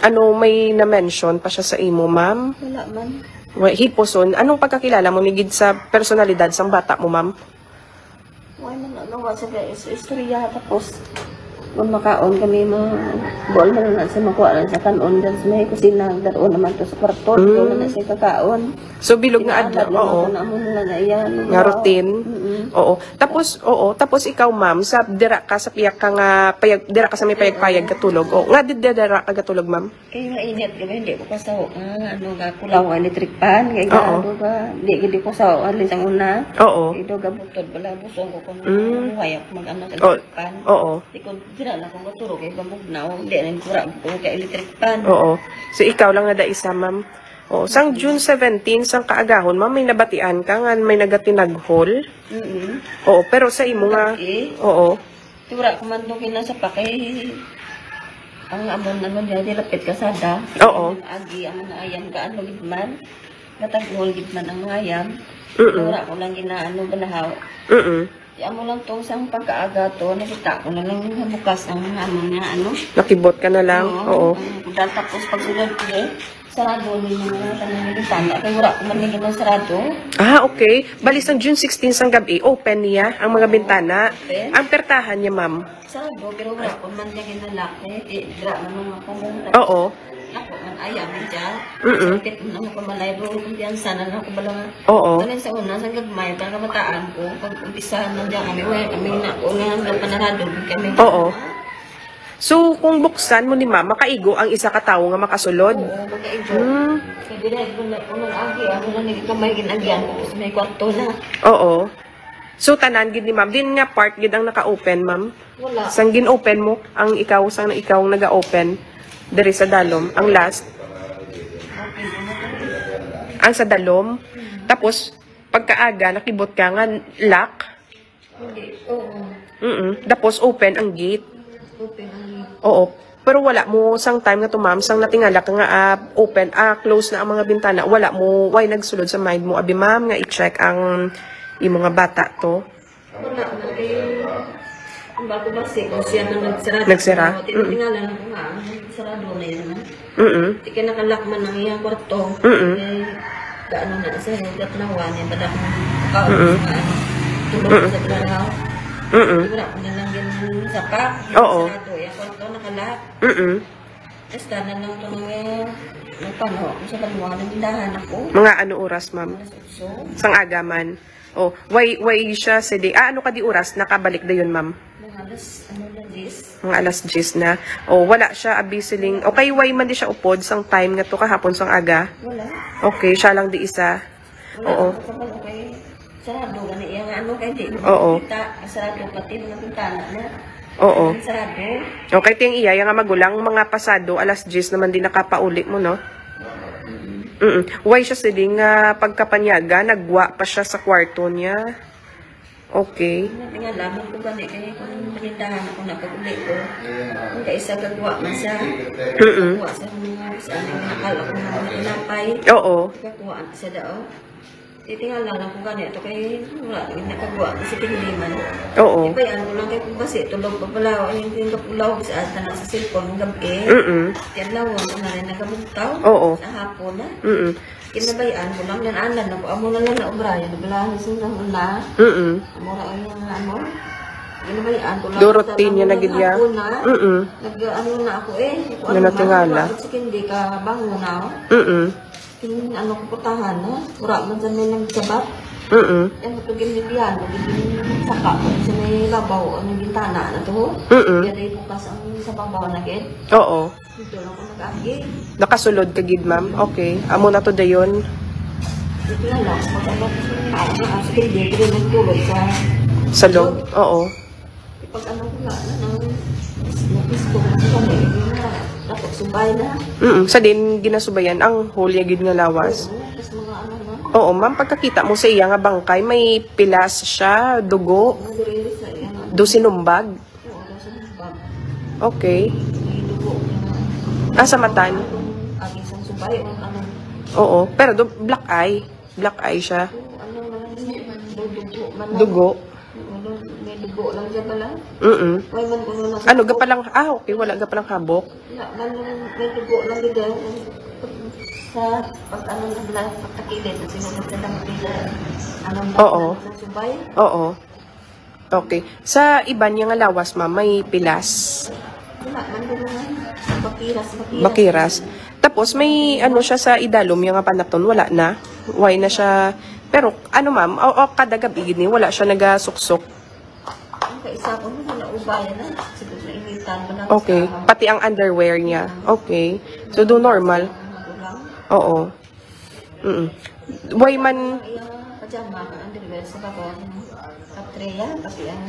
Ano, may na-mention pa siya sa imo, ma'am? Wala man. Hiposon, anong pagkakilala mo nigid sa personalidad sang bata mo, ma'am? Wala man, sa istorya, tapos kung makaon kami bol man na sa makuha lang sa kanon dyan sa may kusina, daroon naman to sa kwarto, doon na siya kakaon. So bilog nga adlaw, oo. Nga routine. Oo. Tapos ikaw ma'am, sa dira ka sa piyak ka nga dira ka sa may payag-payag katulog. O nga dira ka katulog ma'am. Kay mainit kami, hindi ko kasaw ga kulaw electric pan, kay gaano ga hindi ko kasaw lisang una. Oo. Ito ga butod bala busong ko kung wayak mag-ano sa electric pan. Oo. Dira na kung maturo kay bamugnaw, hindi na kura ko kay electric pan. Oo. So ikaw lang nga da isa ma'am. Oh, sang June 17 sang kaagahon, ma'am, may nabatian ka nga may nagatinaghol. Oo, pero sa imo nga, oo. Tura ko man doon sa pakay. Ang amon naman niya, dilapit kasada. Oo. Agi, ang mga ayam ka, ano gitman. Nataghol gitman ang mga ayam. Tura ko lang ginaano banahaw. Kaya mo lang itong isang pagkaaga to, nakita ko na lang yung bukas ang amon niya, ano. Nakibot ka na lang, oo. Dahil tapos pagsulod ko sarado din yung mga tanong bintana. Kaya wala ko man ng sarado. Okay. Bali sang June 16 sang gabi, open niya ang mga bintana. Ang pertahan niya, ma'am. Sarado, pero wala ko man ng lalaki. Dira naman ako muna. Oo. Ako man ayaw dyan. Sakit na ako malay. Pero kumpiyansa na ako balang. Oo. Ganun sa una, sa gagmay, parang kamataan ko. Pag umpisahan na dyan kami, kami na unang panarado. Oo. So, kung buksan mo ni ma'am, makaigo ang isa ka tawo nga makasulod? Oo, makaigo. Kaya direct ko na unang agi, ako na nagkamay ginagyan, tapos may kwarto na. Oo. So, tanan gid ni ma'am, din nga part gid ang naka-open, ma'am? Wala. Sang gin-open mo, ang ikaw naga-open, diri sa dalom, ang last? Ang sa dalom? Tapos, Pagkaaga, nakibot ka nga, lock. Hindi, oo. Tapos open ang gate. Open ang gate. Oo. Pero wala mo, sang time nga to ma'am, sang natingala ka nga open, close na ang mga bintana, wala mo, why nagsulod sa mind mo, abi ma'am, nga i-check ang mga bata to. Wala na, ang bago basi, kung siya na nagsarado. Nagsara? Tinatingala na ko nga, sarado na yan. Hindi ka nakalak man ng iyang kwarto. Gaano na sa higat na wan, yung badak mo, tulog sa klaraw. Wala ko na lang yung saka, sarado, yung kwarto nakalak. Basta na lang ito nagpano, kung sa banwa, nangindahan ako. Mga ano oras ma'am? Sang aga man. Oh, why siya sa day? Ano ka di oras? Nakabalik da yun ma'am? Mga alas 10 na. Oh, wala siya abisiling. Okay, why man di siya upod sang time nga to kahapon sang aga? Wala. Okay, siya lang di isa. Oo. Okay. Sarado gani iya nga ano kay di. Oo. Sarado pati mga bintana na. Oo. Sarado. Okay, ting iya nga magulang mga pasado alas 10 naman din nakapauli mo no. Why siya siling pagkapanyaga nagwa pa siya sa kwarto niya? Okay. Tingala mo ko gani kay kung manindahan ako na pag-uli ko. Kung kaisa gagwa man siya. Gagwa sa mga saan yung nakala ko na tinapay. Oo. Gagwa siya daw. Titingala lang ko gani ito kay wala yung nakagwa si tingliman. Oo. Ipayan ko lang kay kung basi tulog pa pala. Yung tingapulaw sa ata na sa cellphone ng gabi. Yan lawang ko na rin nagabugtaw. Oo. Sa hapon na. Kinabayaan ko lang, nanaanan na ko. Amo na lang na obraya, nabalahan na siya ng una. Amo na ang yung ano. Kinabayaan ko lang. Dorotin niya na gilya. Nag-ano na ako Ano natingala? Kasi hindi ka bango na ako. Ano ko putahan na. Wala man sa may nagsabat. Yan ito ginilihan. Saka ko sa may labaw. Ang bintana na to. Yan ay bukas ang sa babaw na gid. Oo. Dito lang ko nag-agi. Nakasulod ka gid ma'am. Okay. Amo na to dayon. Ito na lang. Pagkabat sa hindi nagtulog sa loob. Oo. Pag ano ko na napis ko na kami. Dapat subay na. Sa din ginasubayan ang hole gid nga lawas. Tapos mga ano na. Oo ma'am, pagkakita mo sa iya nga bangkay, may pilas siya, dugo. Do sinumbag. Okay. Sa matan? Agi sang subay o ano. Oo, pero black eye. Black eye siya. Dugo. May dugo lang siya pala. May man ko na. Ano, gapalang, okay, wala gapalang habok. May dugo lang dito. Sa pag ano na bala, pagkakilid na sinunod na lang pila. Oo. Subay. Oo. Okay. Sa iba niya nga lawas, ma'am, may pilas. Wala, nandun naman. Bakiras. Tapos may ano siya sa idalom yung nga panaton, wala na. Why na siya. Pero ano ma'am, kada gabi ni wala siya nagasuksok. Ang kaisa ko na ubayan na. Siguro na imitan mo na. Okay. Pati ang underwear niya. Okay. So do normal. Oo. Why man pajama ang underwear sa babaw ng patreya pati ang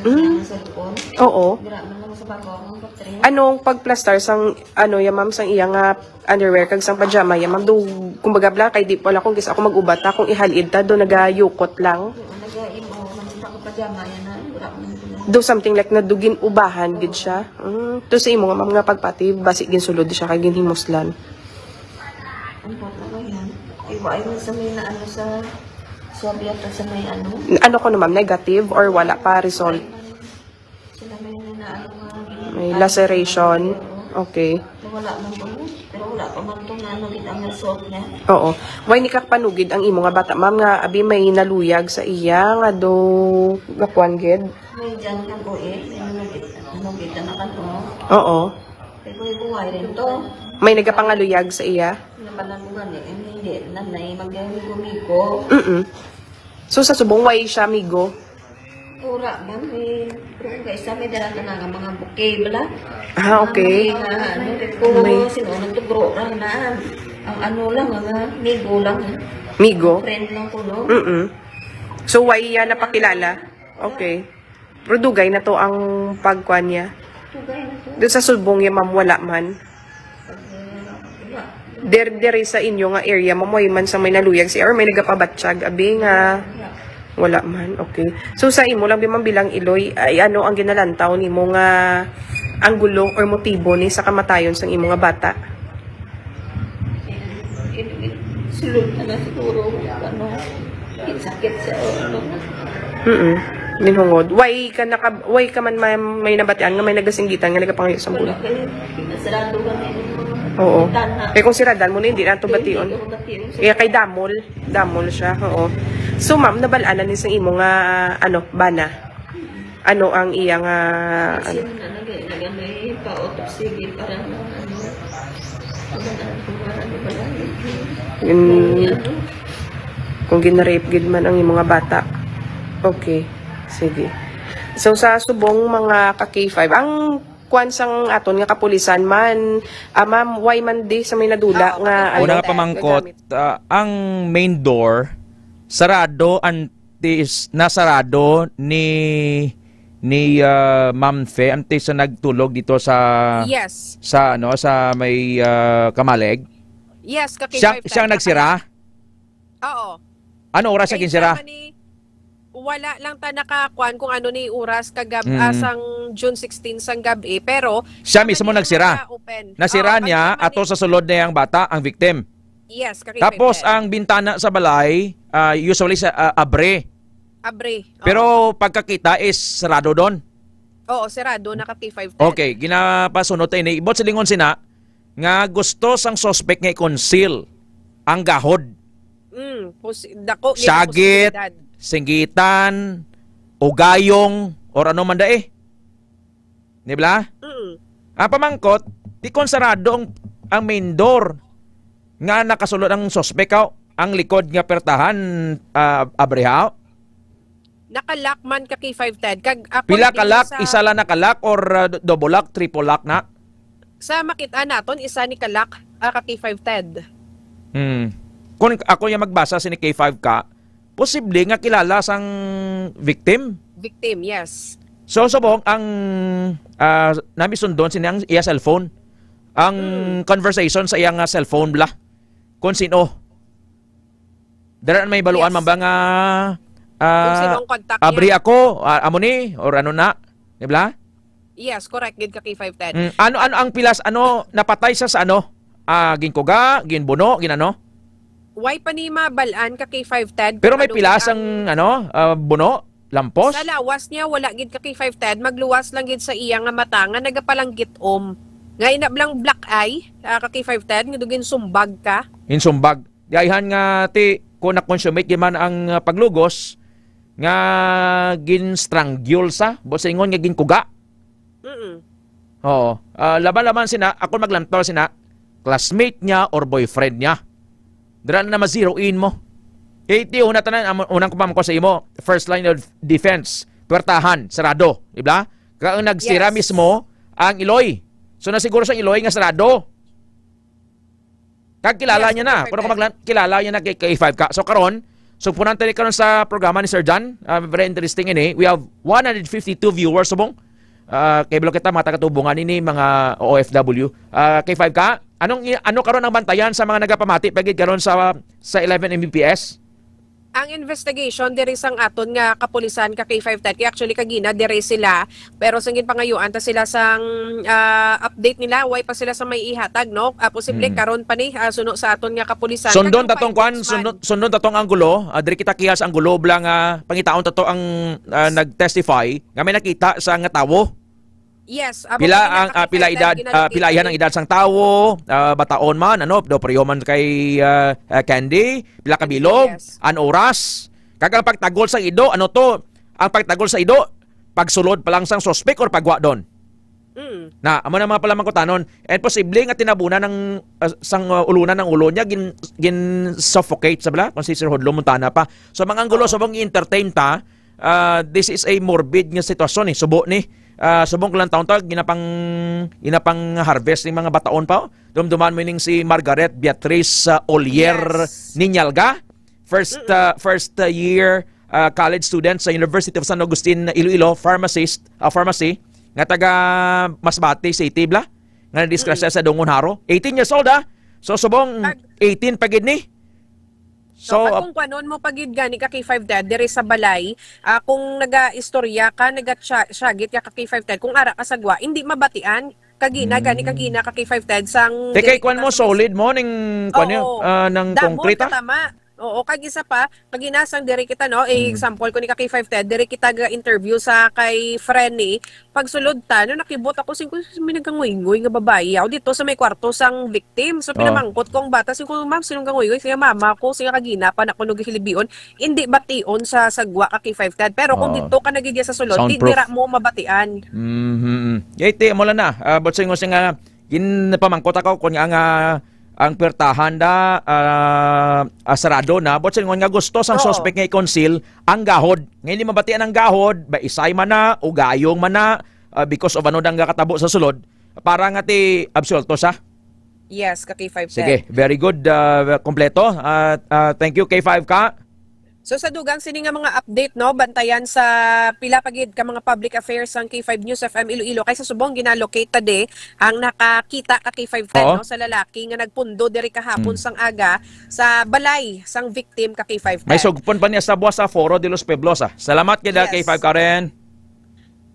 cellphone. Oo. Dira man lang sa babaw ng patreya. Anong pagplaster sang ano ya ma'am sang iya nga underwear kag sang pajama ya ma'am do kumbaga bla kay di pala kung gis ako mag-ubat ta kung ihalid ta do nagayukot lang. Nagaimo man sa pajama yan na dira man. Do something like nadugin ubahan gid siya. To sa imo nga ma'am nga pagpati basi gin sulod siya kay ginhimuslan. Ang photo na yan. Iwa mo sa may na ano sa Soviet sa may ano. Ano ko no ma'am negative or wala pa result? Sila may na ano may laceration. Okay. Wala man po. Pero wala pa man itong nanugid ang result niya. Oo. Why ni panugid ang imo nga bata ma'am nga abi may naluyag sa iya nga do gapuan gid? May dyan ka po nanugid na kanto. Oo. Kaya buhay rin to. May nagapangaluyag sa iya? Napalamugan hindi. Nanay, mag-gumigo. So sa subong way siya, amigo? Ura man, pero kaisa may dala na nga mga bouquet, bala? Okay. Kung sinunod to bro lang na, ang ano lang, migo lang. Migo? Friend lang ko, no? So why yan napakilala? Okay. Pero dugay na to ang pagkuan niya? Dugay na to. Doon sa subong niya, ma'am, wala man? Dere sa inyo nga area, mamoy man sa may naluyag siya or may nagapabatsyag, abi nga Wala man, okay. So sa imo lang bimang bilang Iloy, ay ano ang ginalantaw nimo nga ang gulo or motibo ni sa kamatayon sang imo nga bata? Sulod na siguro, ano, sakit sa ano. Minhungod. Why ka man may nabatian nga may nagasinggitan nga nagapangayo sa bulo? Sarado kami. Oo. Kaya kung siradan mo na, hindi na ito bation. Kaya kay Damol siya. Oo. So ma'am, nabalaan ni sa imo nga, ano, bana? Ano ang iyang, Kasi nag-ano pa-autopsy, parang, kung ginarape gid man ang imong mga bata. Okay. Sige. So sa subong mga ka-K5, ang kwansang aton nga kapulisan man, ma'am, why man di sa may nadula nga Una nga pamangkot, ang main door sarado nasarado ni Ma'am Fe antes sa nagtulog dito sa Yes. sa may Kamaleg. Yes, ka-K5. Siya nagsira? Oo. Ano oras siya ginsira? Wala lang ta nakakuan kung ano ni oras sang June 16 sang gabi, pero siya mismo nagsira. Nasira niya ato sa sulod na yang bata, ang victim. Yes, tapos ang bintana sa balay, usually sa abre. Pero pagkakita is sarado doon. Oo, sarado, naka-K5. Okay, ginapasunod tayo. Ibot sa lingon sina, nga gusto sang suspect nga i-conceal ang gahod. Sagit, singgitan, o gayong, or ano man da eh. Di ba? Ang pamangkot, di konsarado ang main door. Nga nakasulod ang suspect ang likod nga pertahan abrehaw. Nakalak man ka K5 Ted. Pila kalak, isa lang nakalak or double lock, triple lock na? Sa makita naton, isa ni kalak ka K5 Ted. Kung ako yung magbasa si ni K5 ka, posible nga kilala sang victim. Victim, yes. So subong ang namisundon sinang iya cellphone. Ang conversation sa iyang cellphone bla. Kung sino. Daraan may baluan man ba nga abri ako, amo ni, or ano na, di ba? Yes, correct, gid ka K5 Ted. Ano ang pilas, napatay siya sa ano? Ginkuga, ginbuno, ginano? Why pa ni mabalaan ka K5 Ted? Pero may pilas ang buno, lampos? Sa lawas niya, wala gid ka K5 Ted, magluwas lang gid sa iya nga mata, nga nagapalanggit-om. Nga inablang black eye, ka K5 Ted, nga dugin sumbag ka. Insumbag. Diayhan nga ti, kung na-consummate man ang paglugos, nga gin-strangle sa, bosingon nga ginkuga. Oo. Laban-laban sina, ako maglantol sina, classmate niya or boyfriend niya. Dira na ma-zero in mo. Iti una tanan, unang kumam ko sa imo, first line of defense, puwertahan, sarado. Diba? Kaya nagsira mismo ang Iloy. So nasiguro sa Iloy nga sarado. Kag kilala niya na. Kung kilala niya na kay K5 ka. So karon, so punan tayo karon sa programa ni Sir John. Very interesting ini. We have 152 viewers subong. Kay bilo kita mga tagatubungan ini mga OFW. K5 ka, ano karon ang bantayan sa mga nagapamati pagid karon sa 11 Mbps? Ang investigation diri sang aton nga kapulisan ka K5 Ted, actually kagina diri sila, pero singin pangayuan ta sila sang update nila, why pa sila sa may ihatag, no? Posible karon pa ni suno sa aton nga kapulisan. Sundon tatong sundon tatong anggulo, diri kita kihas ang gulo blang pangitaon tato ang nagtestify nga may nakita sa nga tawo. Yes, pila edad, pila yan ang edad sang tawo, bataon man, do priyo man kay Candy, pila ka bilog, an oras. Kagang pagtagol sa ido, ano to? Ang pagtagol sa ido, pagsulod pa lang sang suspect or pagwa doon. Na, amo na mga pala mangkutanon. And posible nga tinabunan ng sang ulunan ng ulo niya, gin suffocate sa bala, kung si Sir Hodlo Montana pa. So mga anggulo, subong i-entertain ta, this is a morbid nga sitwasyon subo ni. Subong kulang taon tawag, ginapang harvest ng mga bataon pa. Dumduman mo ning si Margaret Beatrice Olier Ninyalga. First year college student sa University of San Agustin, Iloilo, pharmacy, nga taga Masbate City, bla. Nga na-discuss sa Dungon Haro. 18 years old, So subong 18 pagid ni. So, kung kanon mo pagid gani ka K5 Ted diri sa balay, kung naga-istorya ka, naga-syagit ka K5 Ted, kung ara ka sagwa, hindi mabatian kagina gani kagina ka K5 Ted sang kay kwan mo solid mo ning kwan ng konkreta. Tama. Oo, kag isa pa, pag inasang diri kita no, example ko ni ka K5 Ted, diri kita ga-interview sa kay Frenny, pagsulod ta no nakibot ako sing may nagkanguy-nguy nga babae aw dito sa may kwarto sang victim. So pinamangkot ko ang bata sing ko ma'am sinong kanguy-nguy siya mama ko siya kagina pa na kuno gihilibion, hindi bation sa sagwa ka K5 Ted. Pero kung dito ka nagigya sa sulod, di dira mo mabatian. Yate mo lang na. But singo nga ginapamangkot ako kun nga ang pertahan da sarado na but nga gusto sang suspect nga i-conceal ang gahod. Ngayon hindi mabatian ang gahod, ba isay man na o gayong man na because of ano dang katabo sa sulod para nga ti absolto sa. Yes, ka K5 Ted. Sige, very good, kompleto. Thank you K5 ka. So sa dugang sini nga mga update no, bantayan sa pila pagid ka mga public affairs sang K5 News FM Iloilo kay sa subong ginalocate tade ang nakakita ka K5 Ted no sa lalaki nga nagpundo diri kahapon sang aga sa balay sang victim ka K5 Ted. May sugpon pa niya sa buwas sa Foro de los Pueblos. Salamat kay K5 Karen.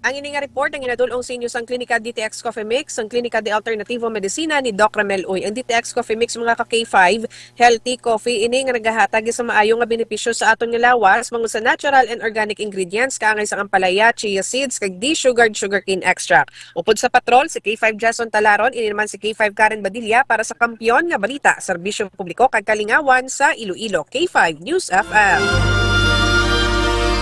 Ang ini nga report ang inadulong sa inyo sang Klinika DTX Coffee Mix, ang Klinika de Alternativo Medicina ni Doc Ramel Uy. Ang DTX Coffee Mix mga ka K5, healthy coffee ini nga nagahatag sa maayo nga benepisyo sa aton nga lawas, mga sa natural and organic ingredients kaangay sa ampalaya, chia seeds, kag de-sugared sugarcane extract. Upod sa patrol si K5 Jason Talaron, ini naman si K5 Karen Badilla para sa Kampiyon nga balita, serbisyo publiko kag kalingawan sa Iloilo. K5 News FM.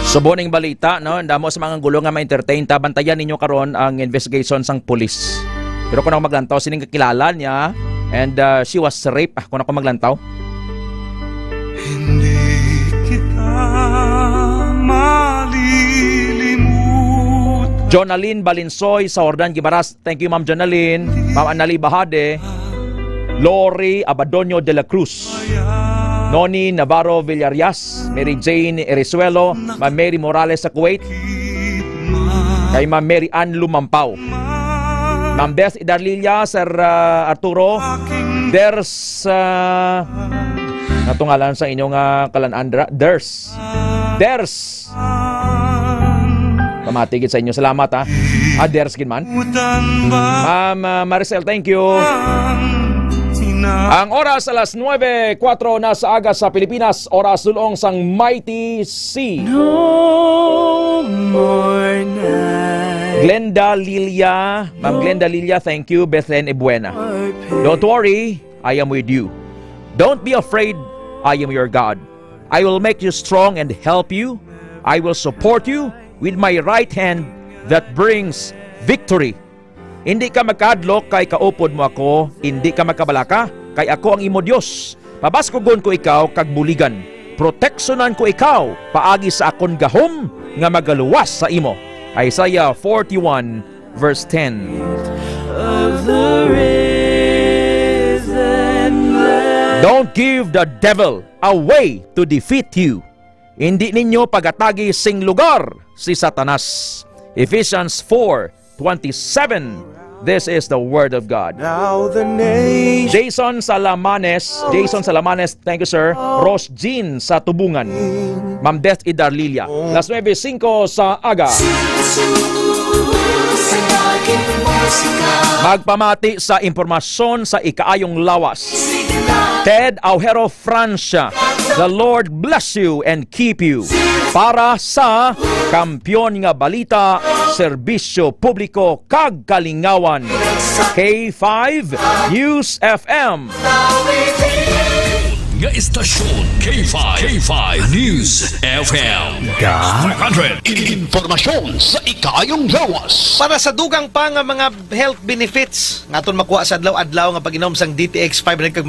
Suboning balita, no? Damo sa mga gulo nga ma-entertain ta, bantayan ninyo karon ang investigation sang pulis. Pero kung ako maglantaw, sining kakilala niya and she was raped. Kung ako maglantaw. Hindi kita malilimutan. Jonaline Balinsoy sa Ordan Gibaras. Thank you Ma'am Jonaline. Ma'am Anali Bahade. Lori Abadonio de la Cruz. Noni Navarro Villarias, Mary Jane Erizuelo, Ma'am Mary Morales sa Kuwait, kay Ma'am Mary Ann Lumampaw, Ma'am Beth Idarlilia, Sir Arturo, there's natungalan sa inyong kalanandra, there's pamatigit sa inyo, salamat ha. There's kin man. Ma'am Maricel, thank you. Ang oras alas 9:04 na sa aga sa Pilipinas, oras dulong sang Mighty C. No more night. Glenda Lilia, Ma'am Glenda Lilia, thank you. Bethlen Ibuena. Don't worry, I am with you. Don't be afraid, I am your God. I will make you strong and help you. I will support you with my right hand that brings victory. Hindi ka magkadlok kay kaupod mo ako, hindi ka magkabalaka kay ako ang imo Dios. Pabaskogon ko ikaw kag buligan. Proteksyonan ko ikaw paagi sa akon gahom nga magaluwas sa imo. Isaiah 41 verse 10. Don't give the devil a way to defeat you. Hindi ninyo pagatagi sing lugar si Satanas. Ephesians 4:27. This is the word of God. Jason Salamanes, thank you sir. Ross Jean sa Tubungan. Ma'am Beth Idarlilia. Las 9:05 sa aga. Magpamati sa impormasyon sa ikaayong lawas. Ted Aujero Francia, the Lord bless you and keep you. Para sa Kampiyon nga Balita, Serbisyo Publiko kag Kalingawan. K5 News FM. Nga istasyon K5 News FM. 500 Informasyon sa ikaayong lawas. Para sa dugang pa nga mga health benefits, naton makuha sa adlaw-adlaw nga pag-inom sang DTX 500 kag